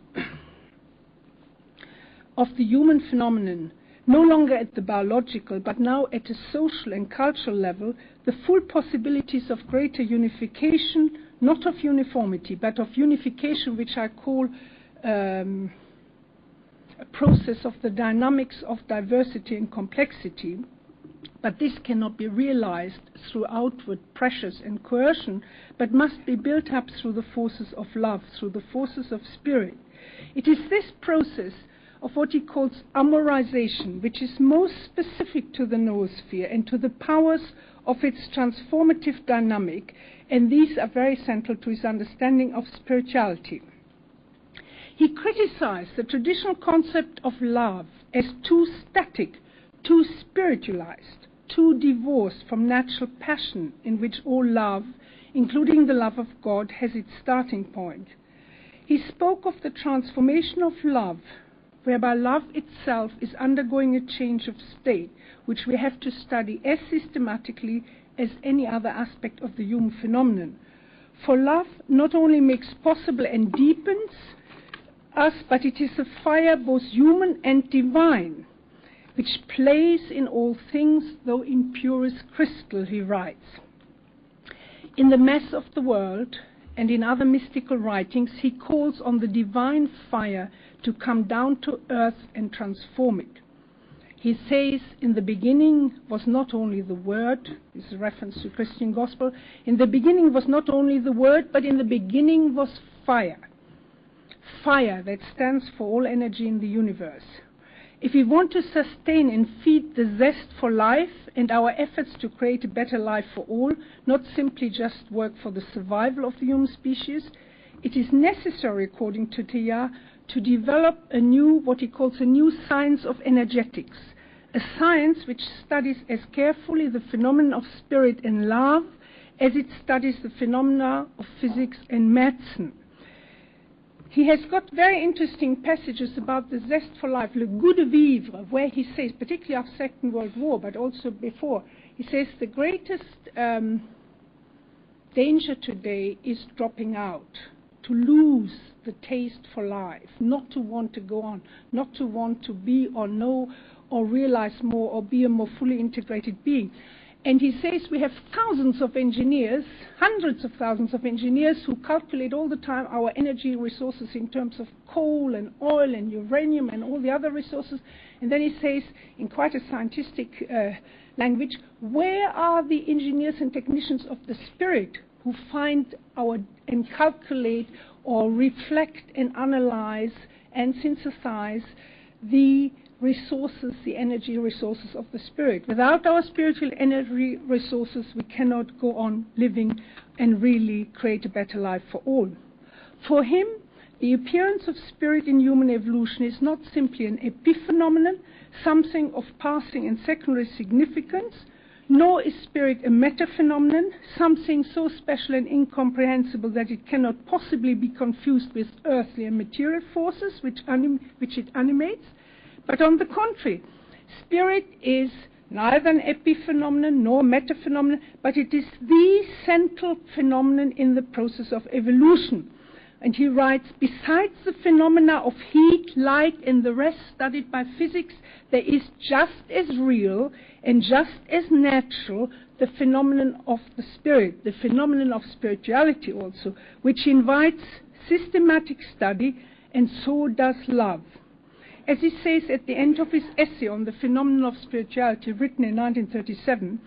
of the human phenomenon, no longer at the biological, but now at a social and cultural level, the full possibilities of greater unification, not of uniformity, but of unification, which I call a process of the dynamics of diversity and complexity. But this cannot be realized through outward pressures and coercion, but must be built up through the forces of love, through the forces of spirit. It is this process of what he calls amorization, which is most specific to the noosphere and to the powers of its transformative dynamic, and these are very central to his understanding of spirituality. He criticized the traditional concept of love as too static, too spiritualized, too divorced from natural passion, in which all love, including the love of God, has its starting point. He spoke of the transformation of love, whereby love itself is undergoing a change of state, which we have to study as systematically as any other aspect of the human phenomenon. For love not only makes possible and deepens us, but it is a fire both human and divine, which plays in all things, though in purest crystal, he writes. In the Mass of the World and in other mystical writings, he calls on the divine fire to come down to earth and transform it. He says, in the beginning was not only the Word, this is a reference to Christian gospel, in the beginning was not only the Word, but in the beginning was fire. Fire that stands for all energy in the universe. If we want to sustain and feed the zest for life and our efforts to create a better life for all, not simply just work for the survival of the human species, it is necessary, according to Teilhard, to develop a new, what he calls a new science of energetics, a science which studies as carefully the phenomenon of spirit and love as it studies the phenomena of physics and medicine. He has got very interesting passages about the zest for life, le goût de vivre, where he says, particularly after the Second World War, but also before, he says the greatest danger today is dropping out, to lose the taste for life, not to want to go on, not to want to be or know or realize more or be a more fully integrated being. And he says we have thousands of engineers, hundreds of thousands of engineers who calculate all the time our energy resources in terms of coal and oil and uranium and all the other resources. And then he says, in quite a scientific language, where are the engineers and technicians of the spirit who find and calculate or reflect and analyze and synthesize the resources, the energy resources of the spirit? Without our spiritual energy resources, we cannot go on living and really create a better life for all. For him, the appearance of spirit in human evolution is not simply an epiphenomenon, something of passing and secondary significance, nor is spirit a metaphenomenon, something so special and incomprehensible that it cannot possibly be confused with earthly and material forces which it animates. But on the contrary, spirit is neither an epiphenomenon nor metaphenomenon, but it is the central phenomenon in the process of evolution. And he writes, besides the phenomena of heat, light, and the rest studied by physics, there is just as real and just as natural the phenomenon of the spirit, the phenomenon of spirituality also, which invites systematic study, and so does love. As he says at the end of his essay on the phenomenon of spirituality, written in 1937,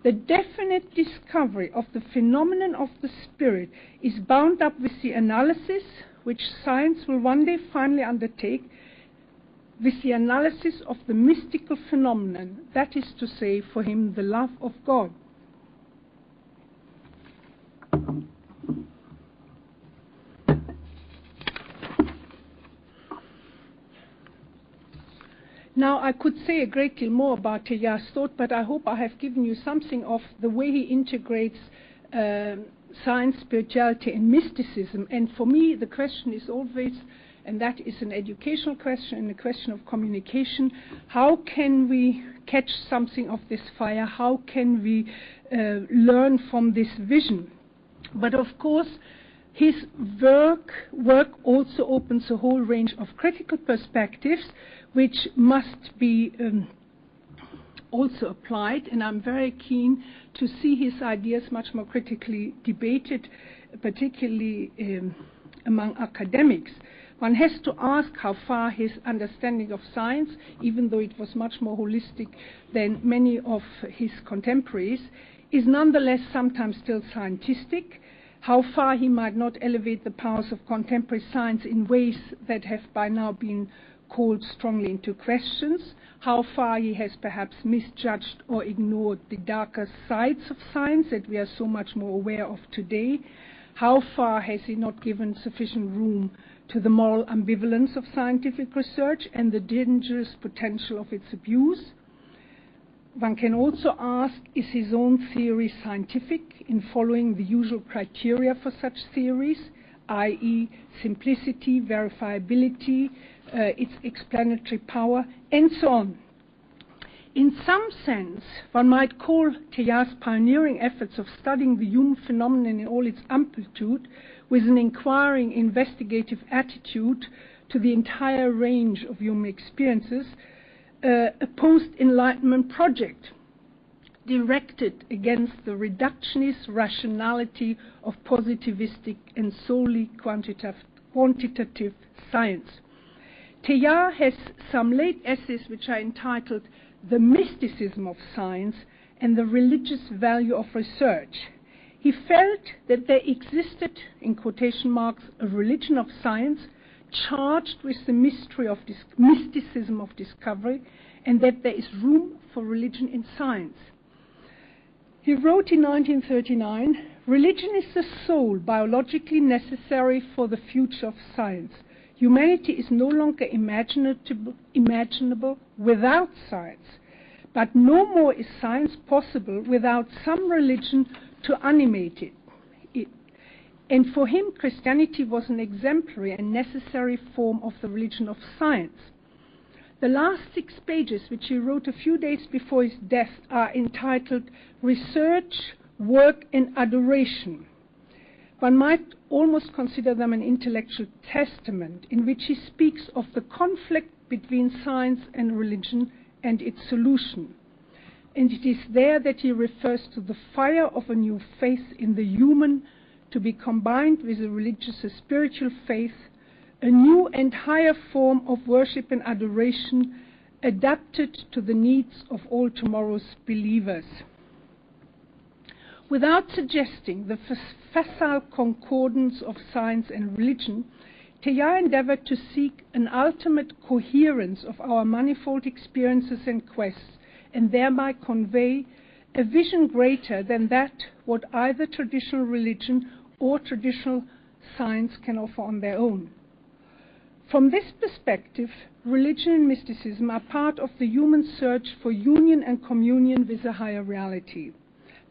the definite discovery of the phenomenon of the spirit is bound up with the analysis which science will one day finally undertake with the analysis of the mystical phenomenon, that is to say, for him, the love of God. Now, I could say a great deal more about Teilhard's thought, but I hope I have given you something of the way he integrates science, spirituality, and mysticism. And for me, the question is always, and that is an educational question and a question of communication, how can we catch something of this fire? How can we learn from this vision? But of course, his work also opens a whole range of critical perspectives which must be also applied, and I'm very keen to see his ideas much more critically debated, particularly among academics. One has to ask how far his understanding of science, even though it was much more holistic than many of his contemporaries, is nonetheless sometimes still scientistic, how far he might not elevate the powers of contemporary science in ways that have by now been called strongly into questions, how far he has perhaps misjudged or ignored the darker sides of science that we are so much more aware of today, how far has he not given sufficient room to the moral ambivalence of scientific research and the dangerous potential of its abuse. One can also ask, is his own theory scientific in following the usual criteria for such theories, i.e. simplicity, verifiability, its explanatory power, and so on. In some sense, one might call Teilhard's pioneering efforts of studying the human phenomenon in all its amplitude, with an inquiring, investigative attitude to the entire range of human experiences, a post-Enlightenment project directed against the reductionist rationality of positivistic and solely quantitative science. Teilhard has some late essays which are entitled The Mysticism of Science and the Religious Value of Research. He felt that there existed, in quotation marks, a religion of science charged with the mysticism of discovery, and that there is room for religion in science. He wrote in 1939, "Religion is the sole biologically necessary for the future of science. Humanity is no longer imaginable without science, but no more is science possible without some religion to animate it. And for him, Christianity was an exemplary and necessary form of the religion of science." The last 6 pages, which he wrote a few days before his death, are entitled Research, Work, and Adoration. One might almost consider them an intellectual testament in which he speaks of the conflict between science and religion and its solution. And it is there that he refers to the fire of a new faith in the human to be combined with a religious or spiritual faith, a new and higher form of worship and adoration adapted to the needs of all tomorrow's believers. Without suggesting the facile concordance of science and religion, Teilhard endeavored to seek an ultimate coherence of our manifold experiences and quests, and thereby convey a vision greater than that what either traditional religion or traditional science can offer on their own. From this perspective, religion and mysticism are part of the human search for union and communion with a higher reality,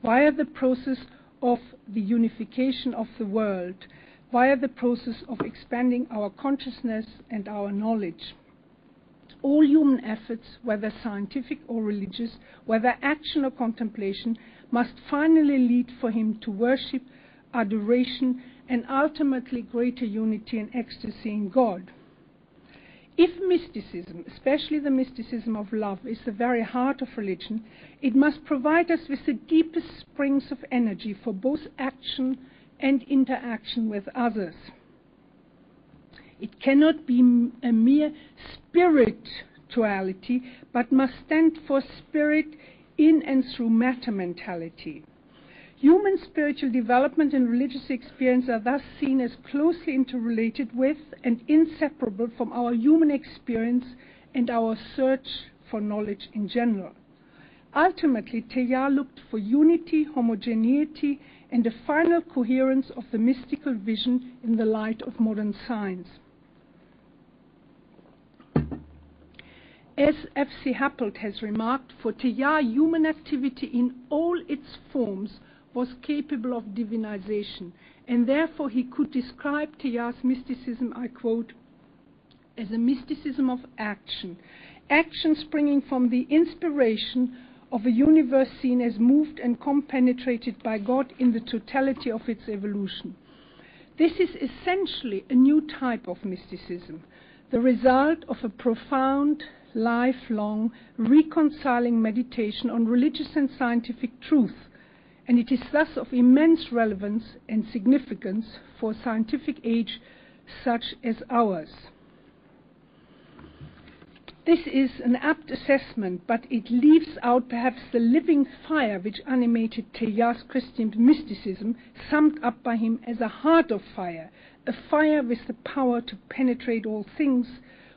via the process of the unification of the world, via the process of expanding our consciousness and our knowledge. All human efforts, whether scientific or religious, whether action or contemplation, must finally lead for him to worship, adoration, and ultimately greater unity and ecstasy in God. If mysticism, especially the mysticism of love, is the very heart of religion, it must provide us with the deepest springs of energy for both action and interaction with others. It cannot be a mere spirituality, but must stand for spirit in and through matter mentality. Human spiritual development and religious experience are thus seen as closely interrelated with and inseparable from our human experience and our search for knowledge in general. Ultimately, Teilhard looked for unity, homogeneity, and a final coherence of the mystical vision in the light of modern science. As F.C. Happold has remarked, for Teilhard, human activity in all its forms was capable of divinization, and therefore he could describe Teilhard's mysticism, I quote, as a mysticism of action, action springing from the inspiration of a universe seen as moved and compenetrated by God in the totality of its evolution. This is essentially a new type of mysticism, the result of a profound, lifelong, reconciling meditation on religious and scientific truth, and it is thus of immense relevance and significance for a scientific age such as ours. This is an apt assessment, but it leaves out perhaps the living fire which animated Teilhard's Christian mysticism, summed up by him as a heart of fire, a fire with the power to penetrate all things,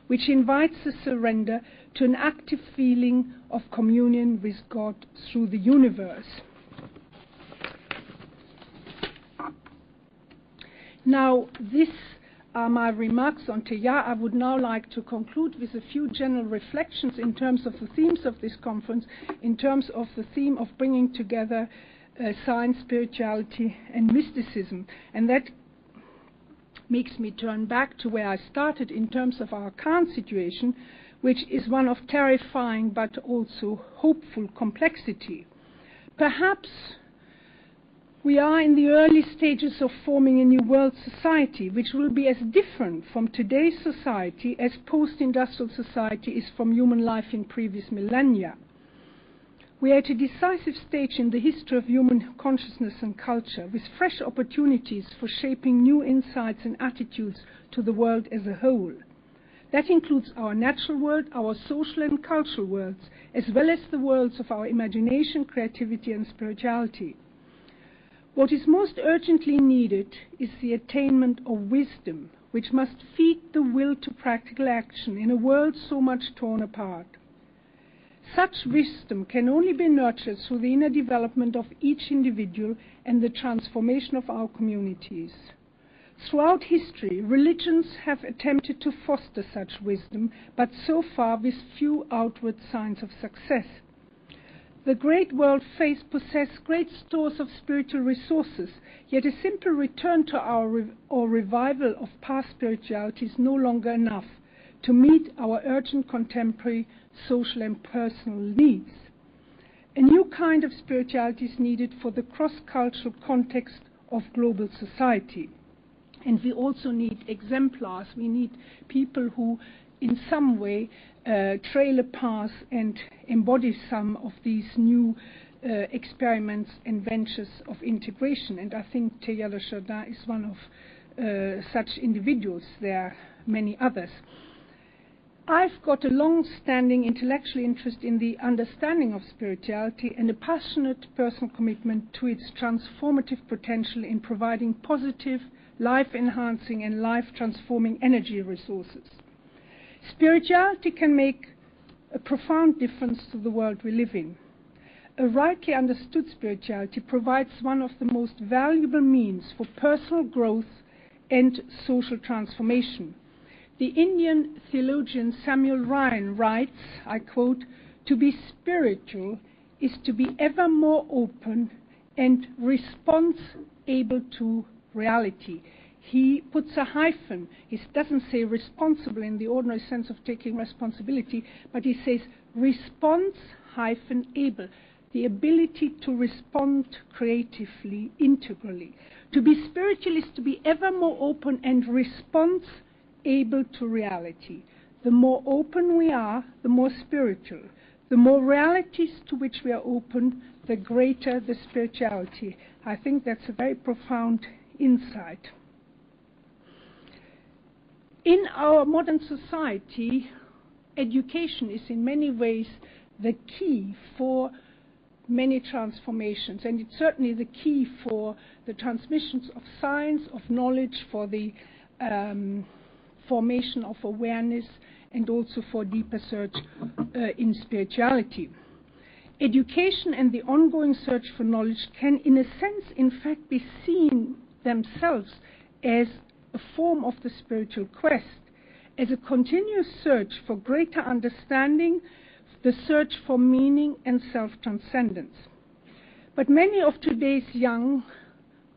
which invites the surrender to an active feeling of communion with God through the universe. Now, these are my remarks on Teilhard. I would now like to conclude with a few general reflections in terms of the themes of this conference, in terms of the theme of bringing together science, spirituality, and mysticism. And that makes me turn back to where I started in terms of our current situation, which is one of terrifying but also hopeful complexity. Perhaps we are in the early stages of forming a new world society, which will be as different from today's society as post-industrial society is from human life in previous millennia. We are at a decisive stage in the history of human consciousness and culture, with fresh opportunities for shaping new insights and attitudes to the world as a whole. That includes our natural world, our social and cultural worlds, as well as the worlds of our imagination, creativity, and spirituality. What is most urgently needed is the attainment of wisdom, which must feed the will to practical action in a world so much torn apart. Such wisdom can only be nurtured through the inner development of each individual and the transformation of our communities. Throughout history, religions have attempted to foster such wisdom, but so far with few outward signs of success. The great world faith possesses great stores of spiritual resources, yet a simple return to or revival of past spirituality is no longer enough to meet our urgent contemporary social and personal needs. A new kind of spirituality is needed for the cross-cultural context of global society. And we also need exemplars. We need people who in some way trail a path and embody some of these new experiments and ventures of integration. And I think Teilhard de Chardin is one of such individuals. There are many others. I've got a long-standing intellectual interest in the understanding of spirituality and a passionate personal commitment to its transformative potential in providing positive, life-enhancing and life-transforming energy resources. Spirituality can make a profound difference to the world we live in. A rightly understood spirituality provides one of the most valuable means for personal growth and social transformation. The Indian theologian Samuel Ryan writes, I quote, "To be spiritual is to be ever more open and response-able to reality." He puts a hyphen. He doesn't say responsible in the ordinary sense of taking responsibility, but he says response-able, the ability to respond creatively, integrally. To be spiritual is to be ever more open and response-able to reality. The more open we are, the more spiritual. The more realities to which we are open, the greater the spirituality. I think that's a very profound insight. In our modern society, education is in many ways the key for many transformations, and it's certainly the key for the transmissions of science, of knowledge, for the formation of awareness and also for deeper search in spirituality. Education and the ongoing search for knowledge can, in a sense, in fact, be seen themselves as a form of the spiritual quest, as a continuous search for greater understanding, the search for meaning and self-transcendence. But many of today's young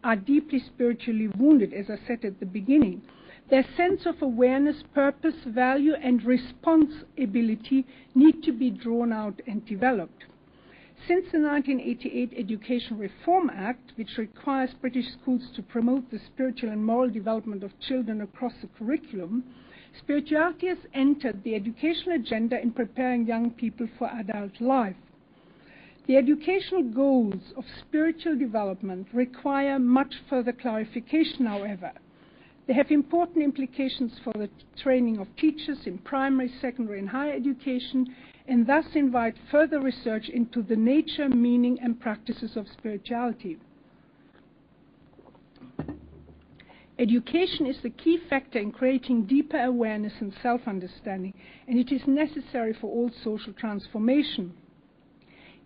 are deeply spiritually wounded, as I said at the beginning. Their sense of awareness, purpose, value, and responsibility need to be drawn out and developed. Since the 1988 Education Reform Act, which requires British schools to promote the spiritual and moral development of children across the curriculum, spirituality has entered the educational agenda in preparing young people for adult life. The educational goals of spiritual development require much further clarification, however. They have important implications for the training of teachers in primary, secondary, and higher education, and thus invite further research into the nature, meaning, and practices of spirituality. Education is the key factor in creating deeper awareness and self-understanding, and it is necessary for all social transformation.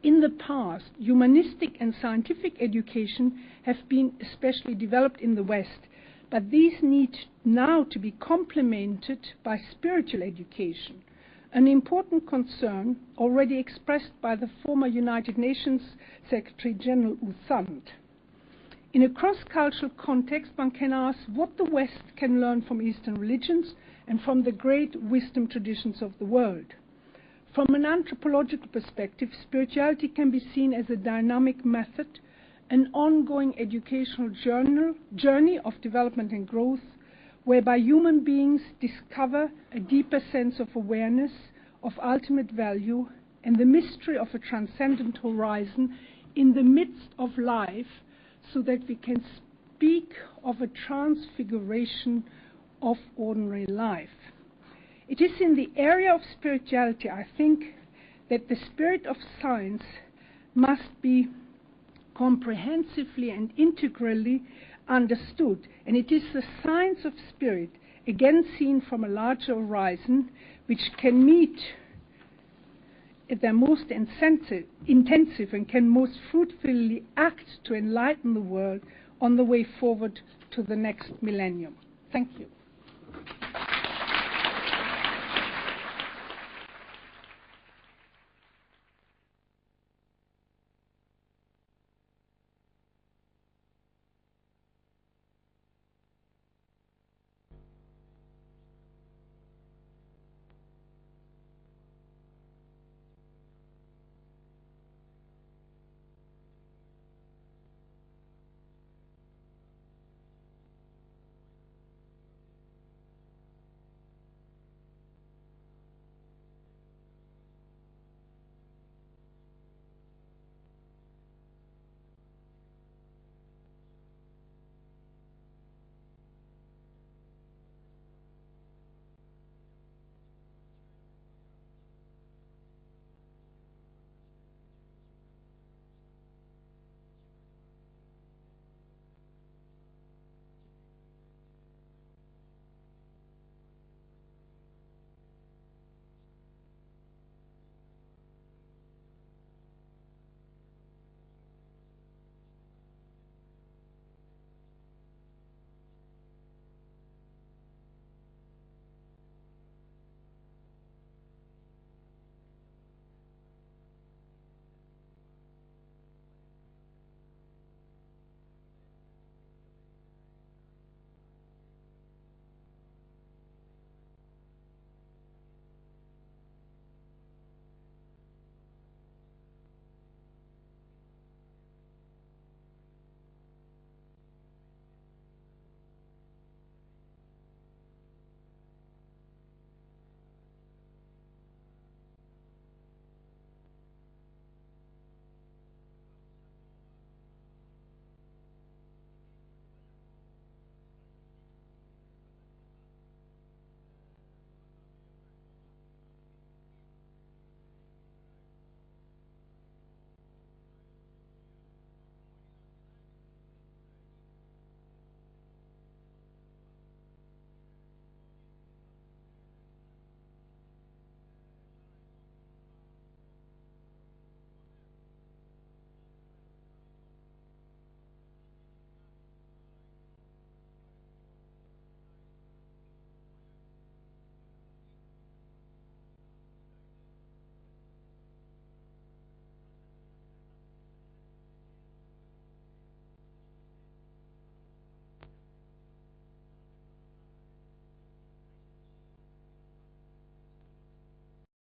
In the past, humanistic and scientific education have been especially developed in the West, but these need now to be complemented by spiritual education, an important concern already expressed by the former United Nations Secretary General U Thant. In a cross-cultural context, one can ask what the West can learn from Eastern religions and from the great wisdom traditions of the world. From an anthropological perspective, spirituality can be seen as a dynamic method, an ongoing educational journey of development and growth, whereby human beings discover a deeper sense of awareness, of ultimate value, and the mystery of a transcendent horizon in the midst of life, so that we can speak of a transfiguration of ordinary life. It is in the area of spirituality, I think, that the spirit of science must be comprehensively and integrally understood, and it is the science of spirit, again seen from a larger horizon, which can meet at their most intensive and can most fruitfully act to enlighten the world on the way forward to the next millennium. Thank you.